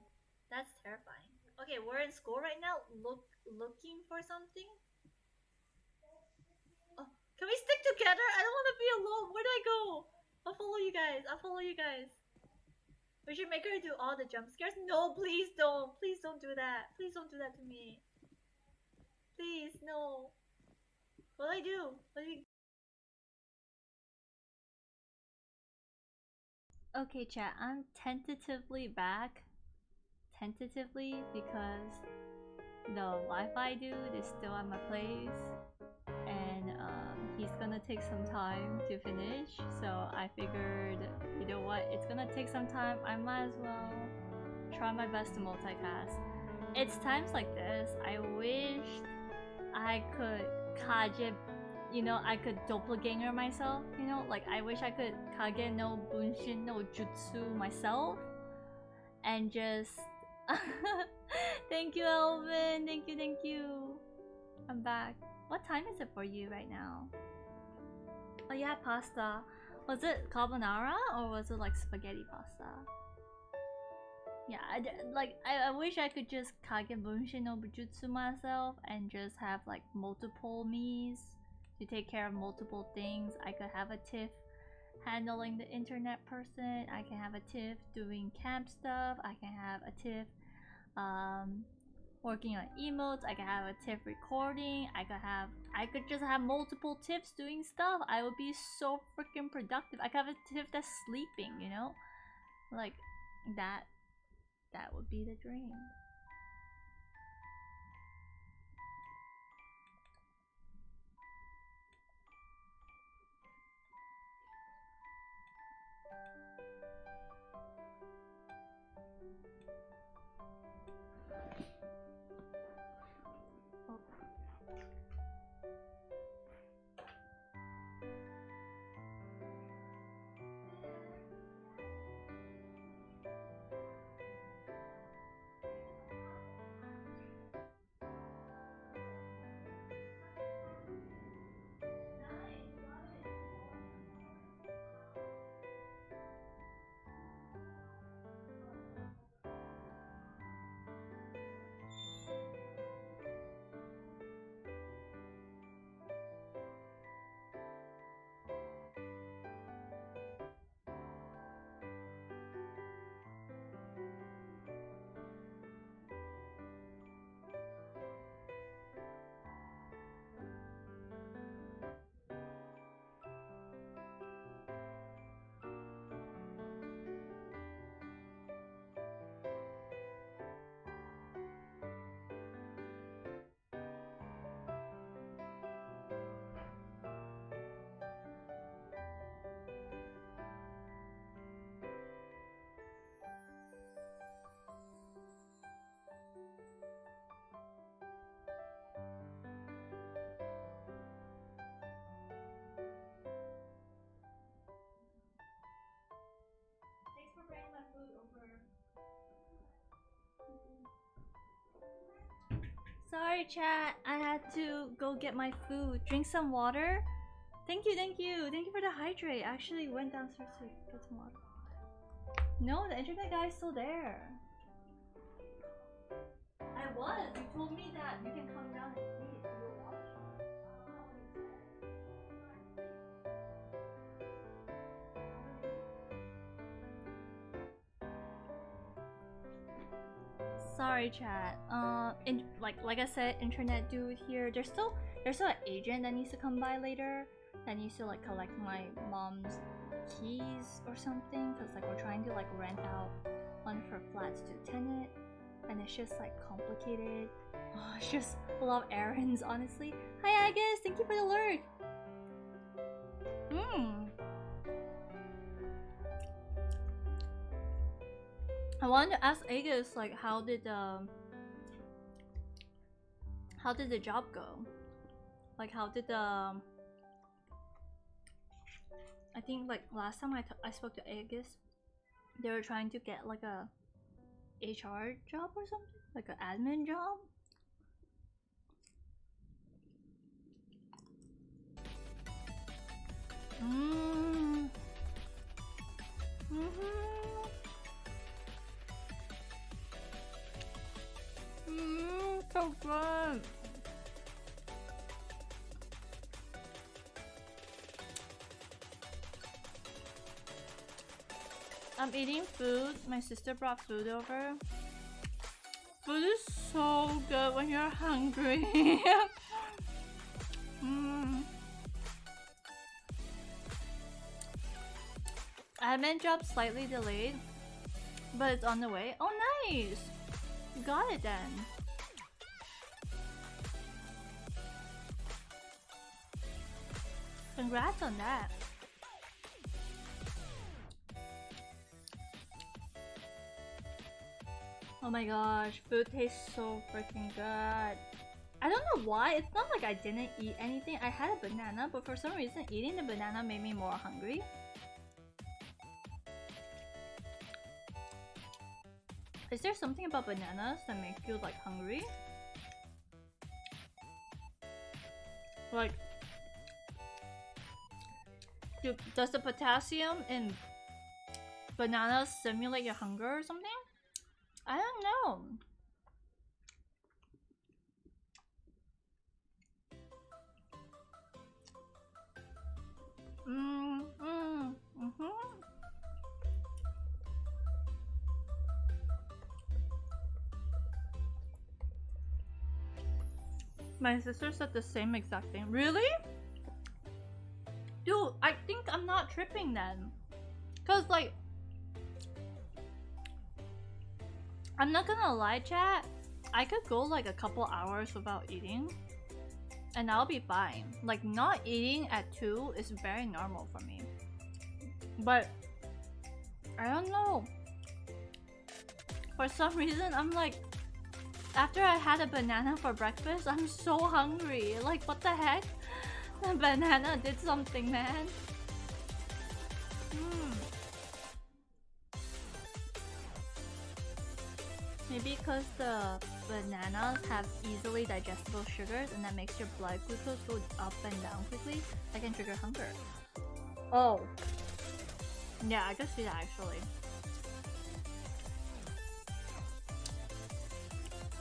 Speaker 2: That's terrifying. Okay, we're in school right now. Looking for something. Oh, can we stick together? I don't want to be alone. Where do I go? I'll follow you guys. We should make her do all the jump scares. No, please don't. Please don't do that. Please don't do that to me. Please, no. What do I do?
Speaker 1: Okay, chat, I'm tentatively back. Tentatively, because the Wi-Fi dude is still at my place. And he's gonna take some time to finish. So I figured, you know what, it's gonna take some time. I might as well try my best to multicast. It's times like this, I wish I could you know, I could doppelganger myself, you know, like I wish I could kage no bunshin no jutsu myself and just thank you, Elvin. Thank you, thank you. I'm back. What time is it for you right now? Oh yeah, pasta. Was it carbonara or was it like spaghetti pasta? Yeah, I wish I could just kage bunshin no bujutsu myself and just have like multiple me's to take care of multiple things. I could have a tiff handling the internet person. I can have a tiff doing camp stuff. I can have a tiff working on emotes. I can have a tiff recording. I could just have multiple tiffs doing stuff. I would be so freaking productive. I could have a tiff that's sleeping, you know? Like that would be the dream. Sorry, chat. I had to go get my food. Drink some water. Thank you, thank you. Thank you for the hydrate. I actually went downstairs to get some water. No, the internet guy is still there. I was. You told me that you can come down and see it. You were watching. Sorry, chat. Like I said, internet dude here. There's still an agent that needs to come by later. That needs to like collect my mom's keys or something. Cause like we're trying to like rent out one of her flats to tenant, and it's just like complicated. Oh, it's just a lot of errands, honestly. Hi, Agus. Thank you for the alert. I wanted to ask Agus like how did the job go? Like how did the I think like last time I spoke to Agus, they were trying to get like a HR job or something, like an admin job. So good. I'm eating food. My sister brought food over. Food is so good when you're hungry. Admin job slightly delayed, but it's on the way. Oh, nice! You got it then. Congrats on that. Oh my gosh, food tastes so freaking good. I don't know why. It's not like I didn't eat anything. I had a banana, but for some reason eating the banana made me more hungry. Is there something about bananas that make you like hungry? Like, does the potassium in bananas simulate your hunger or something? I don't know. My sister said the same exact thing. Really? Dude, I think I'm not tripping then. Cause like, I'm not gonna lie, chat. I could go like a couple hours without eating and I'll be fine. Like, not eating at 2 is very normal for me. But I don't know. For some reason, I'm like, after I had a banana for breakfast, I'm so hungry. Like, what the heck? The banana did something, man. Maybe because the bananas have easily digestible sugars and that makes your blood glucose go up and down quickly. That can trigger hunger. Oh. Yeah, I can see that actually.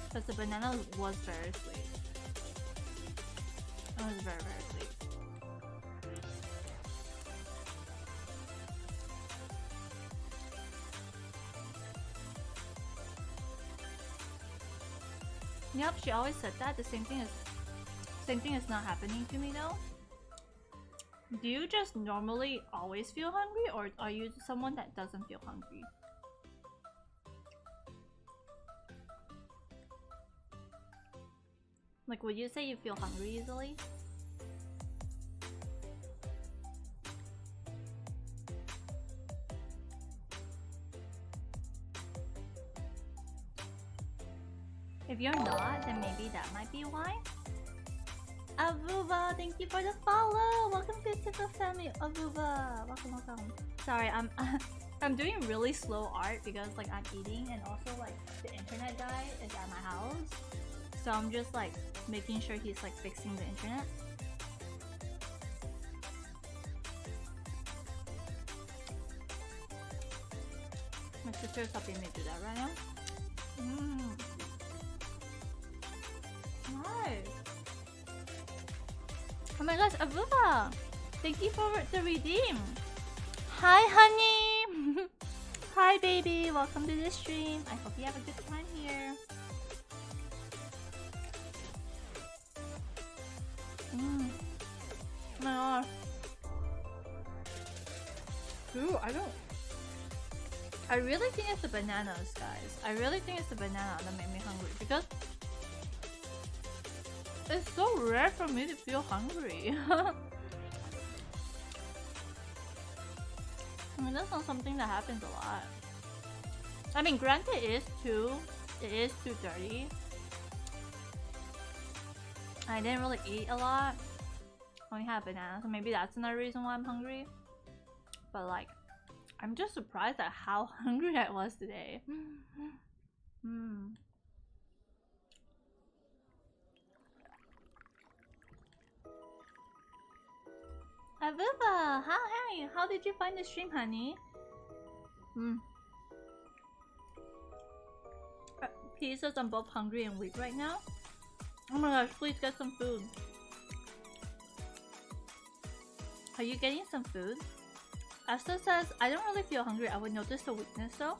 Speaker 1: Because the banana was very sweet. It was very, very sweet. Yep, she always said that. The same thing is not happening to me though. Do you just normally always feel hungry, or are you someone that doesn't feel hungry? Like, would you say you feel hungry easily? If you're not, then maybe that might be why. Avuva, thank you for the follow. Welcome to the family, Avuva. Welcome, welcome. Sorry, I'm doing really slow art because like I'm eating and also like the internet guy is at my house, so I'm just like making sure he's like fixing the internet. My sister's helping me do that right now. Nice. Oh my gosh, Avuva! Thank you for the redeem. Hi, honey. Hi, baby. Welcome to the stream. I hope you have a good time here. Oh my gosh. Dude, I really think it's the bananas, guys. I really think it's the banana that made me hungry because it's so rare for me to feel hungry. I mean, that's not something that happens a lot. I mean, granted, it is 2:30. I didn't really eat a lot. Only had bananas, so maybe that's another reason why I'm hungry. But like, I'm just surprised at how hungry I was today. Avuva, hi, how did you find the stream, honey? He says I'm both hungry and weak right now. Oh my gosh, please get some food. Are you getting some food? Esther says, I don't really feel hungry. I would notice the weakness though.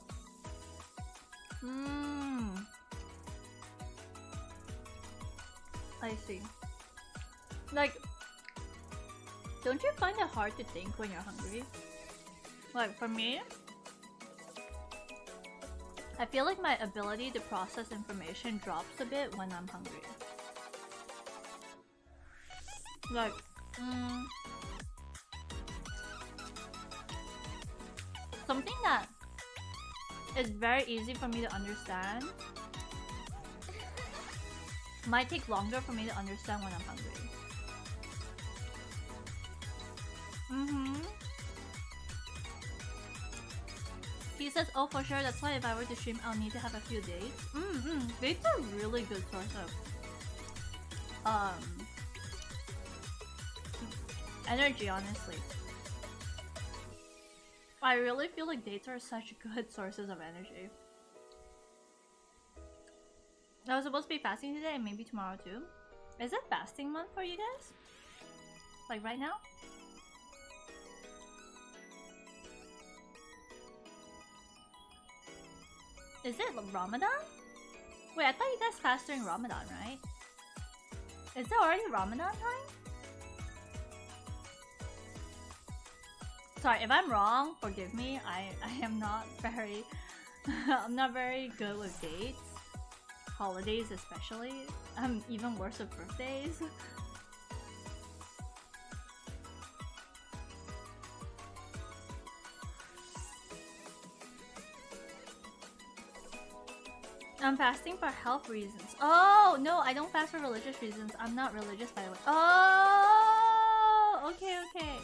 Speaker 1: I see. Like, don't you find it hard to think when you're hungry? Like, for me, I feel like my ability to process information drops a bit when I'm hungry. Like, something that is very easy for me to understand Might take longer for me to understand when I'm hungry. He says, oh, for sure, that's why if I were to stream, I'll need to have a few dates. Dates are a really good source of energy, honestly. I really feel like dates are such good sources of energy. I was supposed to be fasting today and maybe tomorrow too. Is it fasting month for you guys? Like right now? Is it Ramadan? Wait, I thought you guys fast during Ramadan, right? Is it already Ramadan time? Sorry, if I'm wrong, forgive me. I am not very I'm not very good with dates. Holidays especially. I'm even worse with birthdays. I'm fasting for health reasons. Oh, no, I don't fast for religious reasons. I'm not religious, by the way. Oh, okay, okay.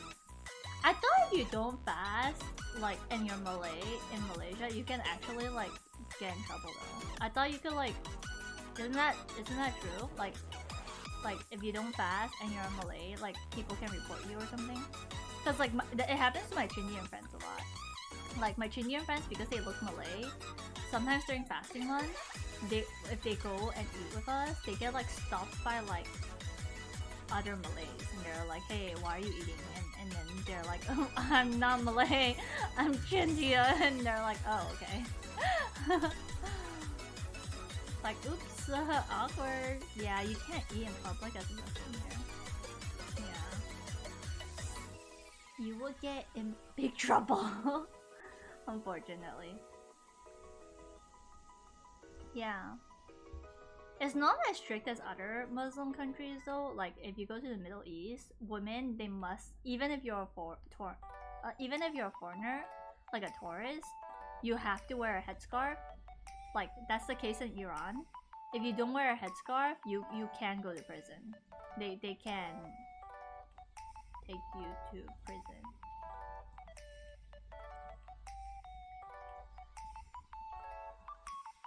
Speaker 1: I thought if you don't fast, like, and you're Malay in Malaysia, you can actually, like, get in trouble, though. I thought you could, like, isn't that true? Like, if you don't fast and you're a Malay, like, people can report you or something? Because, like, it happens to my Chindian friends a lot. Like, my Chindian friends, because they look Malay, sometimes during fasting month, if they go and eat with us, they get like stopped by like other Malays, and they're like, "Hey, why are you eating?" And then they're like, "Oh, I'm not Malay, I'm Chindia," and they're like, "Oh, okay." Like, oops, awkward. Yeah, you can't eat in public as a Muslim here. Yeah, you will get in big trouble, unfortunately. Yeah. It's not as strict as other Muslim countries though. Like if you go to the Middle East, women, they must, even if you're a foreigner, like a tourist, you have to wear a headscarf. Like that's the case in Iran. If you don't wear a headscarf, you can go to prison. They can take you to prison.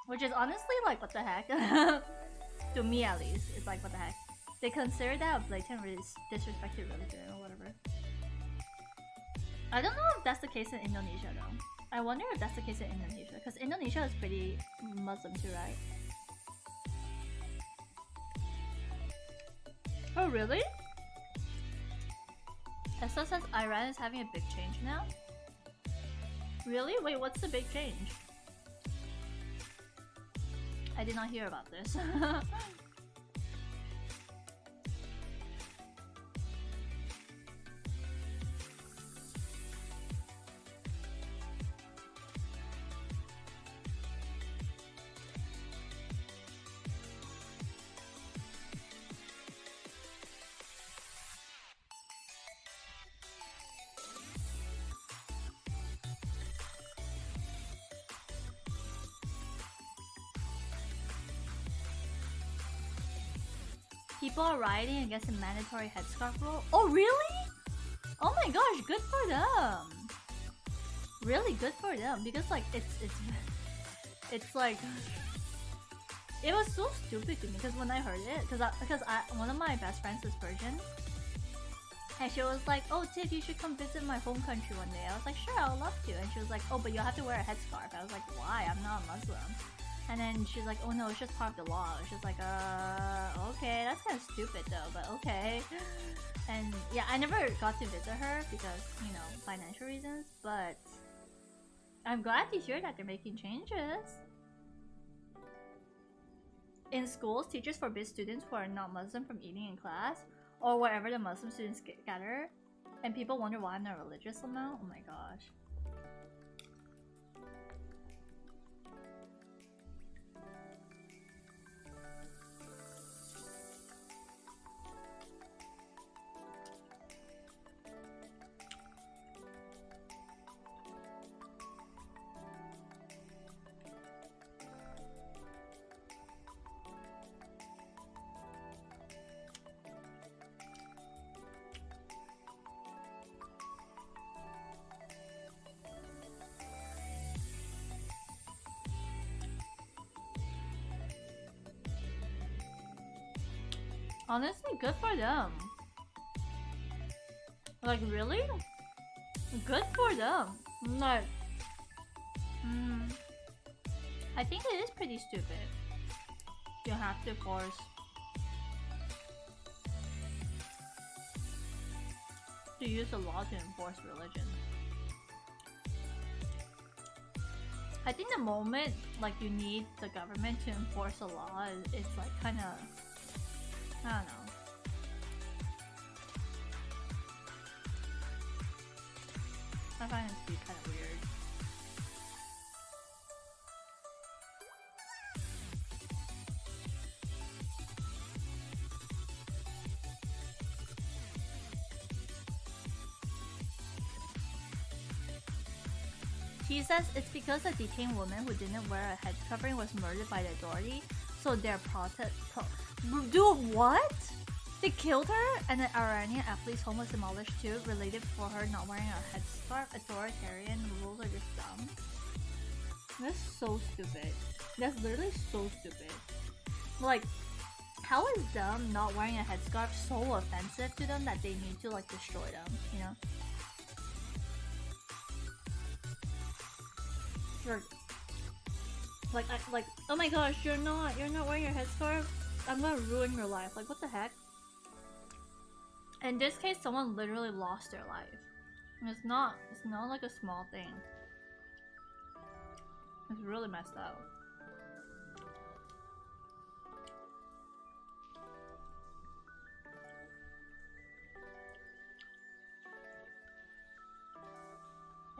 Speaker 1: Which is honestly like, what the heck? To me at least, it's like, what the heck? They consider that a blatant disrespect to religion or whatever. I don't know if that's the case in Indonesia though. I wonder if that's the case in Indonesia, because Indonesia is pretty Muslim too, right? Oh really? Tesla says Iran is having a big change now? Really? Wait, what's the big change? I did not hear about this. People are rioting against a mandatory headscarf rule. Oh really? Oh my gosh, good for them. Really good for them, because like it's like, it was so stupid to me because when I heard it, because one of my best friends is Persian, and she was like, "Oh Tiff, you should come visit my home country one day." I was like, "Sure, I'll love to." And she was like, "Oh, but you'll have to wear a headscarf." I was like, "Why? I'm not a Muslim." And then she's like, "Oh no, it's just part of the law." She's like, okay, that's kind of stupid though, but okay." And yeah, I never got to visit her because, you know, financial reasons, but I'm glad to hear that they're making changes. In schools, teachers forbid students who are not Muslim from eating in class or wherever the Muslim students gather, and people wonder why I'm not religious somehow. Oh my gosh. Honestly, good for them. Like, really? Good for them. Like, I think it is pretty stupid. You have to force to use the law to enforce religion. I think the moment like you need the government to enforce a law, it's like kind of, I don't know. I find it to be kind of weird. She says it's because a detained woman who didn't wear a head covering was murdered by the authority, so their protest. Dude, what? They killed her, and the Iranian athlete's home was demolished too, related for her not wearing a headscarf. Authoritarian rules are just dumb. That's so stupid. That's literally so stupid. Like, how is them not wearing a headscarf so offensive to them that they need to like destroy them? You know? Like, oh my gosh, you're not wearing your headscarf. I'm gonna ruin your life. Like, what the heck? In this case, someone literally lost their life. And it's not like a small thing. It's really messed up.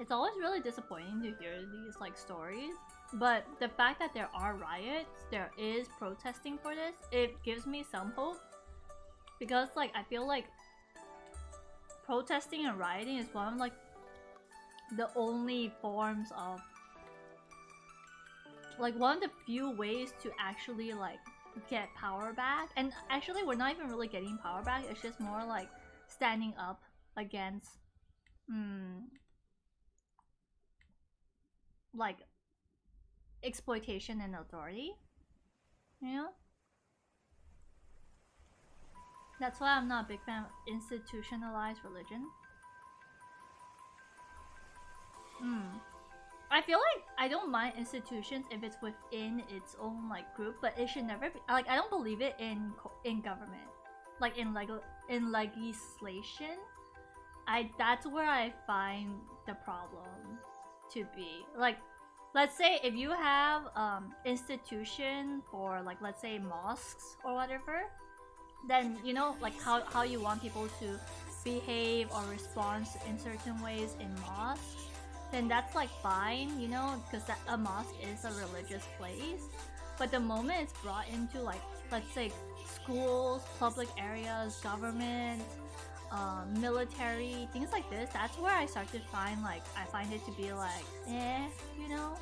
Speaker 1: It's always really disappointing to hear these like stories, but the fact that there are riots, there is protesting for this, it gives me some hope, because like I feel like protesting and rioting is one of like the only forms of like one of the few ways to actually like get power back. And actually we're not even really getting power back, it's just more like standing up against like exploitation and authority, you know? That's why I'm not a big fan of institutionalized religion. I feel like I don't mind institutions if it's within its own like group, but it should never be like, I don't believe it in government, like in legislation. That's where I find the problem to be. Like, let's say if you have institution for like, let's say mosques or whatever, then you know like how you want people to behave or respond in certain ways in mosques, then that's like fine, you know, because a mosque is a religious place. But the moment it's brought into like, let's say schools, public areas, government, military, things like this, that's where I start to find like, I find it to be like, you know?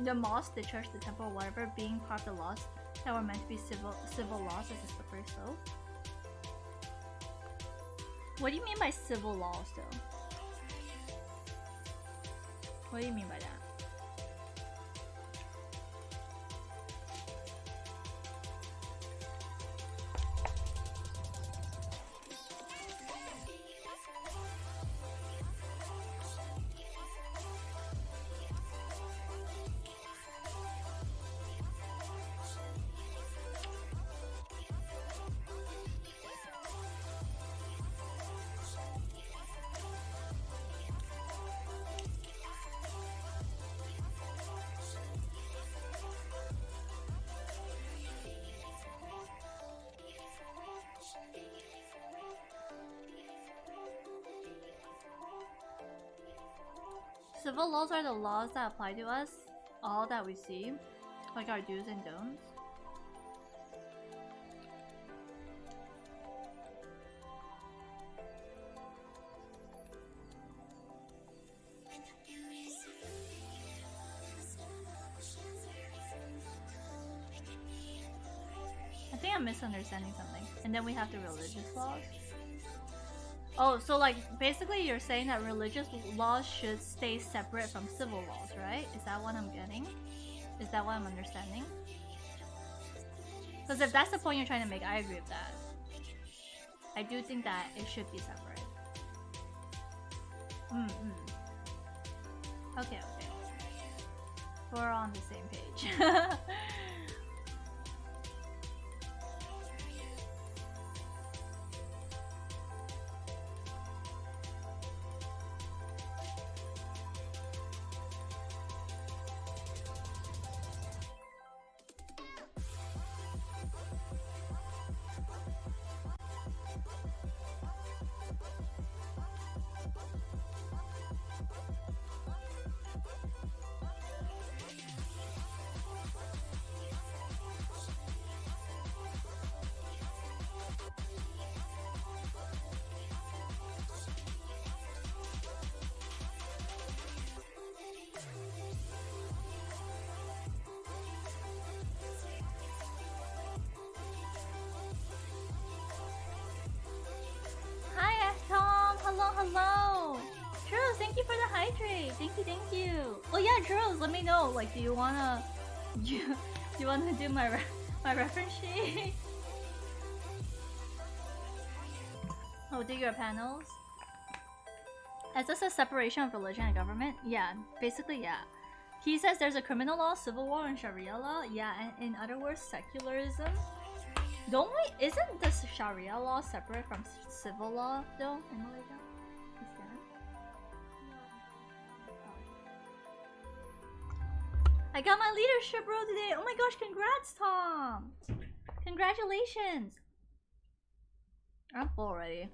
Speaker 1: The mosque, the church, the temple, whatever, being part of the laws that were meant to be civil laws is a slippery slope. What do you mean by civil laws though? What do you mean by that? Civil laws are the laws that apply to us, all that we see, like our do's and don'ts. I think I'm misunderstanding something. And then we have the religious laws. Oh, so like basically you're saying that religious laws should stay separate from civil laws, right? Is that what I'm getting? Is that what I'm understanding? Because if that's the point you're trying to make, I agree with that. I do think that it should be separate. Okay, okay. We're on the same page. Hello! Churros, thank you for the hydrate! Thank you! Oh yeah, Churros, let me know, like, do you wanna... do you wanna do my reference sheet? Oh, do your panels? Is this a separation of religion and government? Yeah, basically yeah. He says there's a criminal law, civil law, and Sharia law. Yeah, and in other words, secularism. Don't we? Isn't the Sharia law separate from civil law though in Malaysia? Is that? I got my leadership role today. Oh my gosh! Congrats, Tom! Congratulations! I'm full already.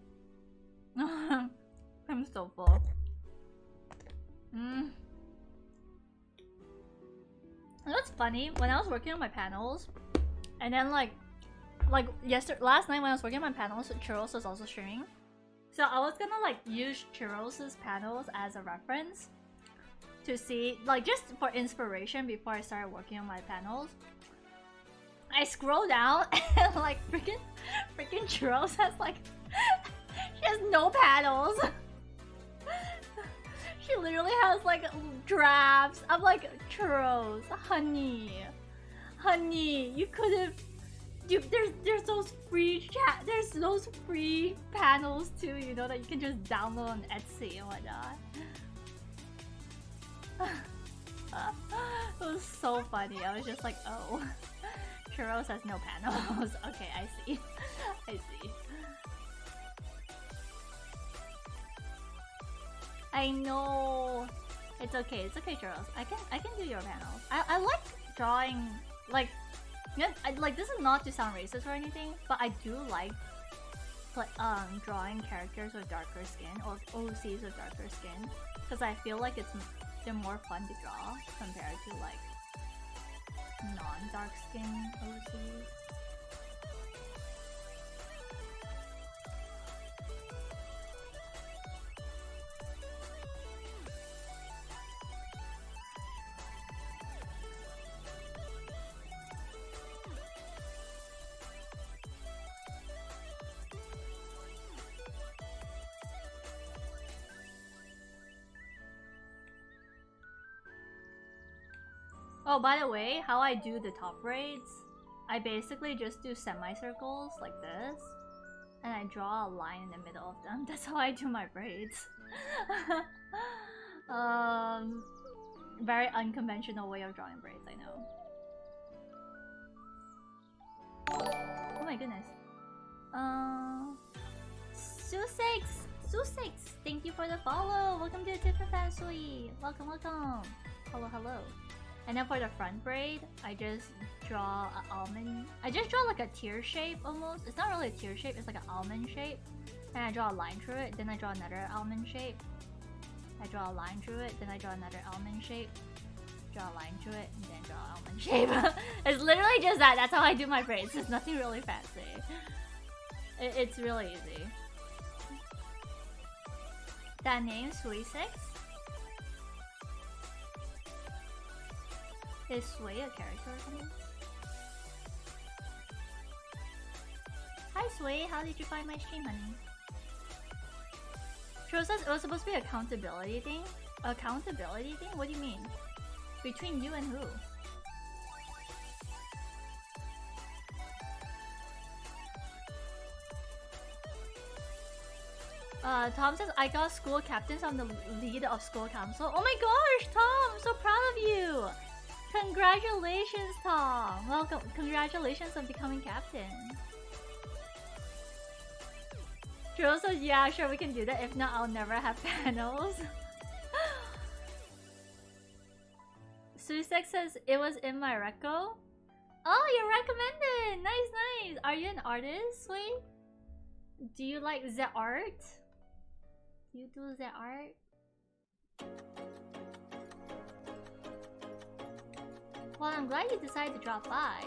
Speaker 1: I'm so full. What's funny? When I was working on my panels, and then like last night when I was working on my panels, Churros was also streaming. So I was gonna like use Churros' panels as a reference to see, like, just for inspiration before I started working on my panels. I scroll down and like freaking Churros has like she has no panels. She literally has like drafts. I'm like, Churros, honey, you could have. Dude, there's those free there's those free panels too, you know, that you can just download on Etsy and whatnot. It was so funny. I was just like, oh, Churros has no panels. Okay, I see. I see. I know. It's okay, Churros. I can do your panels. I like drawing, like. Yeah, like, this is not to sound racist or anything, but I do like drawing characters with darker skin or OCs with darker skin, because I feel like they're more fun to draw compared to like non-dark skin OCs. Oh, by the way, how I do the top braids, I basically just do semicircles like this, and I draw a line in the middle of them. That's how I do my braids. Very unconventional way of drawing braids, I know. Oh my goodness. Susix, thank you for the follow. Welcome to the Tiffin Family. Welcome. Hello. And then for the front braid, I just draw an almond. I just draw like a tear shape almost. It's not really a tear shape, it's like an almond shape. And I draw a line through it, then I draw another almond shape. I draw a line through it, then I draw another almond shape. Draw a line through it, and then draw an almond shape. It's literally just that. That's how I do my braids. It's nothing really fancy. It's really easy. That name, Sui 6? Is Sway a character or something? Hi Sway, how did you find my stream, honey? Tro says it was supposed to be accountability thing? Accountability thing? What do you mean? Between you and who? Tom says, I got school captains. I'm the lead of school council. Oh my gosh, Tom! I'm so proud of you! Congratulations, Tom! Welcome. Congratulations on becoming captain. Drew says, yeah, sure, we can do that. If not, I'll never have panels. Susek says, it was in my reco. Oh, you're recommended! Nice, nice! Are you an artist? Wait. Do you like the art? Do you do the art? Well, I'm glad you decided to drop by.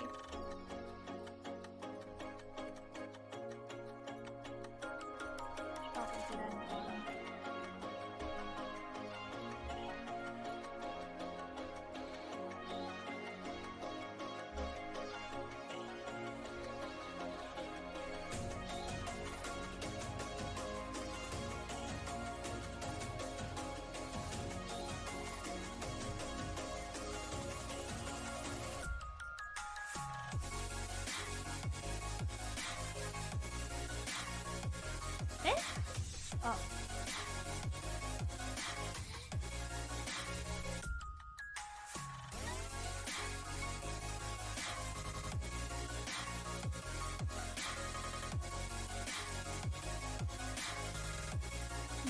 Speaker 1: Oh.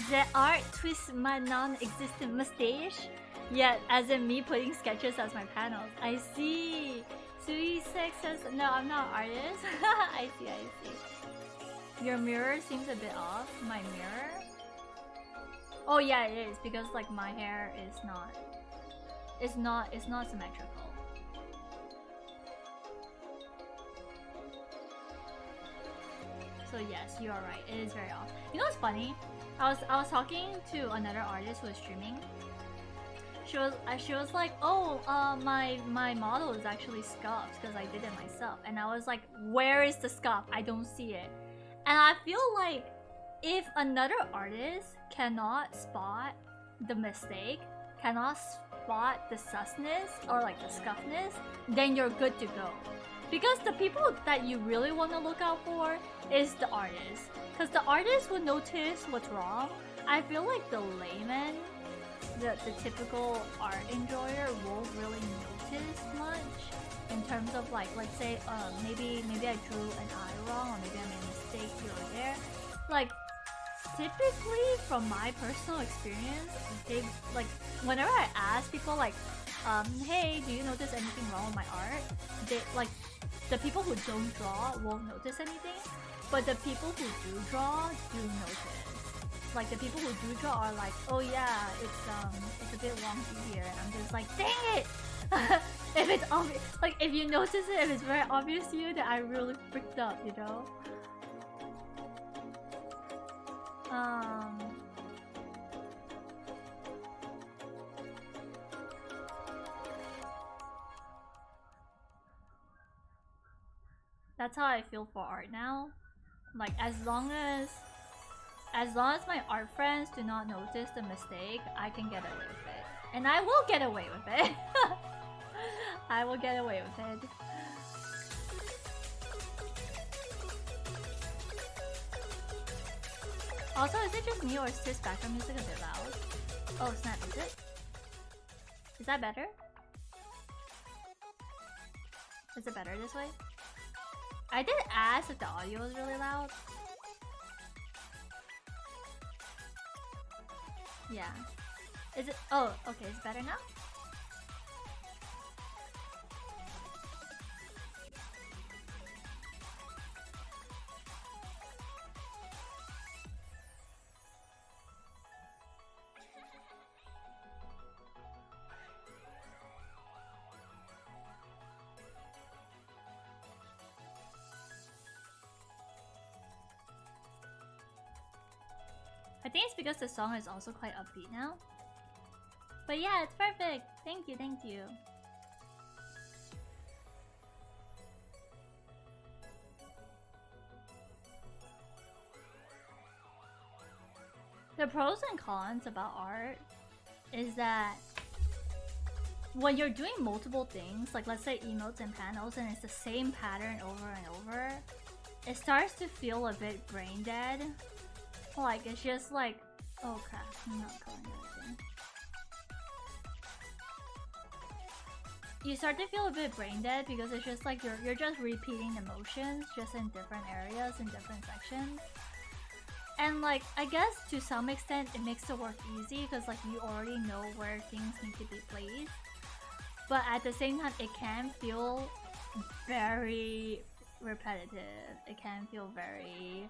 Speaker 1: The art twists my non-existent mustache. Yeah, as in me putting sketches as my panels. I see. Sui Sex says, no, I'm not an artist. I see, I see. Your mirror seems a bit off. My mirror? Oh yeah, it is, because like my hair is not... It's not symmetrical. So yes, you are right. It is very off. You know what's funny? I was talking to another artist who was streaming. She was like, oh, my model is actually scuffed because I did it myself. And I was like, where is the scuff? I don't see it. And I feel like if another artist cannot spot the mistake, cannot spot the susness or like the scuffness, then you're good to go. Because the people that you really want to look out for is the artist. Because the artist will notice what's wrong. I feel like the layman, the typical art enjoyer won't really notice much in terms of like, let's say maybe I drew an eye wrong, or maybe I made a mistake here or there. Like typically from my personal experience, they like whenever I ask people like hey, do you notice anything wrong with my art, they like the people who don't draw won't notice anything, but the people who do draw do notice. Like the people who do draw are like, oh yeah, it's a bit wonky here, and I'm just like, dang it! If it's obvious, like if you notice it, if it's very obvious to you, then I really freaked up, you know. That's how I feel for art now. Like as long as my art friends do not notice the mistake, I can get away with it. And I will get away with it. I will get away with it. Also, is it just me or is this background music a bit loud? Oh snap, is it? Is that better? Is it better this way? I did ask if the audio is really loud. Yeah. Is it? Oh, okay, it's better now? I think it's because the song is also quite upbeat now. But yeah, it's perfect! Thank you, thank you. The pros and cons about art is that when you're doing multiple things, like let's say emotes and panels, and it's the same pattern over and over, it starts to feel a bit brain dead. Like, it's just like, oh crap, I'm not coloring everything. You start to feel a bit brain dead because it's just like you're just repeating the motions just in different areas in different sections. And like, I guess to some extent it makes the work easy because like you already know where things need to be placed. But at the same time, it can feel very repetitive. It can feel very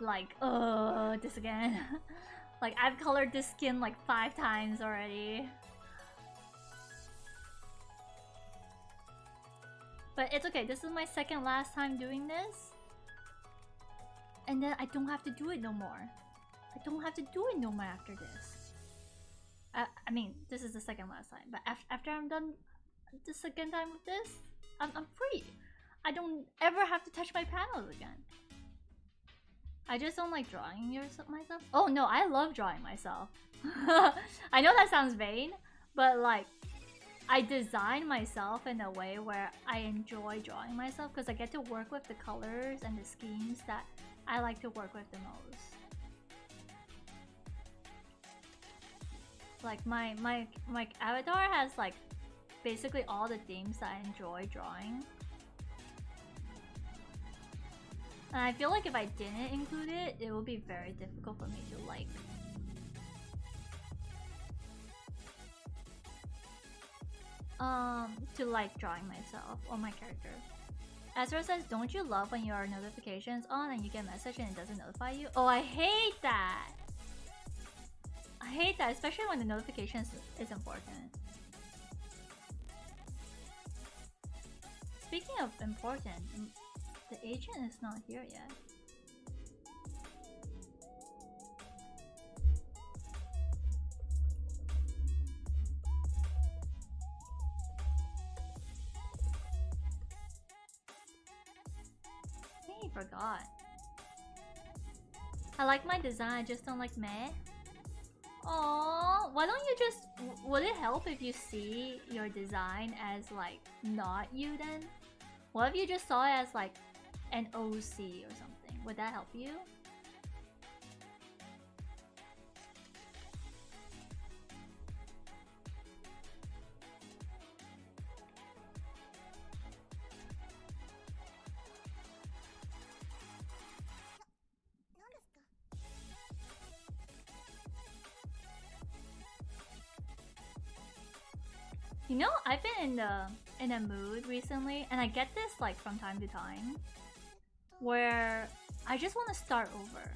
Speaker 1: like, oh, this again. Like, I've colored this skin like 5 times already. But it's okay, this is my second last time doing this. And then I don't have to do it no more. I don't have to do it no more after this. I mean, this is the second last time. But after I'm done the second time with this, I'm free. I don't ever have to touch my panels again. I just don't like drawing myself. Oh no, I love drawing myself. I know that sounds vain, but like, I design myself in a way where I enjoy drawing myself because I get to work with the colors and the schemes that I like to work with the most. Like my avatar has like basically all the themes that I enjoy drawing. And I feel like if I didn't include it, it would be very difficult for me to like. To like drawing myself or my character. Ezra says, don't you love when your notifications on and you get a message and it doesn't notify you? Oh, I hate that! I hate that, especially when the notification is important. Speaking of important, the agent is not here yet. I think he forgot. I like my design, I just don't like meh. Aww, why don't you just... Would it help if you see your design as like not you then? What if you just saw it as like an OC or something? Would that help you? You know, I've been in a mood recently, and I get this like from time to time, where I just want to start over.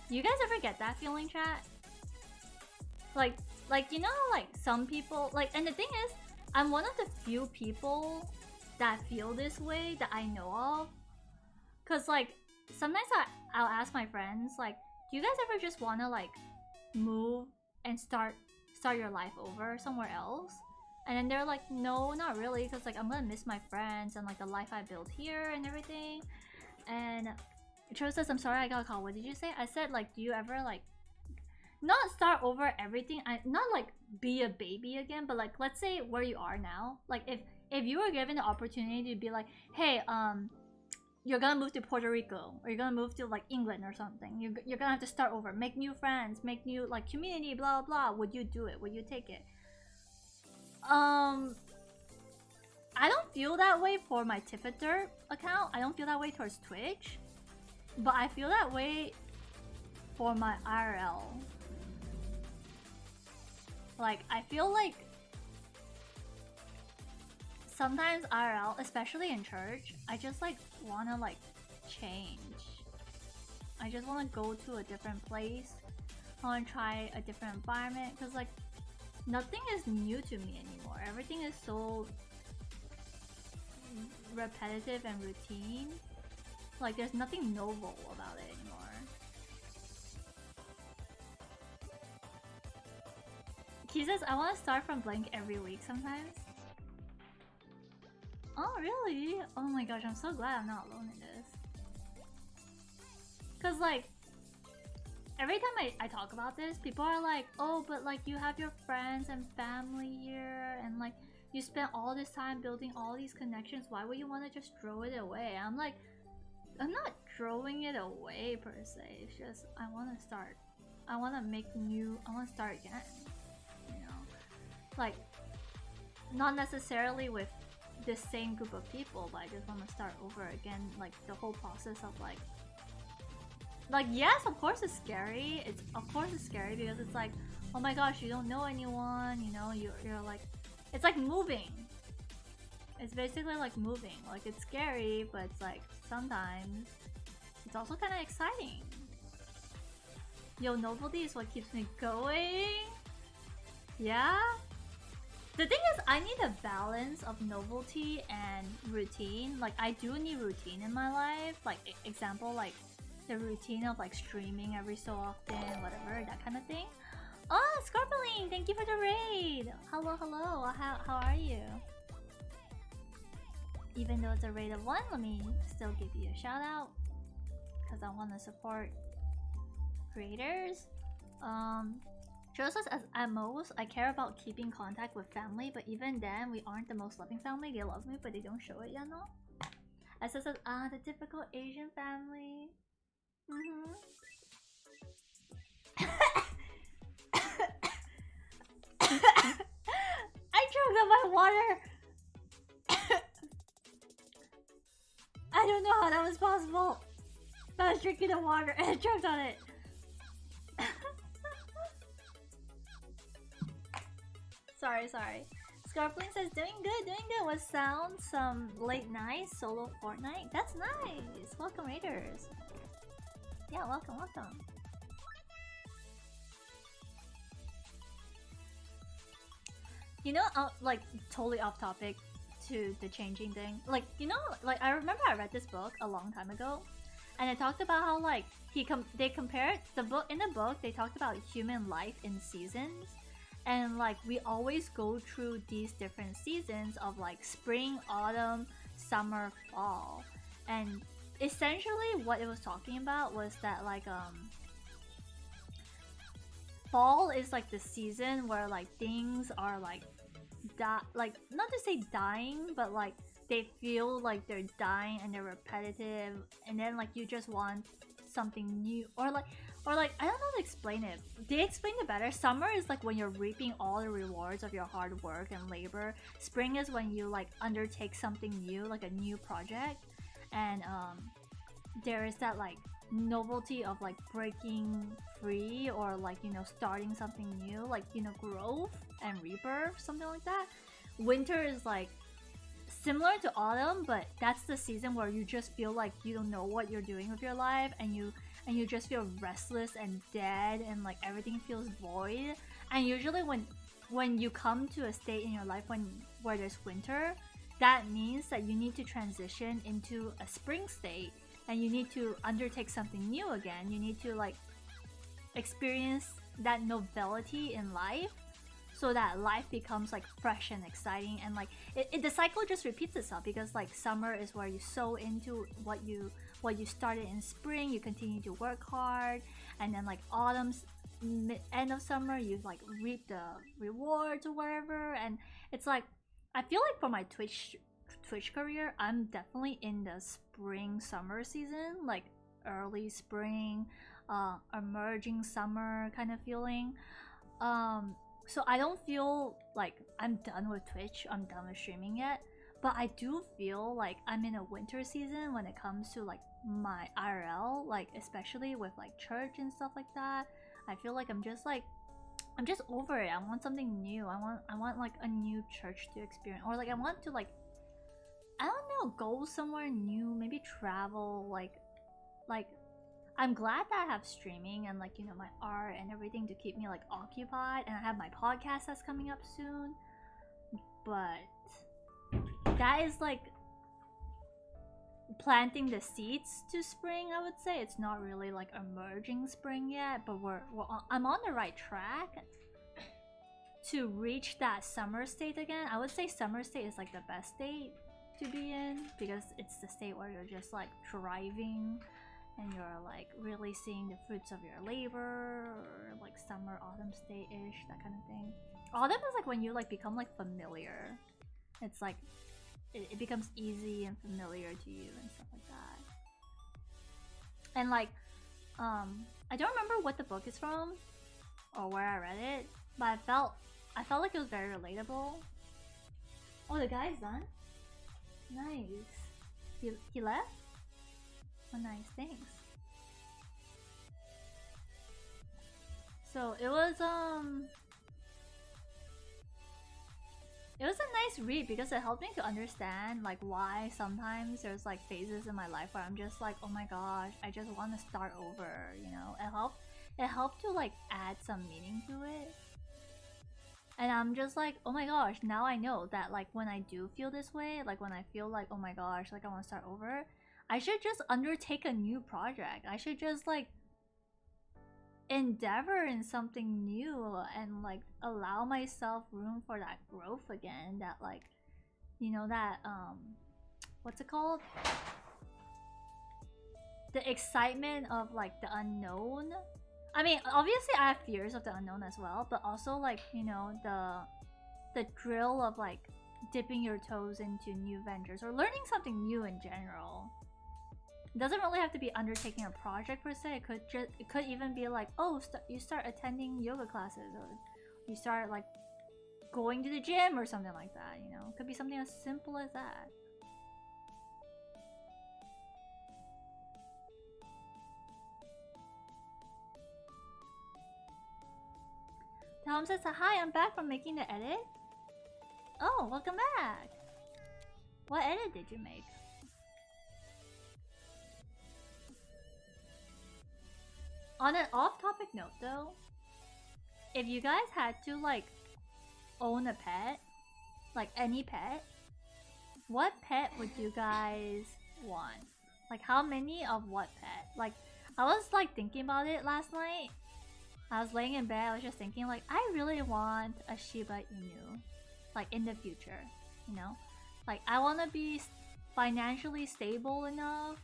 Speaker 1: You guys ever get that feeling, chat? Like you know, like some people like, and the thing is, I'm one of the few people that feel this way that I know of. Cause like sometimes I'll ask my friends like, do you guys ever just want to like move and start your life over somewhere else? And then they're like, no, not really, because like I'm gonna miss my friends and like the life I built here and everything. And Cho says, I'm sorry, I got a call. What did you say? I said like, do you ever like not start over everything? Not like be a baby again, but like let's say where you are now. Like if you were given the opportunity to be like, hey, you're gonna move to Puerto Rico or you're gonna move to like England or something. You're gonna have to start over, make new friends, make new like community, blah blah. Would you do it? Would you take it? I don't feel that way for my Tiffitur account. I don't feel that way towards Twitch. But I feel that way for my IRL. Like, I feel like sometimes IRL, especially in church, I just like wanna like change. I just wanna go to a different place. I wanna try a different environment, because like nothing is new to me anymore. Everything is so repetitive and routine. Like there's nothing novel about it anymore. He says, I want to start from blank every week sometimes. Oh really? Oh my gosh, I'm so glad I'm not alone in this. Cause like, every time I talk about this, people are like, oh, but like you have your friends and family here, and like you spent all this time building all these connections, why would you want to just throw it away? I'm like, I'm not throwing it away per se. It's just I want to start. I want to make new. I want to start again. You know, like not necessarily with the same group of people, but I just want to start over again. Like the whole process of like yes, of course it's scary. Of course it's scary because it's like, oh my gosh, you don't know anyone. You know, you're like, it's like moving. It's basically like moving. Like it's scary, but it's like sometimes it's also kind of exciting. Yo, novelty is what keeps me going. Yeah. The thing is, I need a balance of novelty and routine. Like I do need routine in my life. Like example, like the routine of like streaming every so often, whatever, that kind of thing. Oh, Scorpiling, thank you for the raid. Hello, hello. How are you? Even though it's a raid of 1, let me still give you a shout out because I want to support creators. Joe says, at most, I care about keeping contact with family, but even then, we aren't the most loving family. They love me, but they don't show it yet, no? Essa says, the typical Asian family. I choked on my water! I don't know how that was possible. I was drinking the water and I choked on it. Sorry. Scarpling says, doing good. What sounds? Some late night solo Fortnite? That's nice. Welcome, Raiders. Yeah, welcome. You know, like totally off topic to the changing thing. Like, you know, like I remember I read this book a long time ago, and it talked about how like they compared the book in the book. They talked about human life in seasons, and like we always go through these different seasons of like spring, autumn, summer, fall, and essentially what it was talking about was that like fall is like the season where like things are like like not to say dying, but like they feel like they're dying and they're repetitive, and then like you just want something new, or like I don't know how to explain it. They explained it better. Summer is like when you're reaping all the rewards of your hard work and labor. Spring is when you like undertake something new, like a new project, and there is that like novelty of like breaking free, or like, you know, starting something new, like, you know, growth and rebirth, something like that. Winter is like similar to autumn, but that's the season where you just feel like you don't know what you're doing with your life, and you just feel restless and dead, and like everything feels void. And usually when you come to a state in your life where there's winter, that means that you need to transition into a spring state, and you need to undertake something new again. You need to like experience that novelty in life, so that life becomes like fresh and exciting, and like the cycle just repeats itself, because like summer is where you sow into what you started in spring, you continue to work hard, and then like autumn's end of summer, you like reap the rewards or whatever. And it's like, I feel like for my Twitch career, I'm definitely in the spring summer season, like early spring, emerging summer kind of feeling. So I don't feel like I'm done with Twitch, I'm done with streaming yet, but I do feel like I'm in a winter season when it comes to like my IRL, like especially with like church and stuff like that. I feel like I'm just over it. I want something new. I want like a new church to experience, or like I want to like, I don't know, go somewhere new, maybe travel, like I'm glad that I have streaming and like, you know, my art and everything to keep me like occupied, and I have my podcast that's coming up soon. But that is like planting the seeds to spring, I would say. It's not really like emerging spring yet, but I'm on the right track to reach that summer state again. I would say summer state is like the best state to be in, because it's the state where you're just like thriving and you're like really seeing the fruits of your labor, or like summer autumn state-ish, that kind of thing. Autumn is like when you like become like familiar. It's like it becomes easy and familiar to you and stuff like that. And like, I don't remember what the book is from or where I read it, but I felt like it was very relatable. Oh, the guy's done? Nice. He left? Oh, nice, thanks. So it was a nice read because it helped me to understand like why sometimes there's like phases in my life where I'm just like, oh my gosh, I just want to start over, you know. It helped to like add some meaning to it. And I'm just like, oh my gosh, now I know that like when I do feel this way, like when I feel like, oh my gosh, like I want to start over, I should just undertake a new project. I should just like endeavor in something new and like allow myself room for that growth again, that like, you know, that what's it called, the excitement of like the unknown. I mean, obviously I have fears of the unknown as well, but also like, you know, the thrill of like dipping your toes into new ventures or learning something new in general. It doesn't really have to be undertaking a project per se. It could even be like, oh, you start attending yoga classes, or you start like going to the gym or something like that, you know. It could be something as simple as that. Tom says, hi, I'm back from making the edit. Oh, welcome back. What edit did you make? On an off-topic note though, if you guys had to like own a pet, like any pet, what pet would you guys want? Like how many of what pet? Like I was like thinking about it last night. I was laying in bed, I was just thinking like I really want a Shiba Inu, like in the future, you know? Like I want to be financially stable enough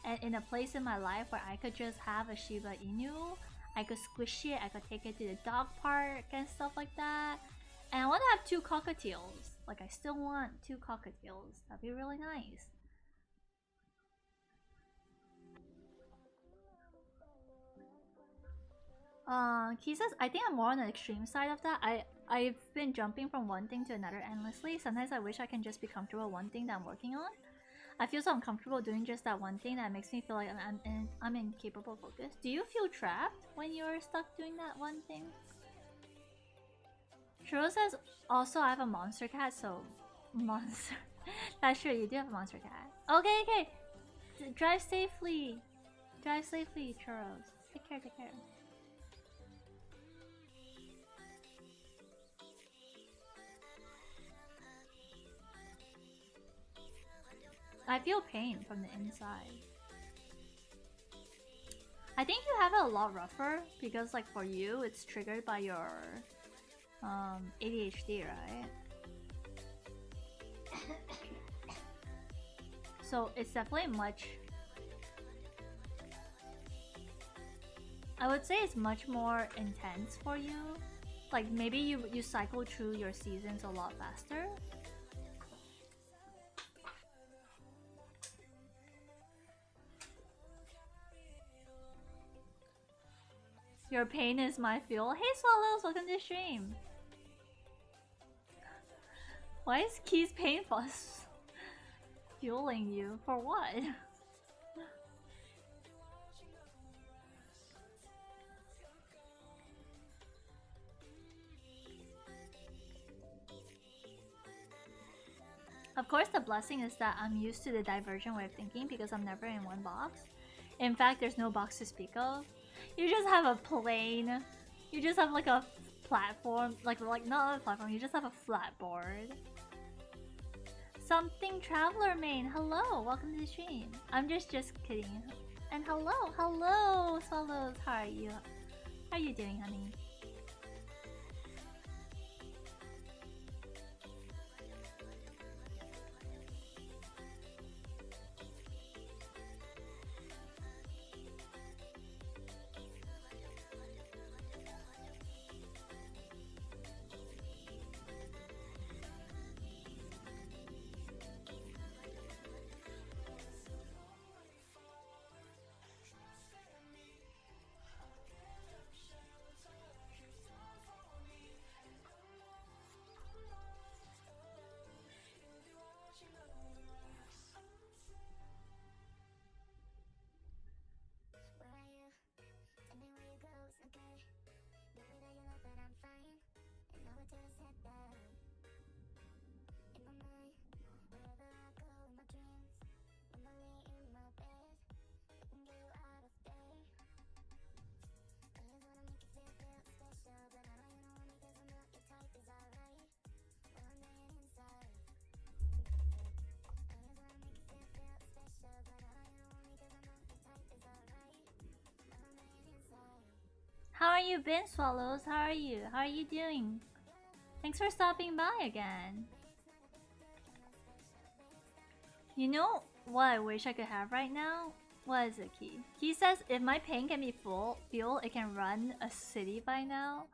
Speaker 1: and in a place in my life where I could just have a Shiba Inu. I could squish it, I could take it to the dog park and stuff like that. And I want to have 2 cockatiels. Like I still want 2 cockatiels. That'd be really nice. Key says, I think I'm more on the extreme side of that. I've been jumping from one thing to another endlessly. Sometimes I wish I can just be comfortable with one thing that I'm working on. I feel so uncomfortable doing just that one thing that makes me feel like I'm incapable of focus. Do you feel trapped when you're stuck doing that one thing? Shiro says, also I have a monster cat, so monster. That's true, you do have a monster cat. Okay, okay. Drive safely. Drive safely, Churros. Take care, take care. I feel pain from the inside. I think you have it a lot rougher because like for you it's triggered by your ADHD, right? So it's definitely much, I would say it's much more intense for you. Like maybe you cycle through your seasons a lot faster. Your pain is my fuel. Hey Swallows, welcome to the stream. Why is Key's pain fueling you? For what? Of course, the blessing is that I'm used to the divergent way of thinking because I'm never in one box. In fact, there's no box to speak of. You just have a plane. You just have like a platform, like not a platform. You just have a flat board. Something Traveler Main. Hello, welcome to the stream. I'm just kidding. And hello, Swallows. How are you? How are you doing, honey? How are you been, Swallows? How are you? How are you doing? Thanks for stopping by again. You know what I wish I could have right now? What is it, Key? Key says if my pain can be fuel, it can run a city by now.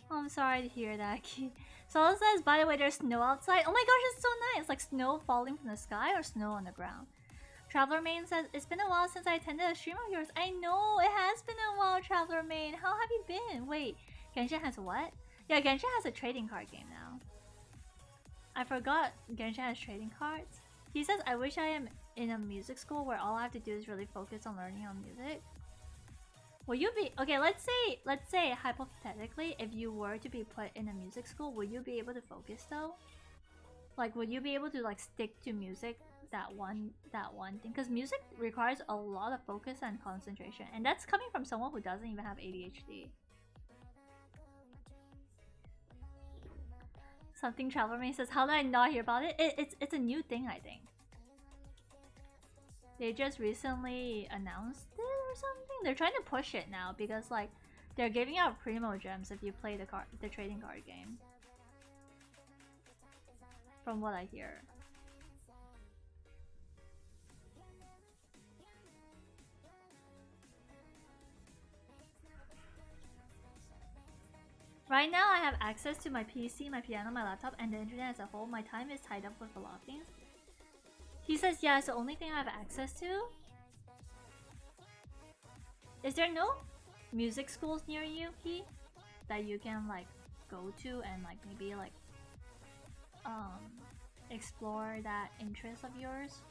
Speaker 1: Oh, I'm sorry to hear that, Key. Swallow says, by the way, there's snow outside. Oh my gosh, it's so nice! Like snow falling from the sky or snow on the ground. Traveler Main says, it's been a while since I attended a stream of yours. I know, it has been a while, Traveler Main. How have you been? Wait, Genshin has what? Yeah, Genshin has a trading card game now. I forgot Genshin has trading cards. He says, I wish I am in a music school where all I have to do is really focus on learning on music. Will you be... Okay, let's say hypothetically, if you were to be put in a music school, would you be able to focus though? Like, would you be able to like stick to music that one thing? Because music requires a lot of focus and concentration, and that's coming from someone who doesn't even have ADHD. Something Traveler May says, how did I not hear about it? It's a new thing, I think. They just recently announced it or something. They're trying to push it now because like they're giving out primo gems if you play the trading card game. From what I hear. Right now I have access to my PC, my piano, my laptop, and the internet as a whole. My time is tied up with a lot of things. He says, yeah, it's the only thing I have access to. Is there no music schools near you, He? That you can like go to and like maybe like explore that interest of yours?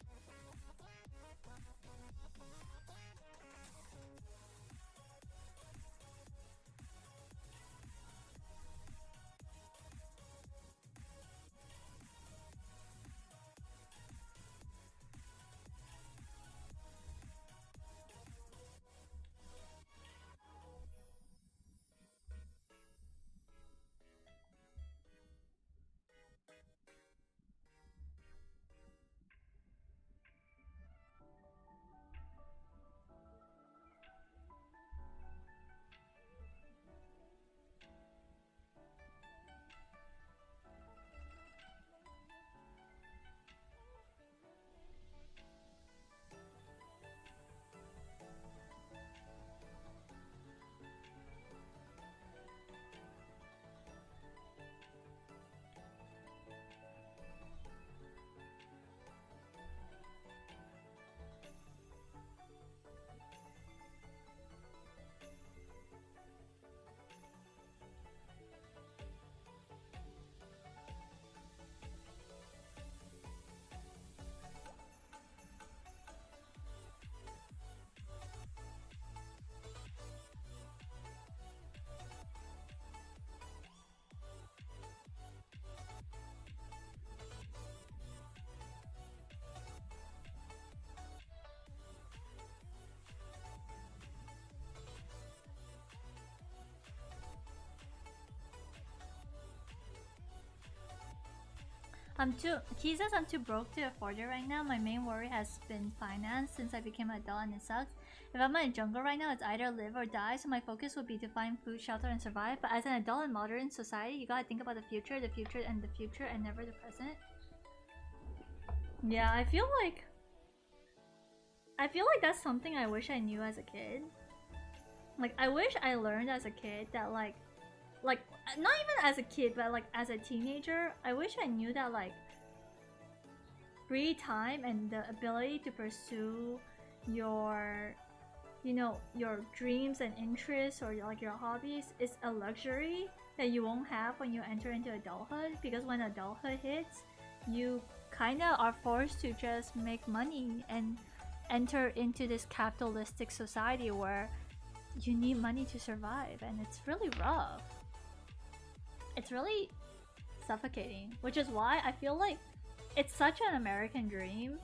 Speaker 1: He says I'm too broke to afford it right now. My main worry has been finance since I became an adult and it sucks. If I'm in a jungle right now, it's either live or die, so my focus would be to find food, shelter, and survive. But as an adult in modern society, you gotta think about the future, and never the present. Yeah, I feel like that's something I wish I knew as a kid. Like, I wish I learned as a kid that like not even as a kid, but like as a teenager, I wish I knew that like free time and the ability to pursue your, you know, your dreams and interests or like your hobbies is a luxury that you won't have when you enter into adulthood, because when adulthood hits, you kind of are forced to just make money and enter into this capitalistic society where you need money to survive, and it's really rough. It's really suffocating, which is why I feel like it's such an American dream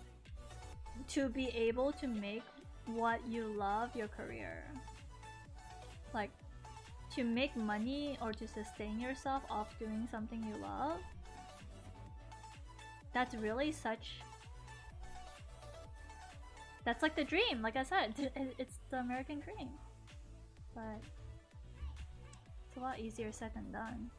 Speaker 1: to be able to make what you love your career. Like, to make money or to sustain yourself off doing something you love. That's really that's like the dream, like I said, it's the American dream. But It's a lot easier said than done.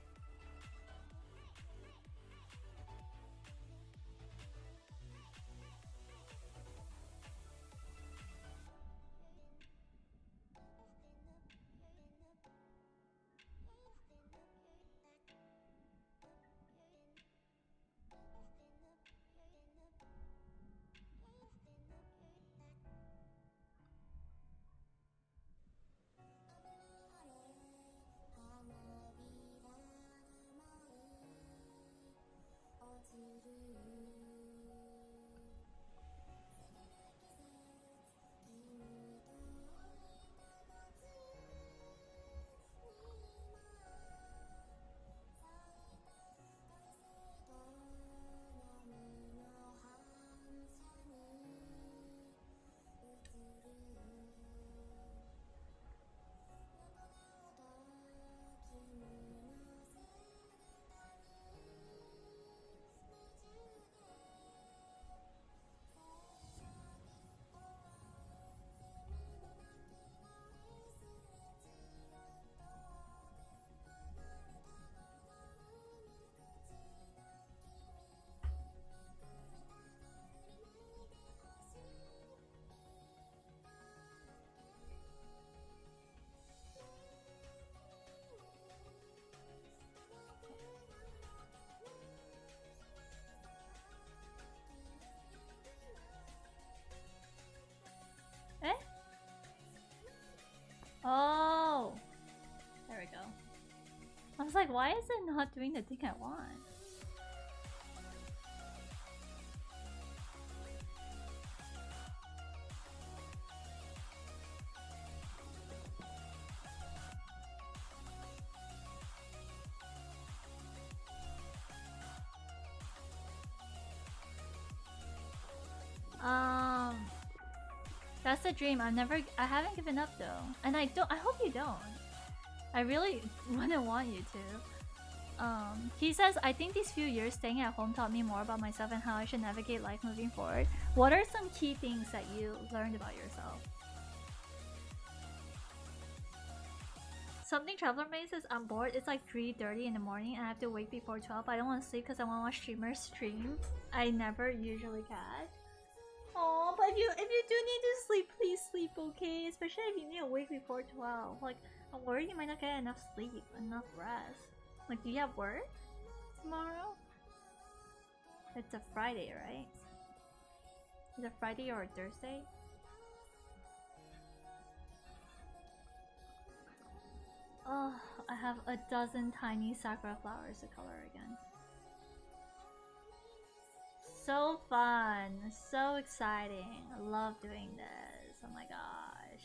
Speaker 1: Eh? Oh! There we go. I was like, why is it not doing the thing I want? That's the dream. I haven't given up though. And I hope you don't. I really wouldn't want you to. He says, I think these few years staying at home taught me more about myself and how I should navigate life moving forward. What are some key things that you learned about yourself? Something Traveler May says, I'm bored. It's like 3:30 in the morning and I have to wake before 12. I don't want to sleep because I want to watch streamers stream. I never usually catch. Oh, but if you do need to sleep, please sleep, okay? Especially if you need to wake before 12. Like, I'm worried you might not get enough sleep, enough rest. Like, do you have work tomorrow? It's a Friday, right? Is it Friday or Thursday? Oh, I have a dozen tiny sakura flowers to color again. So fun, so exciting. I love doing this. Oh my gosh.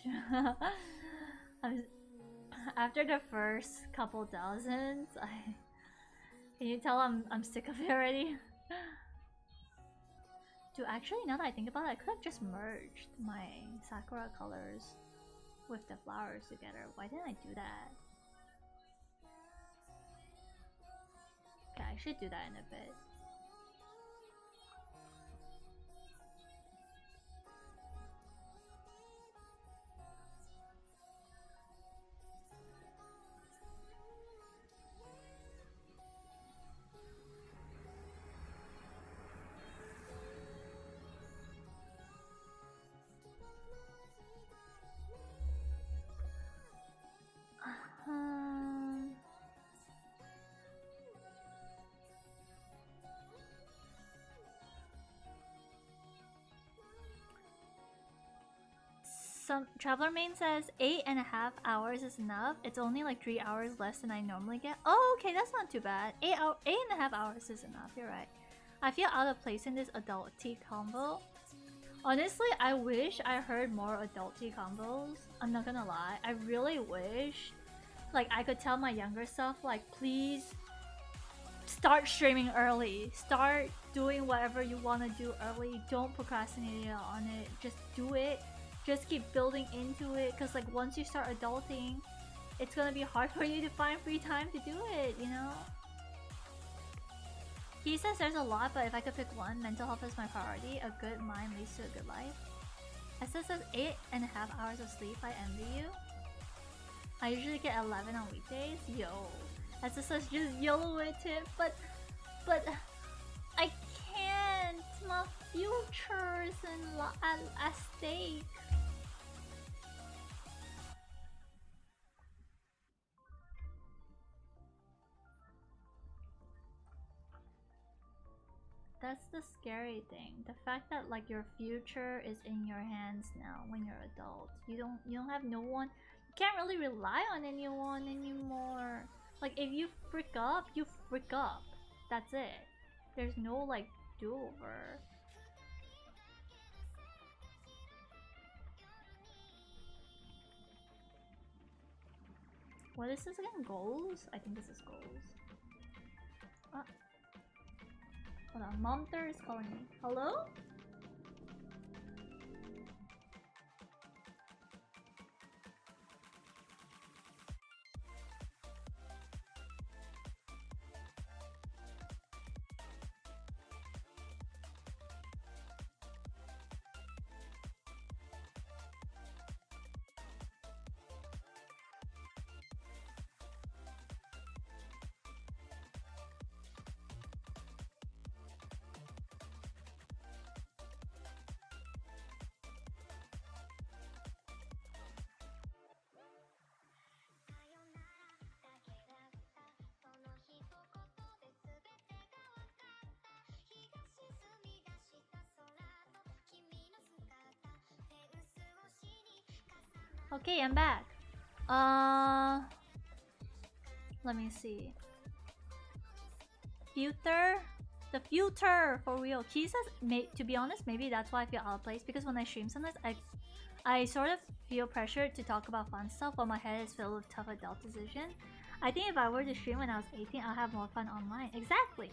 Speaker 1: After the first couple dozens, can you tell I'm sick of it already? Dude, actually, now that I think about it, I could have just merged my sakura colors with the flowers together. Why didn't I do that? Okay, I should do that in a bit. Some Traveler Main says 8.5 hours is enough. It's only like 3 hours less than I normally get. Oh, okay, that's not too bad. 8.5 hours is enough. You're right. I feel out of place in this adult tea combo. Honestly, I wish I heard more adult tea combos. I'm not gonna lie. I really wish, like, I could tell my younger self, like, please start streaming early. Start doing whatever you want to do early. Don't procrastinate on it. Just do it. Just keep building into it, because like once you start adulting, it's gonna be hard for you to find free time to do it, you know? He says there's a lot, but if I could pick one, mental health is my priority. A good mind leads to a good life. Esther says 8.5 hours of sleep. I envy you. I usually get 11 on weekdays. Yo, that's just YOLO it, but I can't. My future is at stake. That's the scary thing. The fact that like your future is in your hands now when you're adult. You don't have no one. You can't really rely on anyone anymore. Like if you frick up, you frick up. That's it. There's no like do-over. What is this again? Goals? I think this is goals. Hold on, Momter is calling me. Hello? Okay, I'm back. Let me see. Future? The future, for real. He says, to be honest, maybe that's why I feel out of place. Because when I stream sometimes, I sort of feel pressured to talk about fun stuff while my head is filled with tough adult decisions. I think if I were to stream when I was 18, I'll have more fun online. Exactly.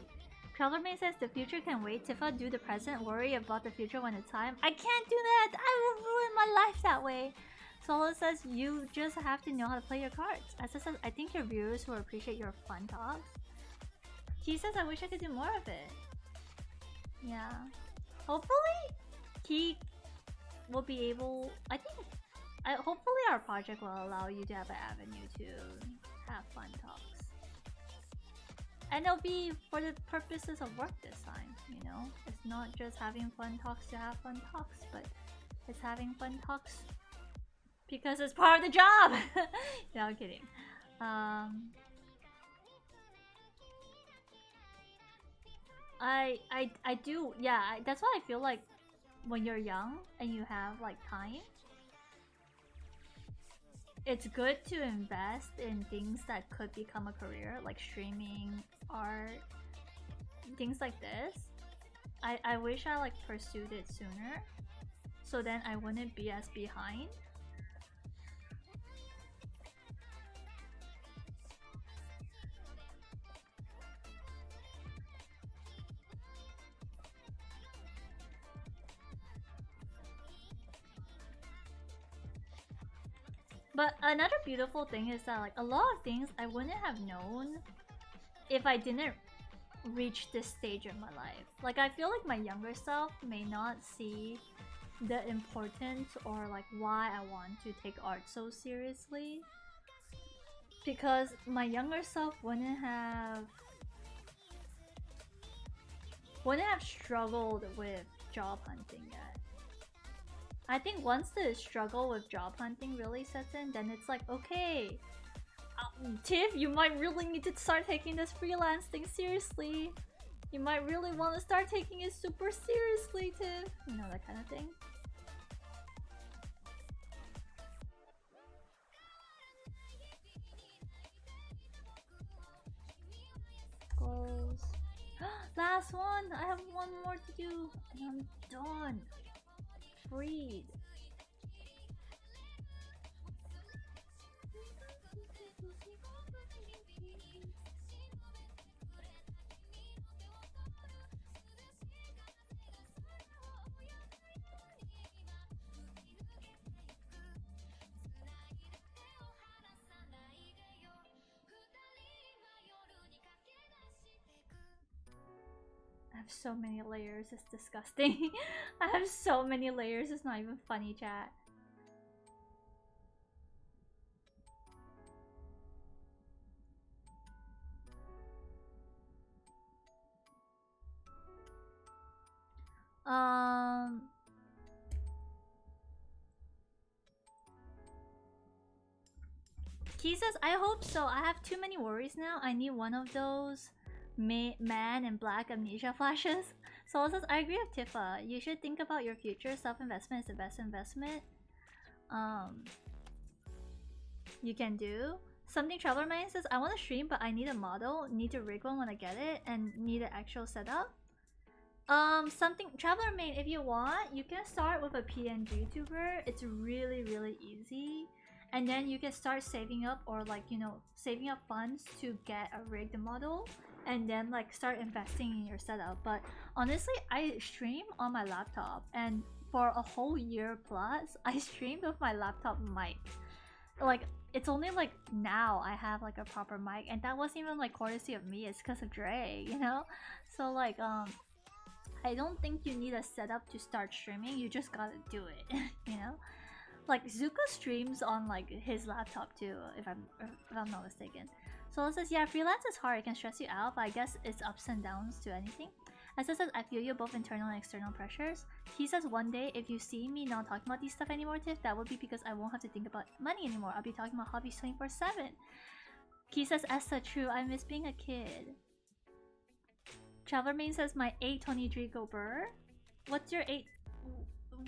Speaker 1: Travelermate says the future can wait. Tifa, do the present. Worry about the future when it's time. I can't do that. I will ruin my life that way. Solo says you just have to know how to play your cards. Asa says I think your viewers will appreciate your fun talks. He says I wish I could do more of it. Yeah. Hopefully he will be able. Hopefully our project will allow you to have an avenue to have fun talks. And it'll be for the purposes of work this time, you know? It's not just having fun talks to have fun talks, but it's having fun talks because it's part of the job! No, I'm kidding. I do, yeah, that's why I feel like when you're young and you have like time, it's good to invest in things that could become a career, like streaming, art, things like this. I wish I like pursued it sooner, so then I wouldn't be as behind. But another beautiful thing is that like a lot of things I wouldn't have known if I didn't reach this stage in my life. Like I feel like my younger self may not see the importance or like why I want to take art so seriously, because my younger self wouldn't have struggled with job hunting yet. I think once the struggle with job hunting really sets in, then it's like, okay, Tiff, you might really need to start taking this freelance thing seriously. You might really want to start taking it super seriously, Tiff. You know, that kind of thing. Goals. Last one! I have one more to do, and I'm done. Freed. I have so many layers, it's disgusting. I have so many layers, it's not even funny, chat. Key says, I hope so. I have too many worries now. I need one of those man in black amnesia flashes. Soul says, I agree with Tifa. You should think about your future. Self-investment is the best investment you can do. Something Traveler Man says, I want to stream, but I need a model. Need to rig one when I get it, and need an actual setup. Something Traveler Main, if you want, you can start with a PNG YouTuber. It's really, really easy. And then you can start saving up, or like, you know, saving up funds to get a rigged model, and then like start investing in your setup. But honestly, I stream on my laptop, and for a whole year plus, I streamed with my laptop mic. Like, it's only like now I have like a proper mic, and that wasn't even like courtesy of me, it's because of Dre, you know? So like, I don't think you need a setup to start streaming, you just gotta do it, you know? Like, Zuko streams on like his laptop too, if I'm not mistaken. Sola says, yeah, freelance is hard, it can stress you out, but I guess it's ups and downs to anything. Essa says, I feel you, both internal and external pressures. He says, one day, if you see me not talking about these stuff anymore, Tiff, that will be because I won't have to think about money anymore. I'll be talking about hobbies 24/7. He says, Essa, true, I miss being a kid. Traveler Main says, my 823 go burr? What's your 8?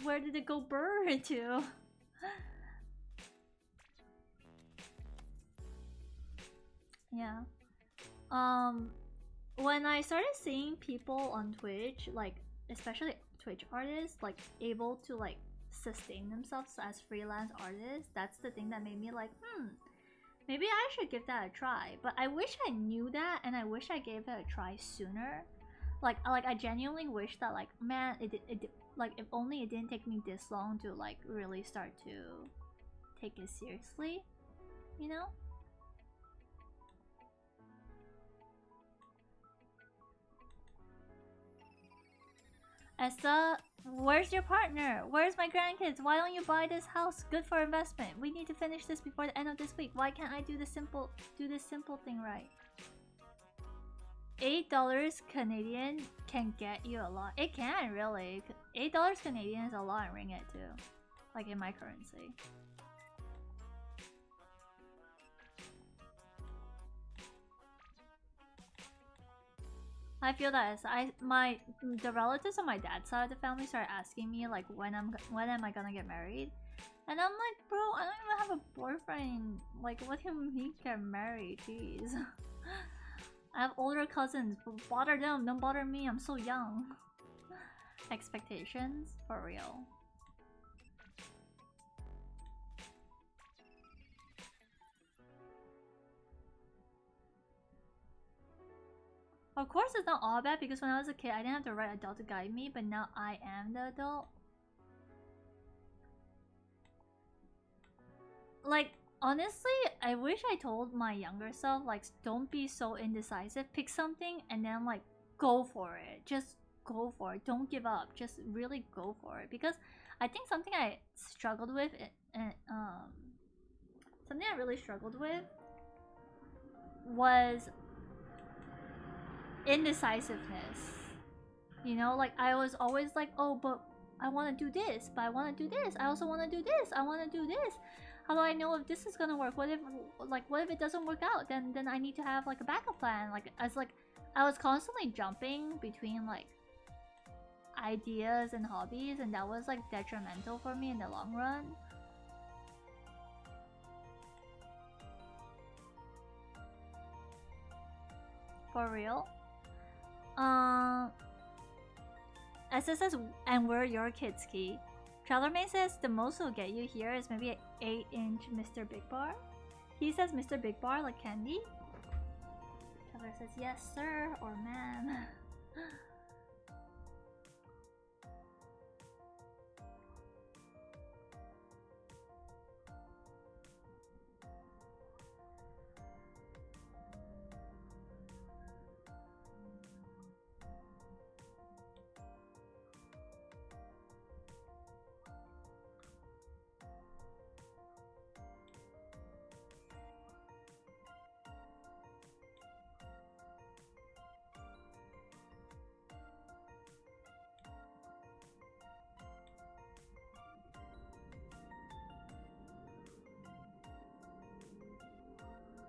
Speaker 1: Where did it go burr to? Yeah. When I started seeing people on Twitch, like especially Twitch artists, like able to like sustain themselves as freelance artists, that's the thing that made me like, maybe I should give that a try. But I wish I knew that, and I wish I gave it a try sooner. Like I genuinely wish that, like, man, it like, if only it didn't take me this long to like really start to take it seriously, you know? Essa, where's your partner? Where's my grandkids? Why don't you buy this house? Good for investment. We need to finish this before the end of this week. Why can't I do this simple thing right? $8 Canadian can get you a lot. It can, really. $8 Canadian is a lot in ringgit too. Like in my currency. I feel that the relatives on my dad's side of the family started asking me like when am I gonna get married, and I'm like, bro, I don't even have a boyfriend. Like, what do you mean get married? Jeez. I have older cousins, but bother them, don't bother me. I'm so young. Expectations for real. Of course it's not all bad, because when I was a kid I didn't have the right adult to guide me, but now I am the adult. Like, honestly, I wish I told my younger self, like, don't be so indecisive. Pick something and then like go for it. Just go for it. Don't give up. Just really go for it. Because I think something I struggled with, something I really struggled with was indecisiveness. You know, like I was always like, oh, but I want to do this, but I want to do this. I also want to do this. I want to do this. How do I know if this is gonna work? What if it doesn't work out? Then I need to have like a backup plan. Like, I was constantly jumping between like ideas and hobbies, and that was like detrimental for me in the long run. For real. SS says, and where are your kids, Key? Traveler says the most will get you here is maybe an 8-inch Mr. Big Bar. He says Mr. Big Bar like candy. Traveler says yes sir or ma'am.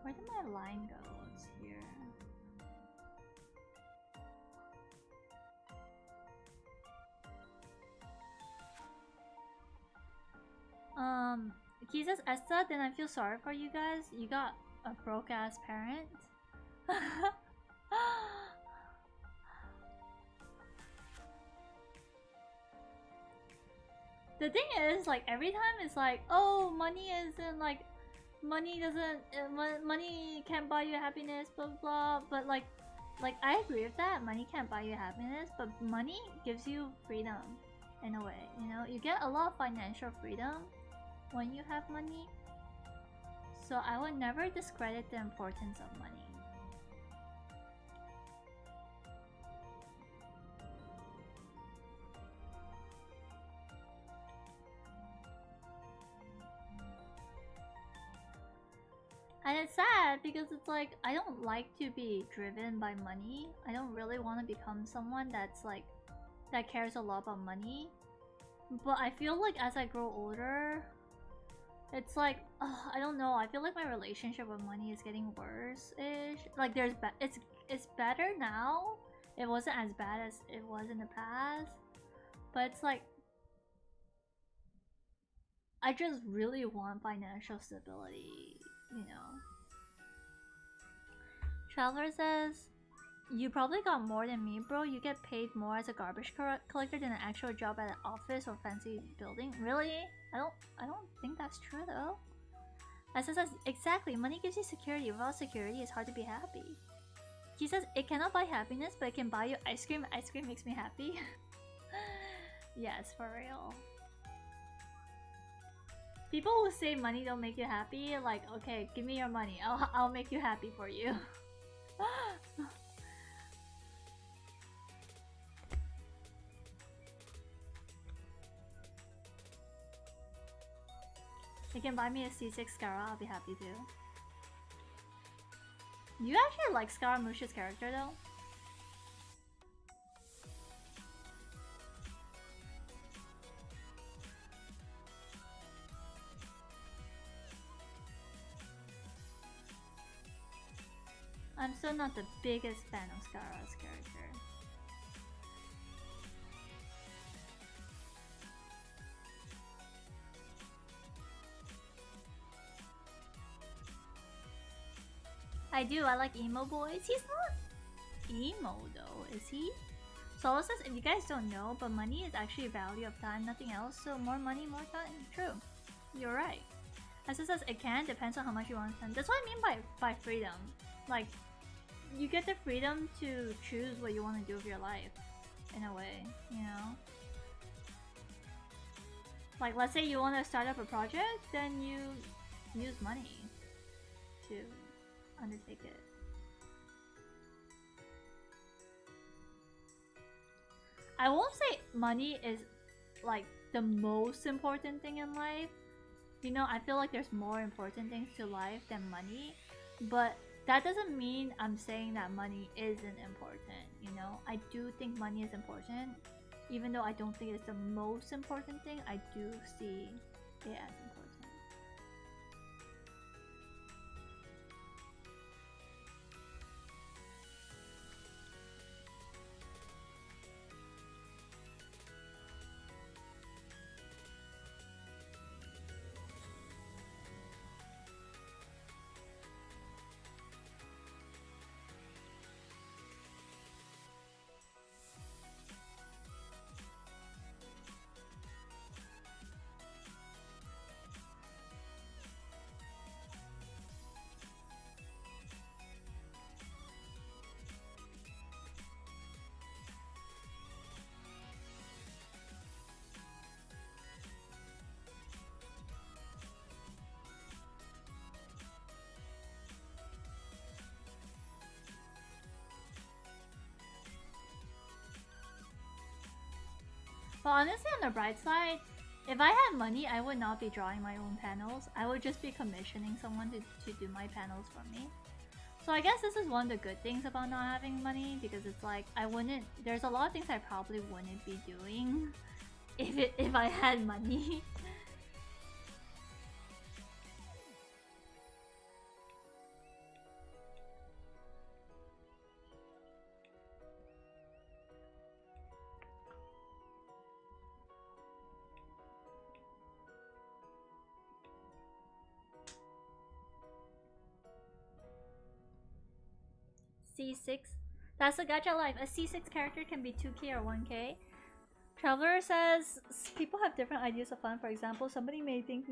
Speaker 1: Where did my line go? It's here. He says, Esta, then I feel sorry for you guys. You got a broke ass parent. The thing is, like, every time it's like, oh, money isn't like, money doesn't, money can't buy you happiness, blah blah blah. But like I agree with that. Money can't buy you happiness, but money gives you freedom, in a way. You know, you get a lot of financial freedom when you have money. So I would never discredit the importance of money. And it's sad because it's like, I don't like to be driven by money. I don't really want to become someone that's like, that cares a lot about money. But I feel like as I grow older, it's like, I don't know, I feel like my relationship with money is getting worse-ish. Like there's, it's better now. It wasn't as bad as it was in the past. But it's like, I just really want financial stability. You know. Traveler says, you probably got more than me, bro. You get paid more as a garbage collector than an actual job at an office or fancy building. Really? I don't think that's true though. Essa says, exactly. Money gives you security. Without security, it's hard to be happy. He says, it cannot buy happiness, but it can buy you ice cream. Ice cream makes me happy. Yes, for real. People who say money don't make you happy, like, okay, give me your money. I'll make you happy for you. You can buy me a C6 Scara, I'll be happy too. You actually like Scaramouche's character though? I'm still not the biggest fan of Scara's character. I do, I like emo boys. He's not emo though, is he? Solo says, if you guys don't know, but money is actually a value of time, nothing else, so more money, more time. True. You're right. Essa says, it can, depends on how much you want to spend. That's what I mean by freedom. Like, you get the freedom to choose what you want to do with your life, in a way, you know? Like, let's say you want to start up a project, then you use money to undertake it. I won't say money is like the most important thing in life. You know, I feel like there's more important things to life than money, but that doesn't mean I'm saying that money isn't important, you know? I do think money is important. Even though I don't think it's the most important thing, I do see it as important. But honestly, on the bright side, if I had money, I would not be drawing my own panels. I would just be commissioning someone to do my panels for me. So I guess this is one of the good things about not having money, because it's like, there's a lot of things I probably wouldn't be doing if I had money. C6. That's the gacha life. A C6 character can be 2k or 1k. Traveler says people have different ideas of fun. For example, somebody may think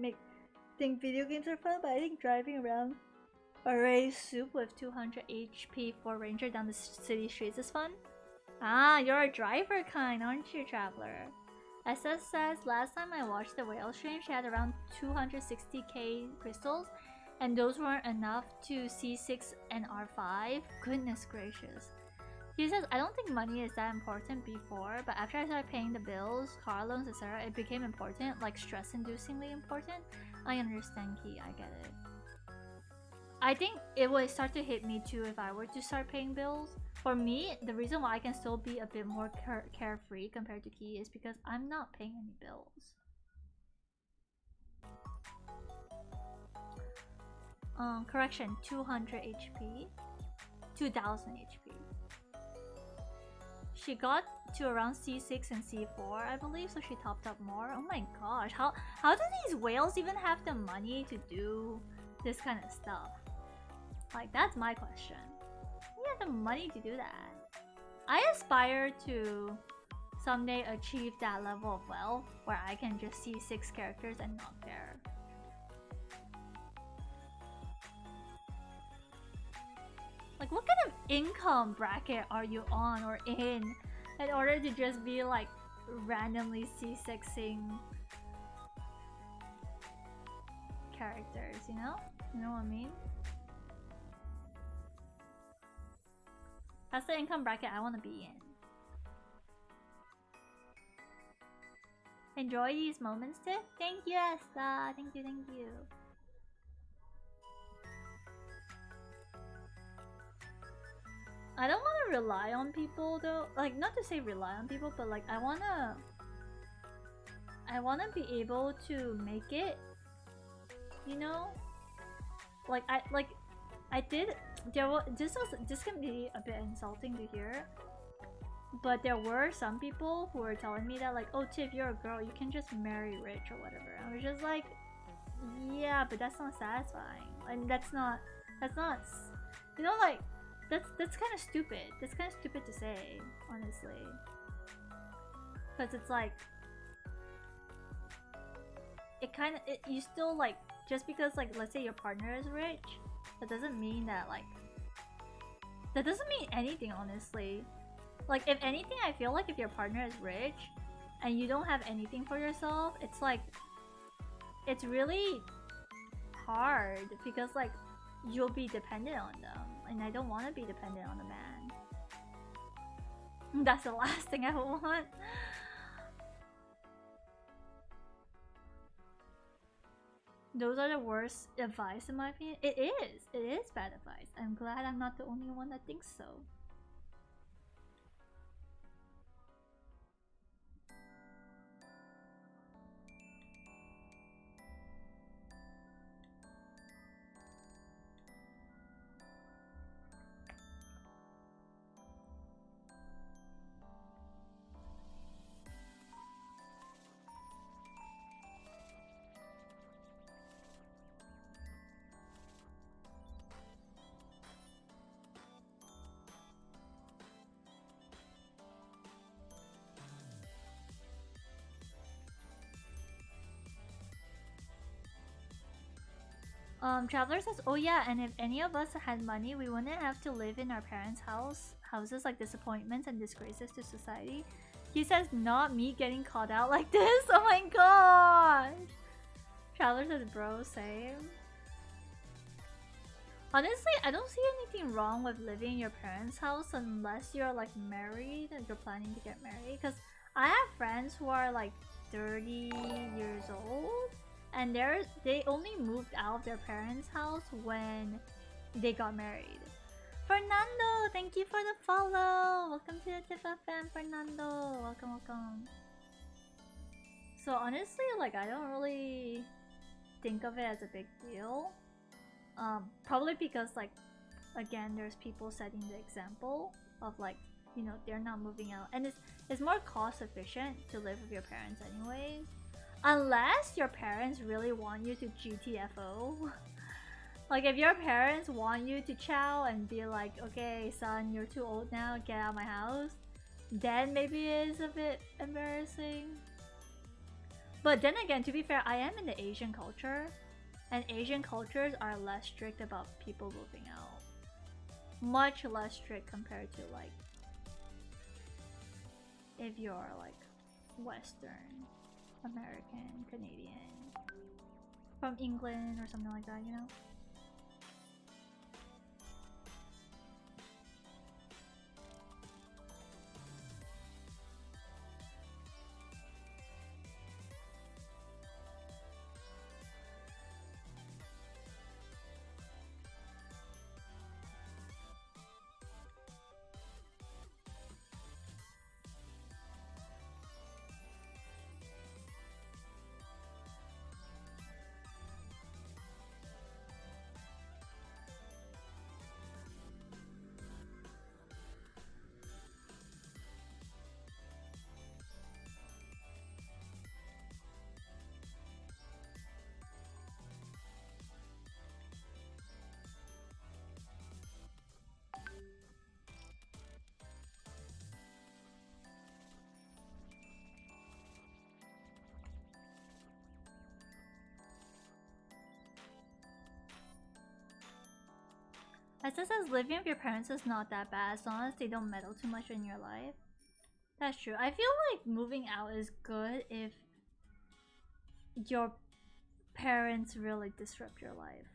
Speaker 1: video games are fun, but I think driving around a race soup with 200 HP for Ranger down the city streets is fun. Ah, you're a driver kind, aren't you, Traveler? SS says, last time I watched the whale stream, she had around 260k crystals, and those weren't enough to C6 and R5. Goodness gracious. He says, I don't think money is that important before, but after I started paying the bills, car loans, etc., it became important, like stress-inducingly important. I understand, Key, I get it. I think it would start to hit me too if I were to start paying bills. For me, the reason why I can still be a bit more carefree compared to Key is because I'm not paying any bills. Correction, 200 HP. 2000 HP. She got to around C6 and C4, I believe, so she topped up more. Oh my gosh, how do these whales even have the money to do this kind of stuff? Like, that's my question. You have the money to do that. I aspire to someday achieve that level of wealth where I can just see 6 characters and not care. Like, what kind of income bracket are you on or in order to just be like randomly C6ing characters, you know? You know what I mean? That's the income bracket I want to be in. Enjoy these moments, Tiff. Thank you, Esther. Thank you, thank you. I don't want to rely on people though. Like, not to say rely on people, but like I wanna be able to make it. You know, like this can be a bit insulting to hear, but there were some people who were telling me that like, oh Tiff, you're a girl, you can just marry rich or whatever. I was just like, yeah, but that's not satisfying, and that's not, you know, like that's kind of stupid. That's kind of stupid to say, honestly, because it's like you still like, just because like let's say your partner is rich, that doesn't mean anything, honestly. Like, if anything, I feel like if your partner is rich and you don't have anything for yourself, it's like, it's really hard because like you'll be dependent on them, and I don't want to be dependent on a man. That's the last thing I want. Those are the worst advice in my opinion. It is bad advice. I'm glad I'm not the only one that thinks so. Traveler says, oh yeah, and if any of us had money, we wouldn't have to live in our parents' houses like disappointments and disgraces to society. He says, not me getting called out like this. Oh my gosh. Traveler says, bro, same. Honestly, I don't see anything wrong with living in your parents' house unless you're like married and you're planning to get married. Because I have friends who are like 30 years old, and they only moved out of their parents' house when they got married. Fernando, thank you for the follow. Welcome to the Tifa fam, Fernando. Welcome, welcome. So honestly, like, I don't really think of it as a big deal. Probably because, like, again, there's people setting the example of, like, you know, they're not moving out, and it's more cost efficient to live with your parents anyways. Unless your parents really want you to GTFO, Like if your parents want you to chow and be like, okay, son, you're too old now, get out of my house, then maybe it is a bit embarrassing. But then again, to be fair, I am in the Asian culture, and Asian cultures are less strict about people moving out. Much less strict compared to like if you're like Western, American, Canadian, from England or something like that, you know? As it says, living with your parents is not that bad as long as they don't meddle too much in your life. That's true. I feel like moving out is good if your parents really disrupt your life.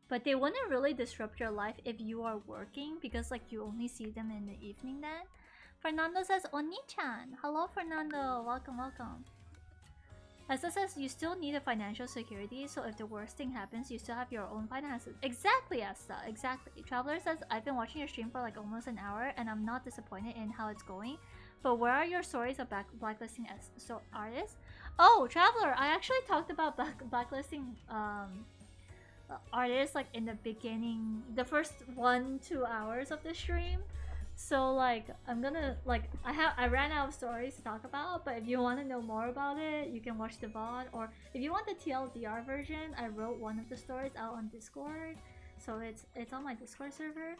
Speaker 1: But they wouldn't really disrupt your life if you are working because like you only see them in the evening then. Fernando says, Oni-chan! Hello Fernando! Welcome, welcome. As it says, you still need a financial security, so if the worst thing happens, you still have your own finances. Exactly, Asta, exactly. Traveler says, I've been watching your stream for like almost an hour, and I'm not disappointed in how it's going. But where are your stories of blacklisting as artists? Oh, Traveler, I actually talked about blacklisting artists like in the beginning, the first 1-2 hours of the stream. So like I'm gonna like I ran out of stories to talk about, but if you want to know more about it, you can watch the VOD, or if you want the TLDR version, I wrote one of the stories out on Discord, so it's on my Discord server.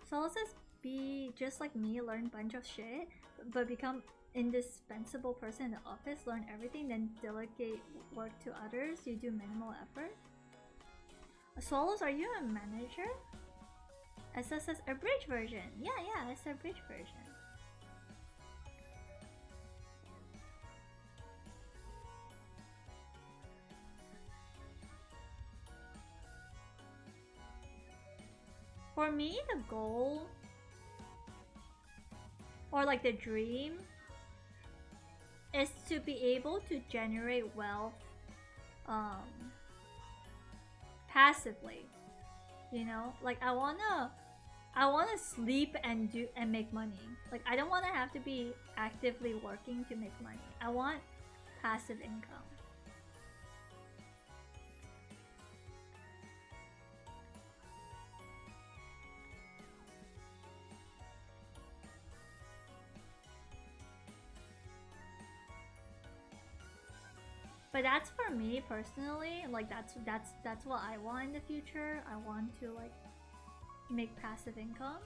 Speaker 1: So let's just be just like me, learn a bunch of shit, but become indispensable person in the office, learn everything, then delegate work to others. You do minimal effort. Swallows, are you a manager? SS says a bridge version. Yeah, it's a bridge version. For me, the goal or like the dream is to be able to generate wealth passively. You know, like I wanna sleep and make money. Like I don't wanna have to be actively working to make money. I want passive income. But that's for me personally. Like that's what I want in the future. I want to like make passive income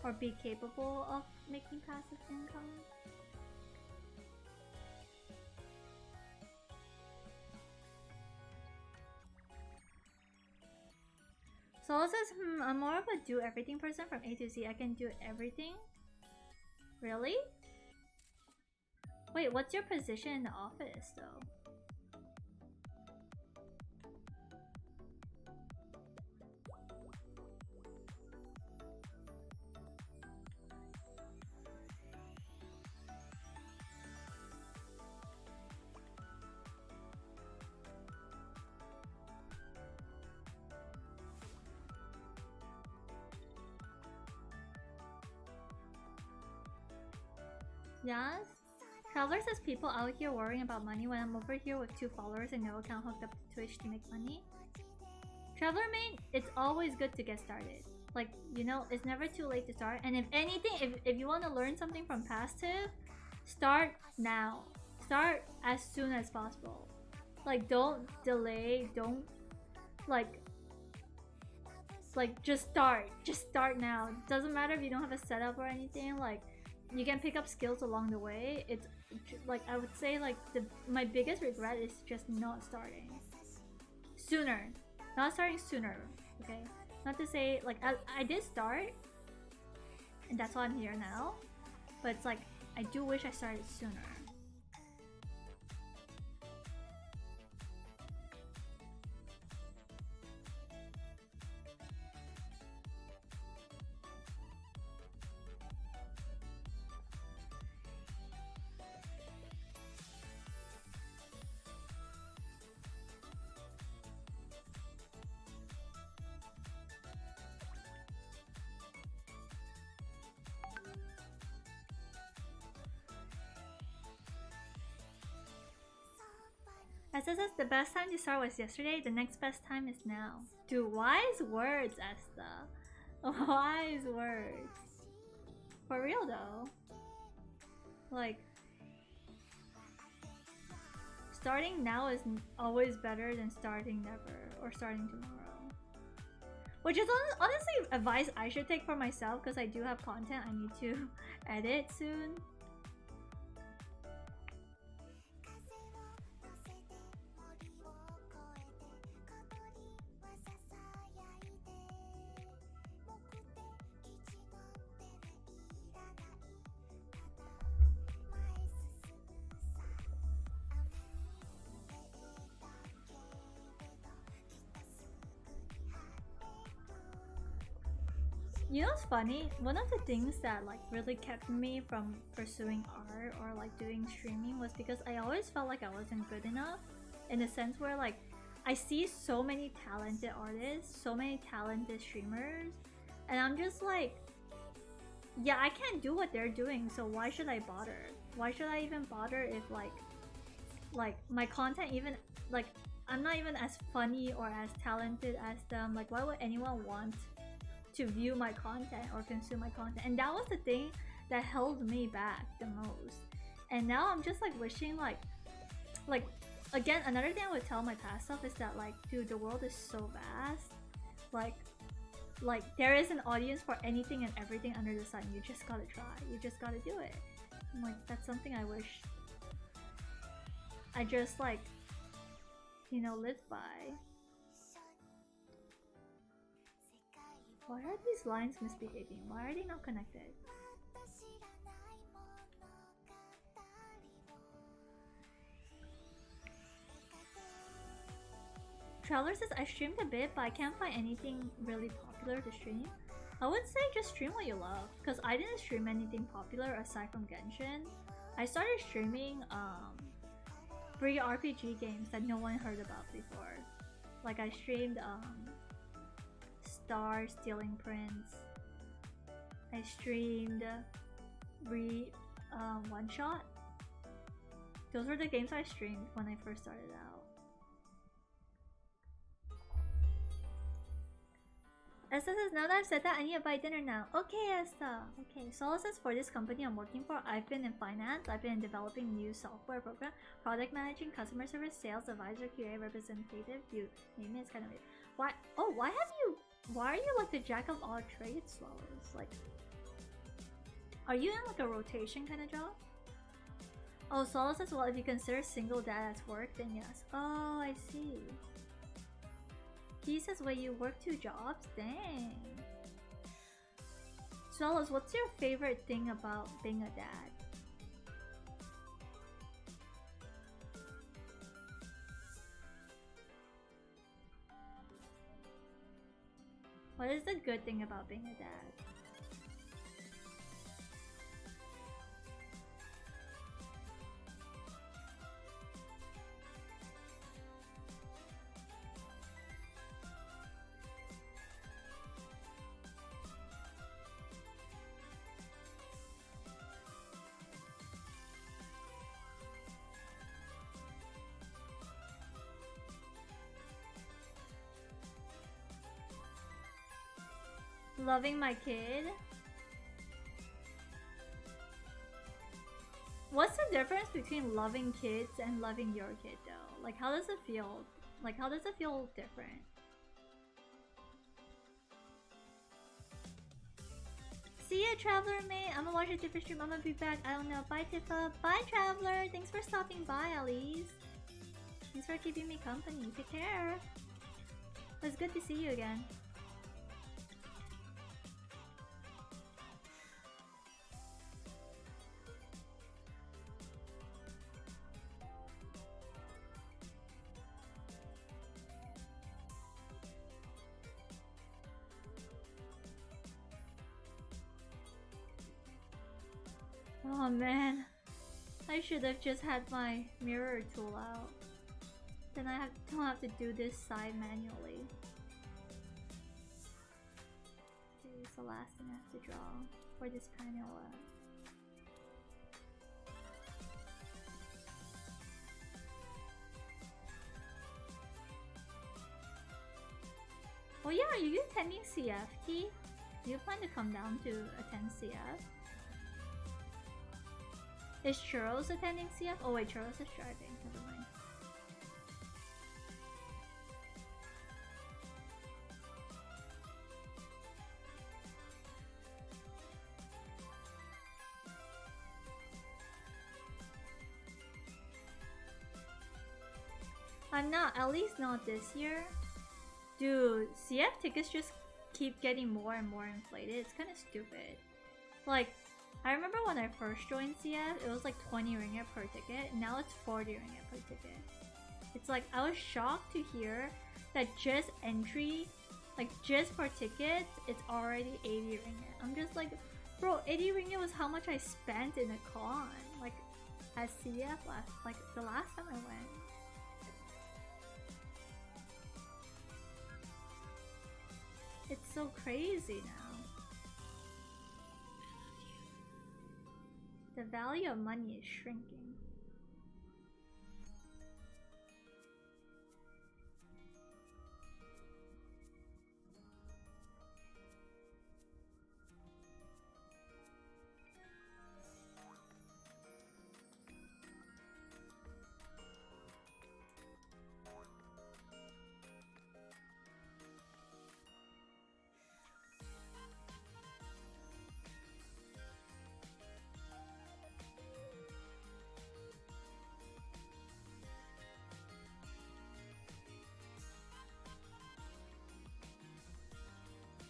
Speaker 1: or be capable of making passive income. So it says, I'm more of a do everything person from A to Z. I can do everything. Really? Wait, what's your position in the office though? Yes? Traveler says people out here worrying about money when I'm over here with 2 followers and no account hooked up to Twitch to make money. Traveler main, it's always good to get started. Like, you know, it's never too late to start. And if anything, if you want to learn something from passive, start now. Start as soon as possible. Like, don't delay, don't like just start now. Doesn't matter if you don't have a setup or anything. Like, you can pick up skills along the way. It's like, I would say like my biggest regret is just not starting sooner, not starting sooner. Okay, not to say like I did start and that's why I'm here now, but it's like I do wish I started sooner. SSS, the best time to start was yesterday, the next best time is now. Dude, wise words, Esta. Wise words. For real though. Like, starting now is always better than starting never or starting tomorrow. Which is honestly advice I should take for myself because I do have content I need to edit soon. You know what's funny? One of the things that like really kept me from pursuing art or like doing streaming was because I always felt like I wasn't good enough, in the sense where like I see so many talented artists, so many talented streamers, and I'm just like, yeah, I can't do what they're doing, so why should I bother? Why should I even bother if like my content even like I'm not even as funny or as talented as them? Like, why would anyone want to view my content or consume my content? And that was the thing that held me back the most. And now I'm just like wishing like again, another thing I would tell my past self is that like, dude, the world is so vast. Like there is an audience for anything and everything under the sun. You just gotta try, you just gotta do it. And like, that's something I wish I just like, you know, lived by. Why are these lines misbehaving? Why are they not connected? Traveler says, I streamed a bit, but I can't find anything really popular to stream. I would say just stream what you love, because I didn't stream anything popular aside from Genshin. I started streaming free RPG games that no one heard about before. Like I streamed Star Stealing Prince. I streamed One Shot. Those were the games I streamed when I first started out. Esta says, now that I've said that, I need to buy dinner now. Okay, Esta. Okay, Solo says, for this company I'm working for, I've been in finance, I've been in developing new software program, product managing, customer service, sales, advisor, QA, representative, you name it, it's kind of weird. Why? Oh, why are you like the jack of all trades, Solos? Like, are you in like a rotation kind of job? Oh, Solo says, well, if you consider single dad as work, then yes. Oh, I see. He says, wait, you work 2 jobs? Dang. Solos, what's your favorite thing about being a dad? What is the good thing about being a dad? Loving my kid? What's the difference between loving kids and loving your kid though? Like, how does it feel? Like, how does it feel different? See ya, Traveler mate. I'm gonna watch a different stream. I'm gonna be back. I don't know. Bye, Tifa. Bye, Traveler. Thanks for stopping by, Alice. Thanks for keeping me company. Take care. It was good to see you again. Oh man, I should have just had my mirror tool out. Then I don't have to do this side manually. Okay, it's the last thing I have to draw for this panel. Oh yeah, are you attending CF, T? Do you plan to come down to attend CF? Is Churros attending CF? Oh wait, Churros is driving. Never mind. I'm not, at least not this year. Dude, CF tickets just keep getting more and more inflated. It's kind of stupid. Like, I remember when I first joined CF, it was like 20 ringgit per ticket. Now it's 40 ringgit per ticket. It's like, I was shocked to hear that just entry, like just for tickets, it's already 80 ringgit. I'm just like, bro, 80 ringgit was how much I spent in a con, like at CF like the last time I went. It's so crazy now. The value of money is shrinking.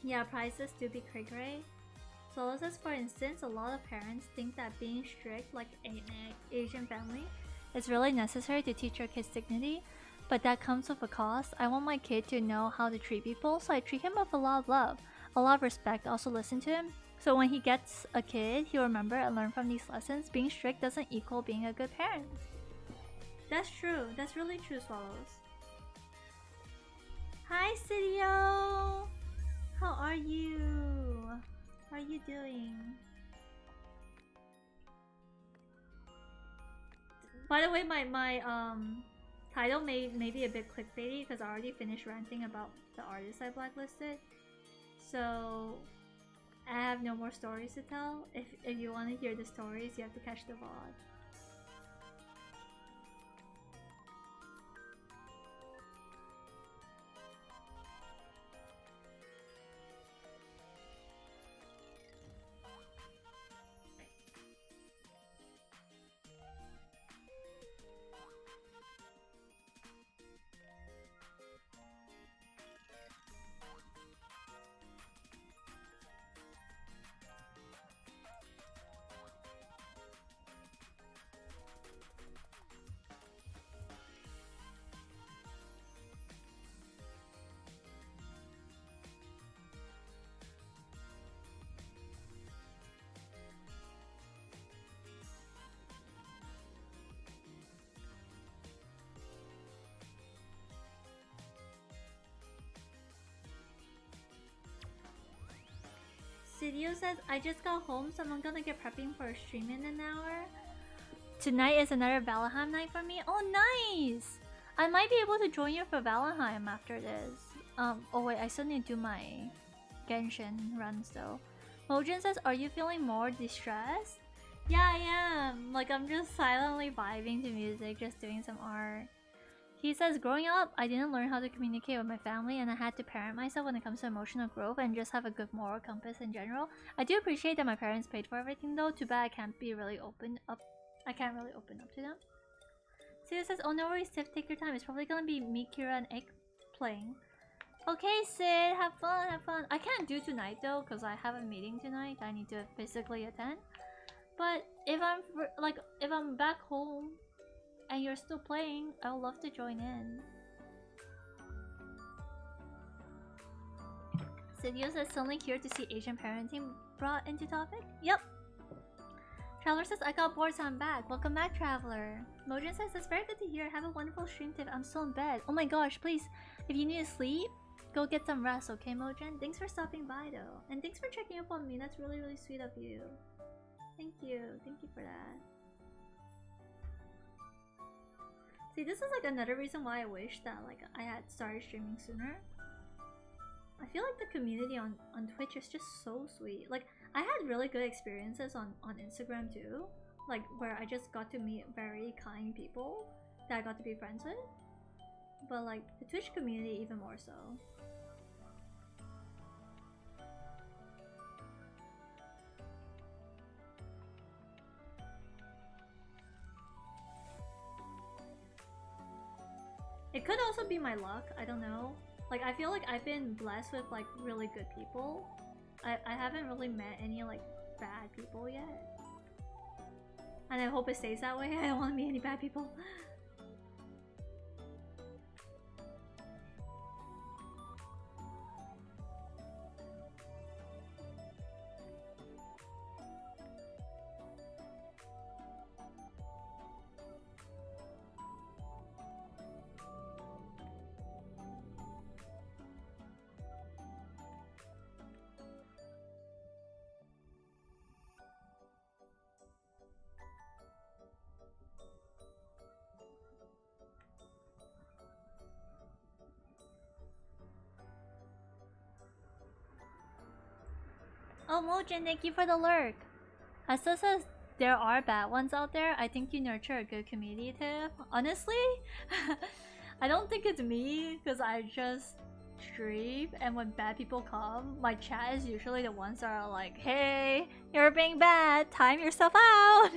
Speaker 1: Yeah, prices do be cray-cray. So this is, for instance, a lot of parents think that being strict like an Asian family is really necessary to teach your kids dignity, but that comes with a cost. I want my kid to know how to treat people, so I treat him with a lot of love, a lot of respect, also listen to him. So when he gets a kid, he'll remember and learn from these lessons. Being strict doesn't equal being a good parent. That's true. That's really true, Swallows. Hi, Sidio! How are you? How are you doing? By the way, my title may be a bit clickbaity because I already finished ranting about the artists I blacklisted. So I have no more stories to tell. If you want to hear the stories, you have to catch the VOD. Sidio says, I just got home, so I'm gonna get prepping for a stream in an hour. Tonight is another Valheim night for me. Oh, nice! I might be able to join you for Valheim after this. Oh wait, I still need to do my Genshin runs though. Mojin says, are you feeling more distressed? Yeah, I am. Like, I'm just silently vibing to music, just doing some art.
Speaker 3: He says, growing up, I didn't learn how to communicate with my family and I had to parent myself when it comes to emotional growth and just have a good moral compass in general. I do appreciate that my parents paid for everything though. Too bad I can't really open up to them. Sia says, oh no worries, Tiff, take your time. It's probably gonna be me, Kira, and Egg playing. Okay, Sid, have fun, have fun. I can't do tonight though, because I have a meeting tonight I need to physically attend. But if I'm back home and you're still playing, I would love to join in. Sidio says, suddenly here to see Asian parenting brought into topic? Yep. Traveler says, I got bored so I'm back. Welcome back, Traveler. Mojin says, that's very good to hear. Have a wonderful stream, Tiff. I'm still in bed. Oh my gosh, please. If you need to sleep, go get some rest, okay, Mojin? Thanks for stopping by, though. And thanks for checking up on me. That's really, really sweet of you. Thank you. Thank you for that. See, this is like another reason why I wish that like I had started streaming sooner. I feel like the community on Twitch is just so sweet. Like, I had really good experiences on Instagram too. Like, where I just got to meet very kind people that I got to be friends with. But like, the Twitch community even more so. It could also be my luck, I don't know. Like, I feel like I've been blessed with like really good people. I haven't really met any like bad people yet. And I hope it stays that way. I don't want to meet any bad people. Oh, Mojin, thank you for the lurk. Hessa says there are bad ones out there. I think you nurture a good community, Tiff. Honestly, I don't think it's me because I just stream, and when bad people come, my chat is usually the ones that are like, hey, you're being bad, time yourself out.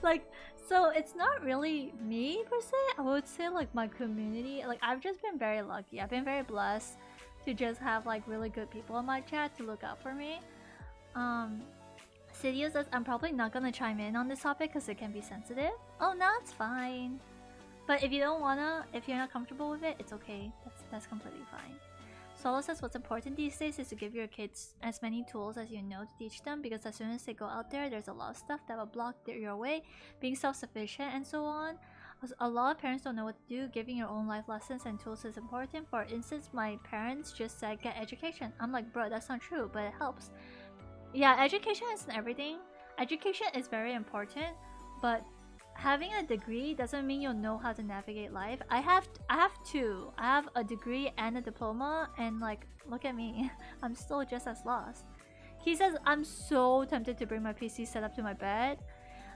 Speaker 3: Like, so it's not really me per se. I would say like my community. Like, I've just been very lucky. I've been very blessed to just have like really good people in my chat to look out for me. Sidio says, I'm probably not gonna chime in on this topic because it can be sensitive. Oh, no, it's fine. But if you don't wanna, if you're not comfortable with it, it's okay. That's completely fine. Solo says, what's important these days is to give your kids as many tools as you know to teach them, because as soon as they go out there, there's a lot of stuff that will block your way, being self-sufficient and so on. A lot of parents don't know what to do. Giving your own life lessons and tools is important. For instance, my parents just said, get education. I'm like, bro, that's not true, but it helps. Yeah, education isn't everything. Education is very important, but having a degree doesn't mean you'll know how to navigate life. I have two. I have a degree and a diploma, and like, look at me. I'm still just as lost. He says, I'm so tempted to bring my PC setup to my bed.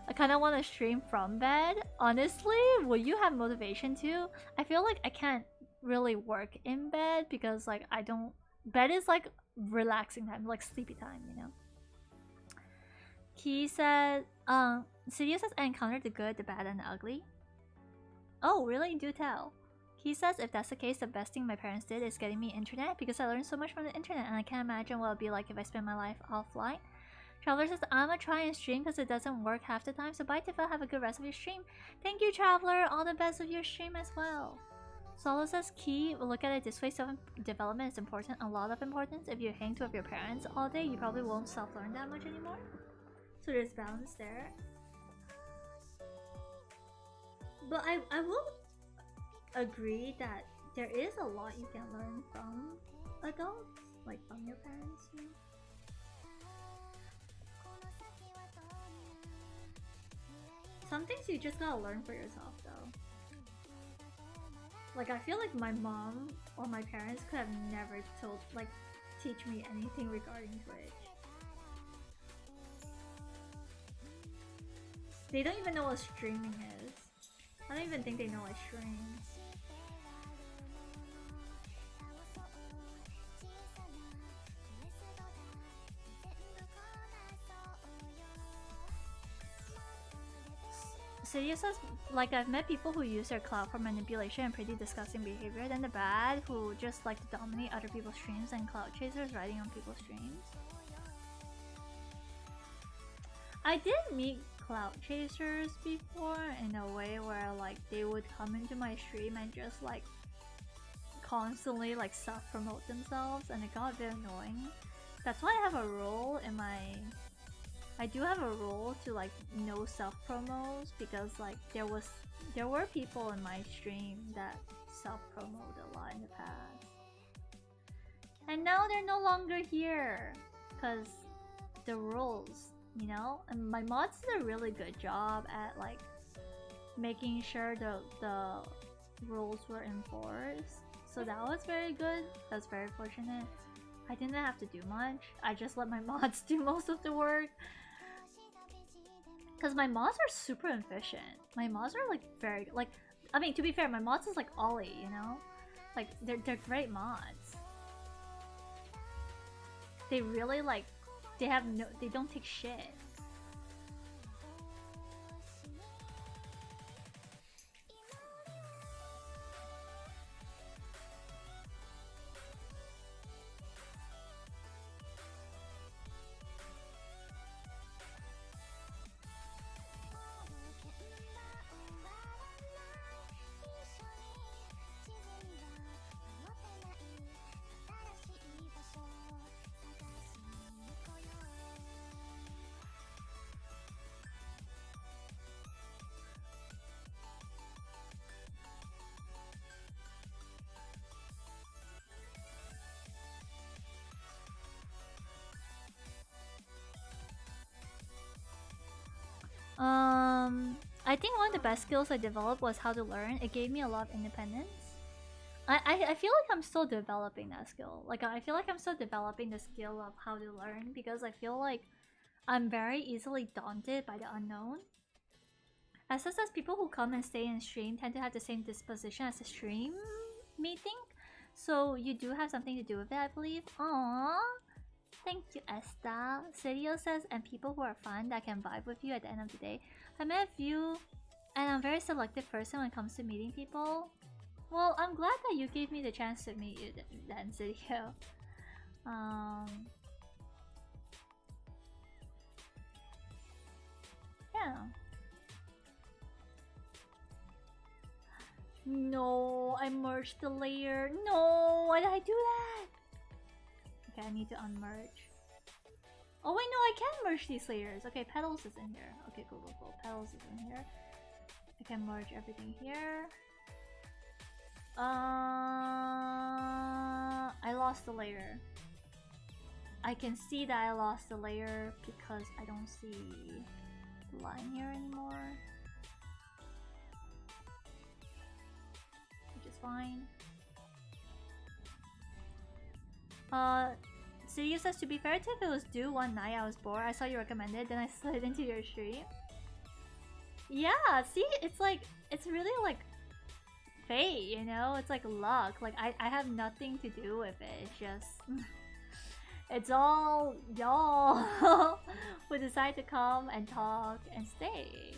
Speaker 3: I kind of want to stream from bed. Honestly, will you have motivation to? I feel like I can't really work in bed because like I don't... Bed is like relaxing time, like sleepy time, you know? He said, Sidio says, I encountered the good, the bad, and the ugly. Oh, really? Do tell. He says, if that's the case, the best thing my parents did is getting me internet, because I learned so much from the internet, and I can't imagine what it would be like if I spent my life offline. Traveler says, I'm gonna try and stream because it doesn't work half the time, so bye Tifa, have a good rest of your stream. Thank you, Traveler, all the best of your stream as well. Solo says, key, look at it this way, self-development is important, a lot of importance. If you hang with your parents all day, you probably won't self-learn that much anymore. So there's balance there. But I will agree that there is a lot you can learn from adults, like from your parents, you know? Some things you just gotta learn for yourself though. Like, I feel like my mom or my parents could have never teach me anything regarding Twitch. They don't even know what streaming is. I don't even think they know I stream. Sidious says, like, I've met people who use their clout for manipulation and pretty disgusting behavior, then the bad who just like to dominate other people's streams and clout chasers writing on people's streams. I did meet clout chasers before in a way where like they would come into my stream and just like constantly like self-promote themselves, and it got a bit annoying. That's why I have a rule in my... I do have a rule to like no self-promos, because like there were people in my stream that self-promoted a lot in the past. And now they're no longer here because the rules, you know? And my mods did a really good job at like making sure the rules were enforced. So that was very good. That's very fortunate. I didn't have to do much. I just let my mods do most of the work. Because my mods are super efficient. My mods are like very... like, I mean, to be fair, my mods is like Ollie, you know? Like, they're great mods. They really like... they have no... they don't take shit. I think one of the best skills I developed was how to learn. It gave me a lot of independence. I feel like I'm still developing that skill. Like, I feel like I'm still developing the skill of how to learn, because I feel like I'm very easily daunted by the unknown. As people who come and stay in stream tend to have the same disposition as the stream may think. So you do have something to do with it, I believe. Aww. Thank you, Esta. Sidio says, and people who are fun that can vibe with you at the end of the day. I met a few, and I'm a very selective person when it comes to meeting people. Well, I'm glad that you gave me the chance to meet you then, Sidio. Yeah. No, I merged the layer. No, why did I do that? Okay, I need to unmerge. Oh wait, no, I can merge these layers. Okay, petals is in here. Okay, cool. Petals is in here. I can merge everything here. I lost the layer. I can see that I lost the layer because I don't see the line here anymore. Which is fine. Sidio says, to be fair, if it was due one night I was bored, I saw you recommended, then I slid into your stream. Yeah, see, it's like, it's really like fate, you know? It's like luck. Like, I have nothing to do with it. It's just... it's all y'all who decide to come and talk and stay.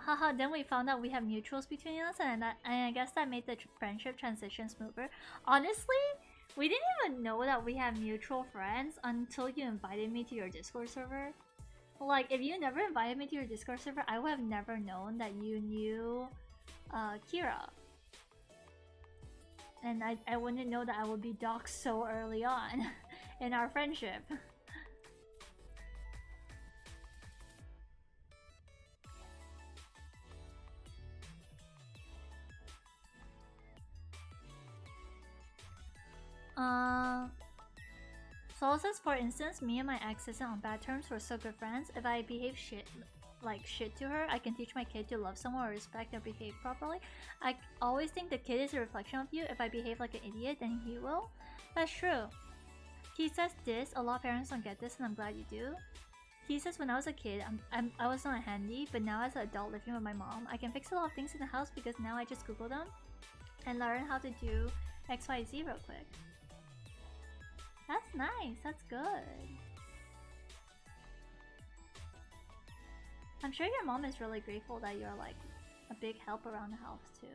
Speaker 3: Haha, then we found out we have mutuals between us, and I guess that made the friendship transition smoother. Honestly, we didn't even know that we have mutual friends until you invited me to your Discord server. Like, if you never invited me to your Discord server, I would have never known that you knew Kira. And I wouldn't know that I would be doxxed so early on in our friendship. So says, for instance, me and my ex isn't on bad terms, we're so good friends. If I behave shit, like shit to her, I can teach my kid to love someone or respect or behave properly. I always think the kid is a reflection of you. If I behave like an idiot, then he will. That's true. He says this, a lot of parents don't get this, and I'm glad you do. He says when I was a kid, I was not handy, but now as an adult living with my mom, I can fix a lot of things in the house because now I just Google them and learn how to do XYZ real quick. That's nice, that's good. I'm sure your mom is really grateful that you're like a big help around the house too.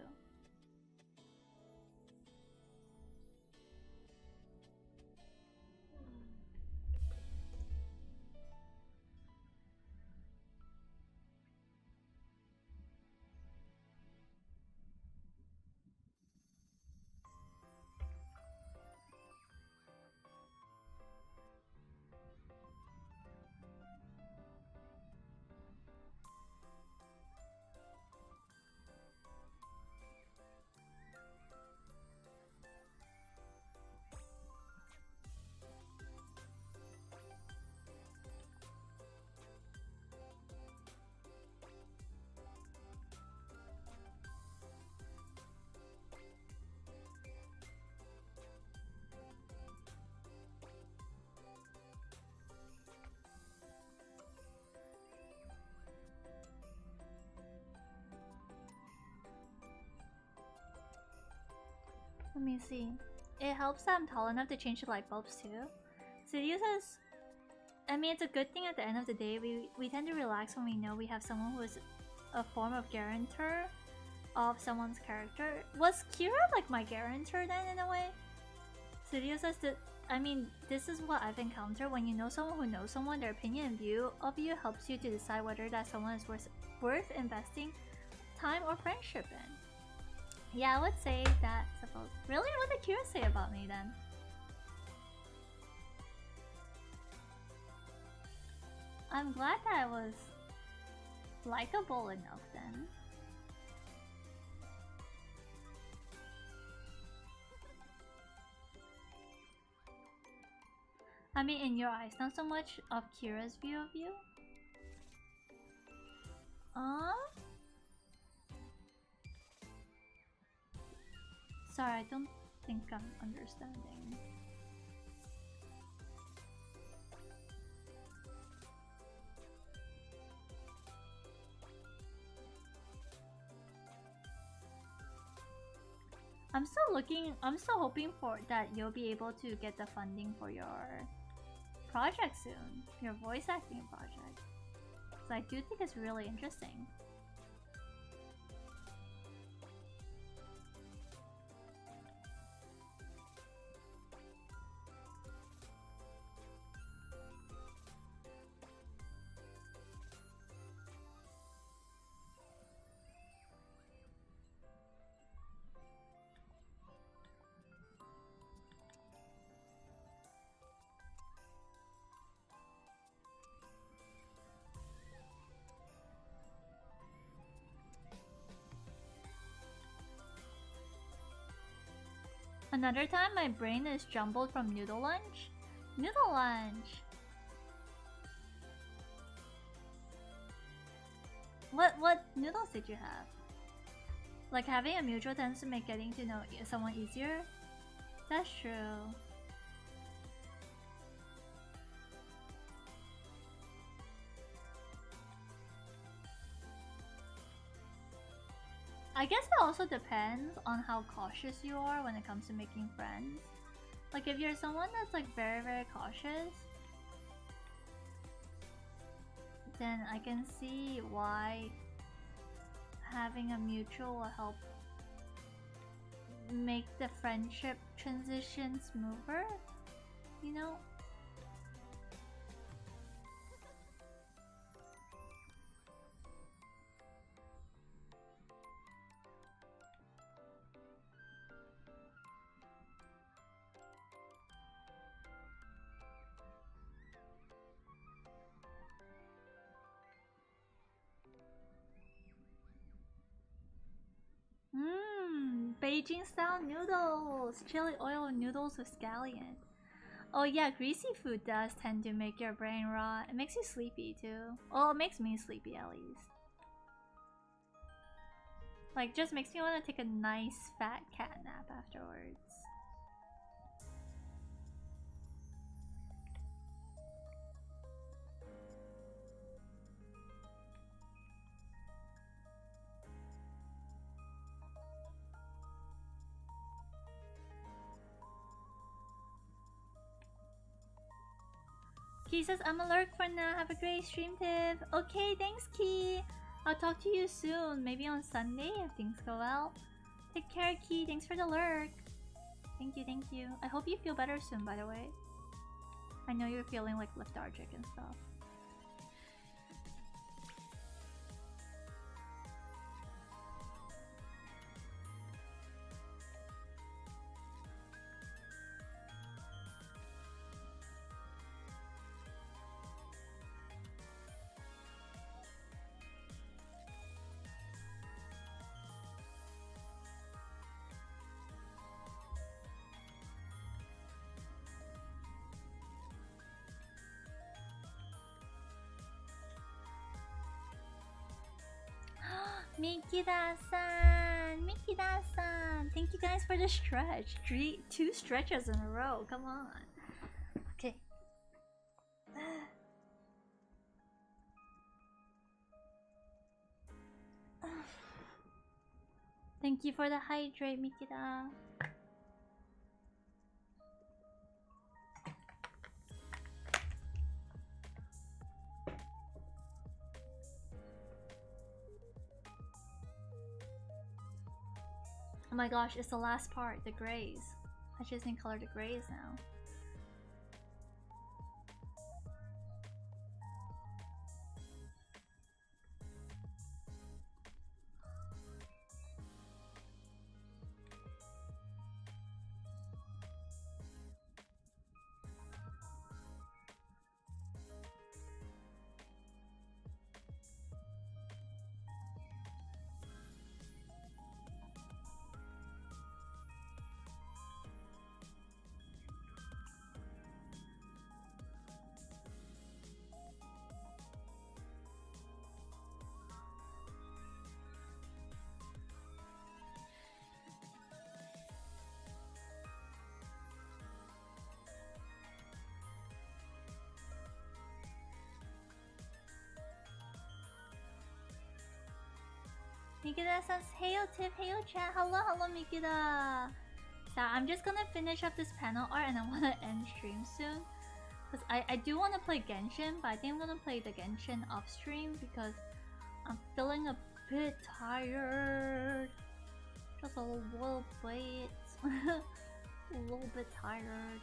Speaker 3: Let me see. It helps that I'm tall enough to change the light bulbs too. Sidious says, I mean, it's a good thing at the end of the day. We tend to relax when we know we have someone who is a form of guarantor of someone's character. Was Kira like my guarantor then in a way? Sidious says that, I mean, this is what I've encountered. When you know someone who knows someone, their opinion and view of you helps you to decide whether that someone is worth investing time or friendship in. Yeah, I would say that, suppose. Really? What did Kira say about me then? I'm glad that I was likable enough then. I mean, in your eyes, not so much of Kira's view of you. Sorry, I don't think I'm understanding. I'm still hoping for that you'll be able to get the funding for your project soon. Your voice acting project. So I do think it's really interesting. Another time my brain is jumbled from noodle lunch. Noodle lunch! What noodles did you have? Like having a mutual tends to make getting to know someone easier? That's true. I guess it also depends on how cautious you are when it comes to making friends. Like if you're someone that's like very, very cautious, then I can see why having a mutual will help make the friendship transition smoother, you know? Beijing style noodles! Chili oil noodles with scallion. Oh yeah, greasy food does tend to make your brain rot. It makes you sleepy too. Well, it makes me sleepy at least. Like, just makes me want to take a nice fat cat nap afterwards. Key says, I'm alert for now. Have a great stream, Tiff. Okay, thanks, Key. I'll talk to you soon. Maybe on Sunday if things go well. Take care, Key. Thanks for the lurk. Thank you, thank you. I hope you feel better soon, by the way. I know you're feeling like lethargic and stuff. Mikida-san! Mikida-san! Thank you guys for the stretch. 2 stretches in a row. Come on. Okay. Thank you for the hydrate, Mikida. Oh my gosh, it's the last part, the grays. I just need to color the grays now. Mikida says, heyo Tiff, heyo chat, hello, hello Mikida. So I'm just gonna finish up this panel art and I wanna end stream soon. Because I do wanna play Genshin, but I think I'm gonna play the Genshin off stream because I'm feeling a bit tired. Just a little bit. A little bit tired.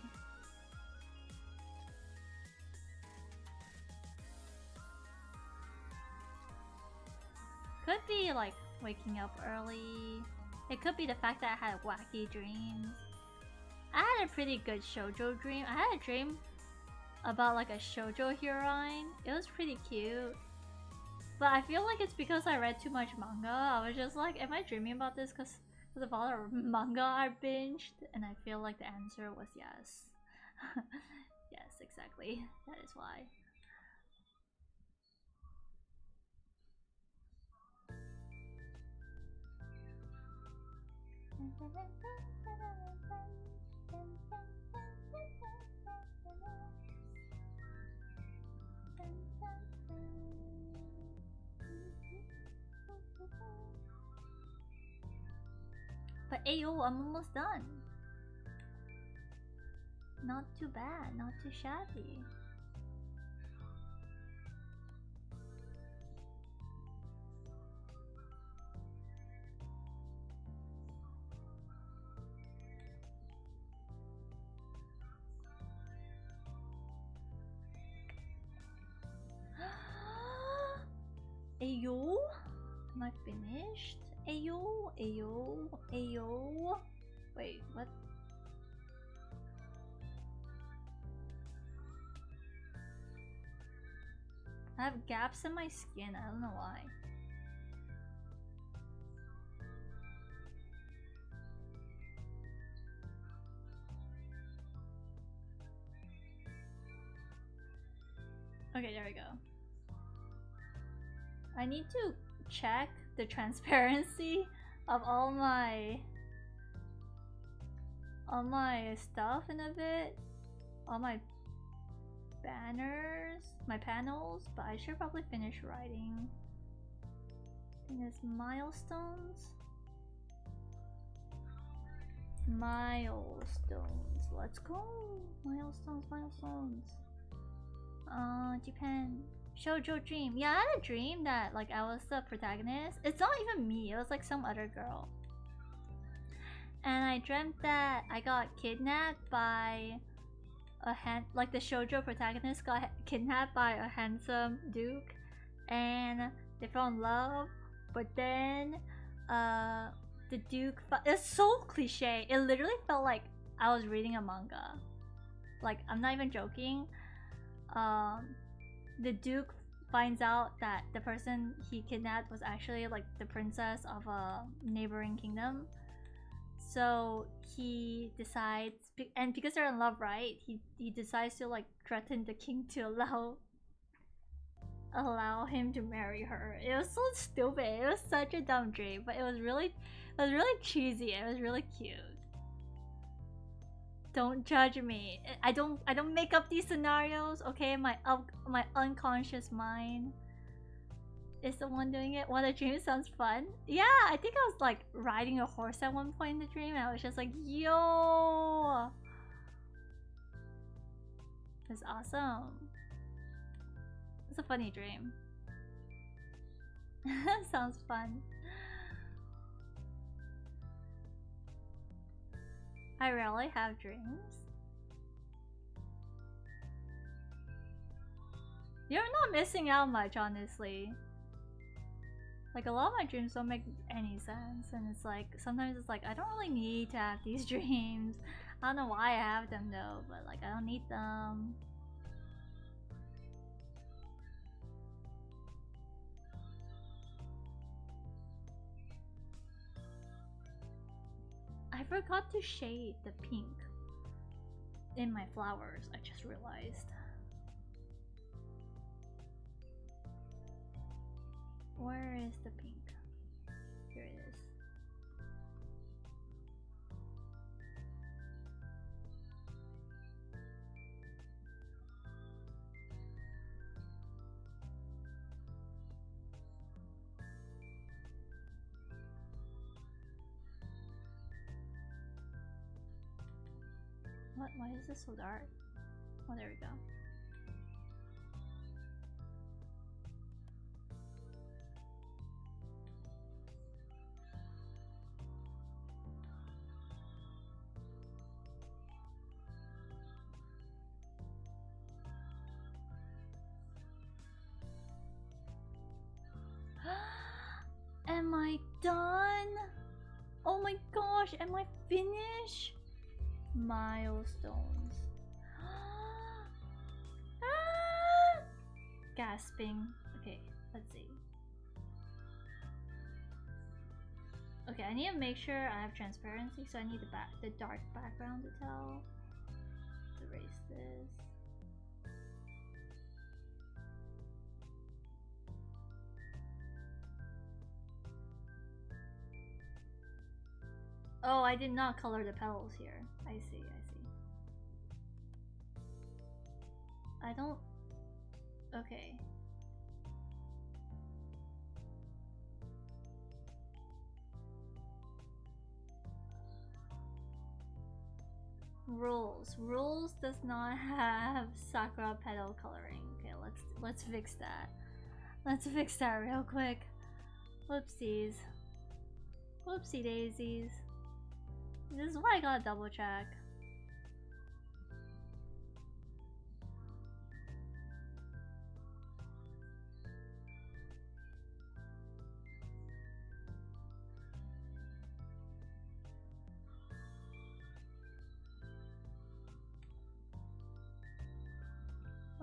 Speaker 3: Could be like waking up early. It could be the fact that I had wacky dreams. I had a pretty good shoujo dream. I had a dream about like a shoujo heroine. It was pretty cute. But I feel like it's because I read too much manga. I was just like, am I dreaming about this because of all the manga I binged? And I feel like the answer was yes. Yes, exactly. That is why. But ayo, I'm almost done. Not too bad, not too shabby. Ayo? Am I finished? Ayo, ayo, ayo. Wait, what? I have gaps in my skin, I don't know why. Okay, there we go. I need to check the transparency of all my stuff in a bit. All my banners, my panels, but I should probably finish writing. I think it's milestones. Milestones. Let's go. Milestones, milestones. Japan. Shoujo dream. Yeah, I had a dream that like I was the protagonist. It's not even me, it was like some other girl. And I dreamt that I got kidnapped by like the shoujo protagonist got kidnapped by a handsome duke, and they fell in love. But then, the duke. It's so cliche. It literally felt like I was reading a manga. Like I'm not even joking. The duke finds out that the person he kidnapped was actually like the princess of a neighboring kingdom. So he decides, and because they're in love, right? He decides to like threaten the king to allow him to marry her. It was so stupid. It was such a dumb dream, but it was really cheesy. It was really cute. Don't judge me. I don't make up these scenarios, okay? My unconscious mind is the one doing it. Well, the dream sounds fun. Yeah, I think I was like riding a horse at one point in the dream, and I was just like, yo, it's awesome. It's a funny dream. Sounds fun. I rarely have dreams. You're not missing out much, honestly. Like, a lot of my dreams don't make any sense, and it's like, sometimes it's like, I don't really need to have these dreams. I don't know why I have them though, but like, I don't need them. I forgot to shade the pink in my flowers, I just realized. Where is the pink? Here it is. What? Why is this so dark? Oh, there we go. Am I done? Oh my gosh, am I finished? Milestones. Ah! Gasping. Okay, let's see. Okay, I need to make sure I have transparency, so I need the dark background to tell. Let's erase this. Oh, I did not color the petals here. I see, I see. I don't... Okay. Rules. Rules does not have sakura petal coloring. Okay, let's fix that. Let's fix that real quick. Whoopsies. Whoopsie daisies. This is why I gotta double check.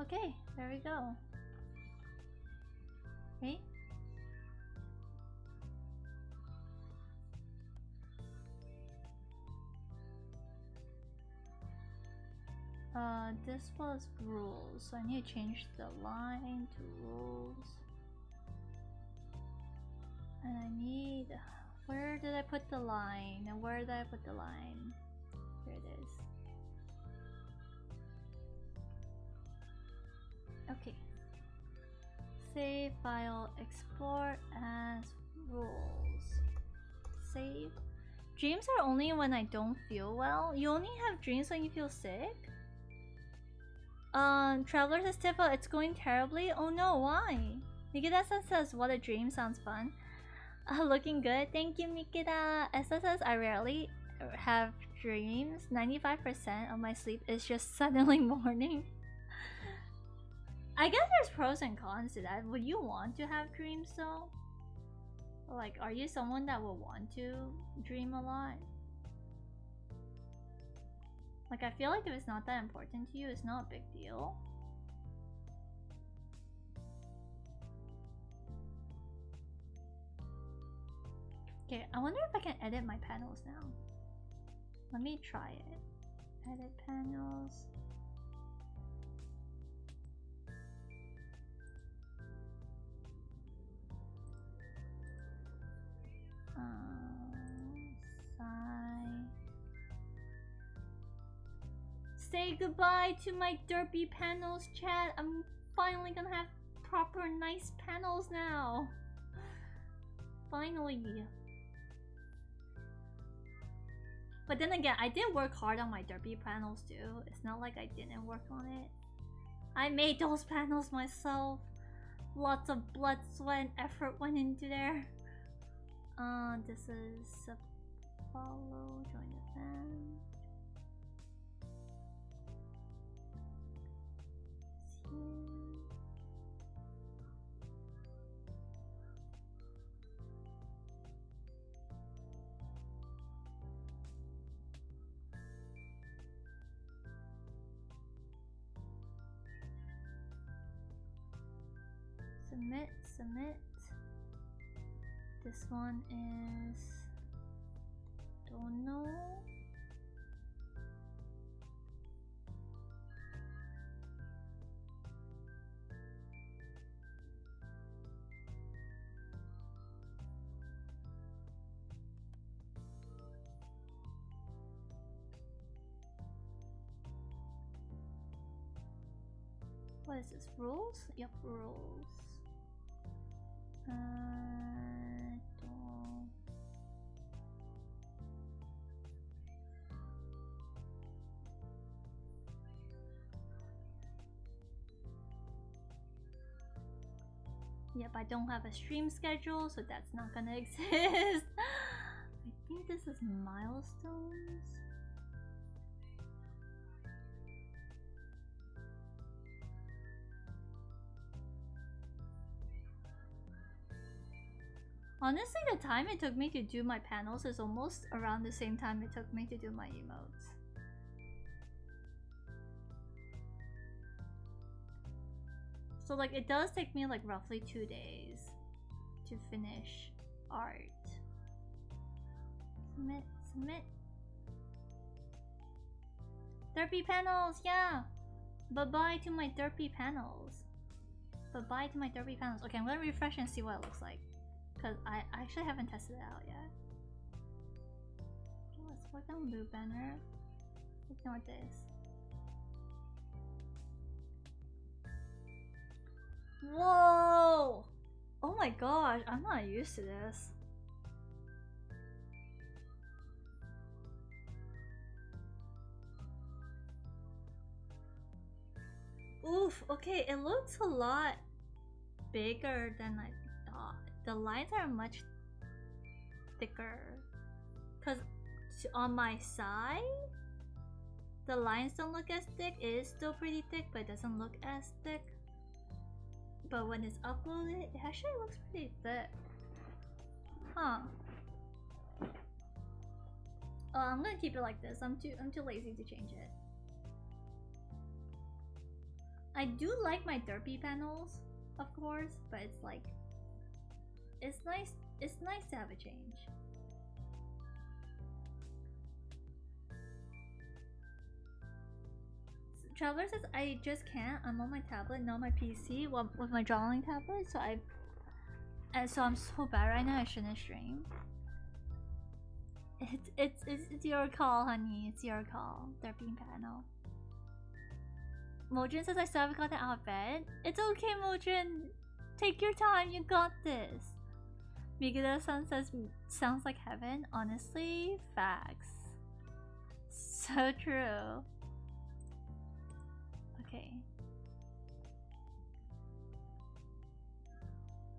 Speaker 3: Okay, there we go. Okay. This was rules, so I need to change the line to rules. And I need... Where did I put the line? And where did I put the line? Here it is. Okay. Save file, export as rules. Save. Dreams are only when I don't feel well. You only have dreams when you feel sick? Traveler says, Tifa, it's going terribly. Oh no, why? Mikita says, what a dream, sounds fun. Looking good. Thank you, Mikita. Esta says, I rarely have dreams. 95% of my sleep is just suddenly morning. I guess there's pros and cons to that. Would you want to have dreams though? Like, are you someone that would want to dream a lot? Like, I feel like if it's not that important to you, it's not a big deal. Okay, I wonder if I can edit my panels now. Let me try it. Edit panels. Say goodbye to my derpy panels, chat. I'm finally gonna have proper nice panels now. Finally. But then again, I did work hard on my derpy panels too. It's not like I didn't work on it. I made those panels myself. Lots of blood, sweat, and effort went into there. This is a follow, join the fan. Submit. This one is... don't know. What is this? Rules? Yep, rules. Yep, I don't have a stream schedule, so that's not gonna exist. I think this is milestones. Honestly, the time it took me to do my panels is almost around the same time it took me to do my emotes. So like it does take me like roughly 2 days to finish art. Submit. Derpy panels, yeah! Bye-bye to my derpy panels. Bye-bye to my derpy panels. Okay, I'm gonna refresh and see what it looks like. Because I actually haven't tested it out yet. Okay, let's work on blue banner. Ignore this. Whoa! Oh my gosh, I'm not used to this. Oof, okay, it looks a lot bigger than I thought. The lines are much thicker. Because on my side, the lines don't look as thick. It is still pretty thick, but it doesn't look as thick. But when it's uploaded, it actually looks pretty thick. Huh. Oh, I'm gonna keep it like this. I'm too lazy to change it. I do like my derpy panels, of course, but it's like it's nice to have a change. Traveler says I just can't. I'm on my tablet, not my PC, with my drawing tablet. So I'm so bad right now. I shouldn't stream. It's your call, honey. It's your call. They're being panel. Mojin says I still haven't gotten out of bed. It's okay, Mojin. Take your time. You got this. Migida-san says sounds like heaven. Honestly, facts. So true. Okay.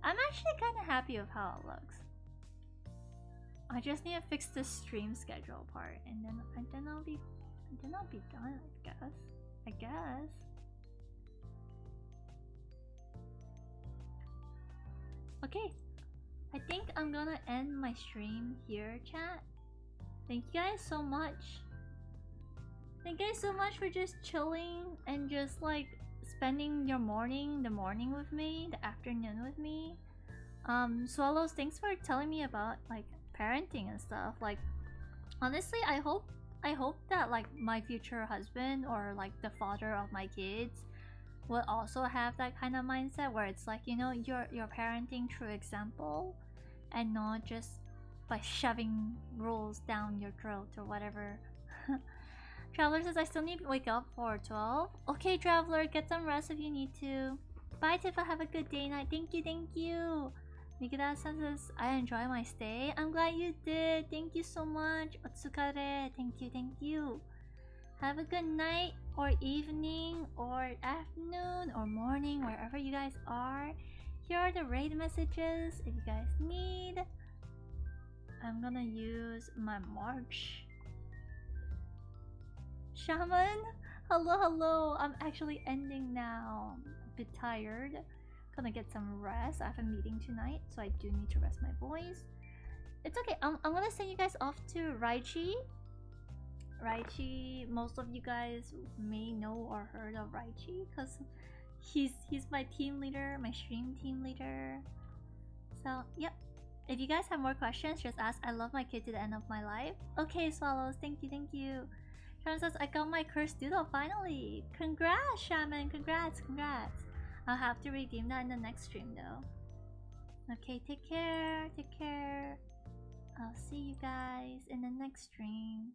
Speaker 3: I'm actually kind of happy with how it looks. I just need to fix the stream schedule part, and then I'll be done. I guess. Okay. I think I'm gonna end my stream here, chat. Thank you guys so much. Thank you guys so much for just chilling and just like spending the morning with me, the afternoon with me. Swallows, thanks for telling me about like parenting and stuff. Like honestly, I hope that like my future husband or like the father of my kids will also have that kind of mindset where it's like, you know, you're parenting through example and not just by shoving rules down your throat or whatever. Traveler says I still need to wake up for 12. Okay, Traveler, get some rest if you need to. Bye, Tifa. Have a good day night. Thank you. Mikida-san says I enjoy my stay. I'm glad you did. Thank you so much. Otsukare. Thank you. Have a good night or evening or afternoon or morning, wherever you guys are. Here are the raid messages if you guys need. I'm gonna use my March. Shaman, hello. I'm actually ending now. A bit tired. Gonna get some rest. I have a meeting tonight, so I do need to rest my voice. It's okay. I'm gonna send you guys off to Raichi. Raichi, most of you guys may know or heard of Raichi because he's my team leader, my stream team leader. So yep. If you guys have more questions, just ask. I love my kid to the end of my life. Okay, Swallows. Thank you. Shaman says, I got my cursed doodle finally. Congrats, Shaman. Congrats. I'll have to redeem that in the next stream though. Okay, take care. I'll see you guys in the next stream.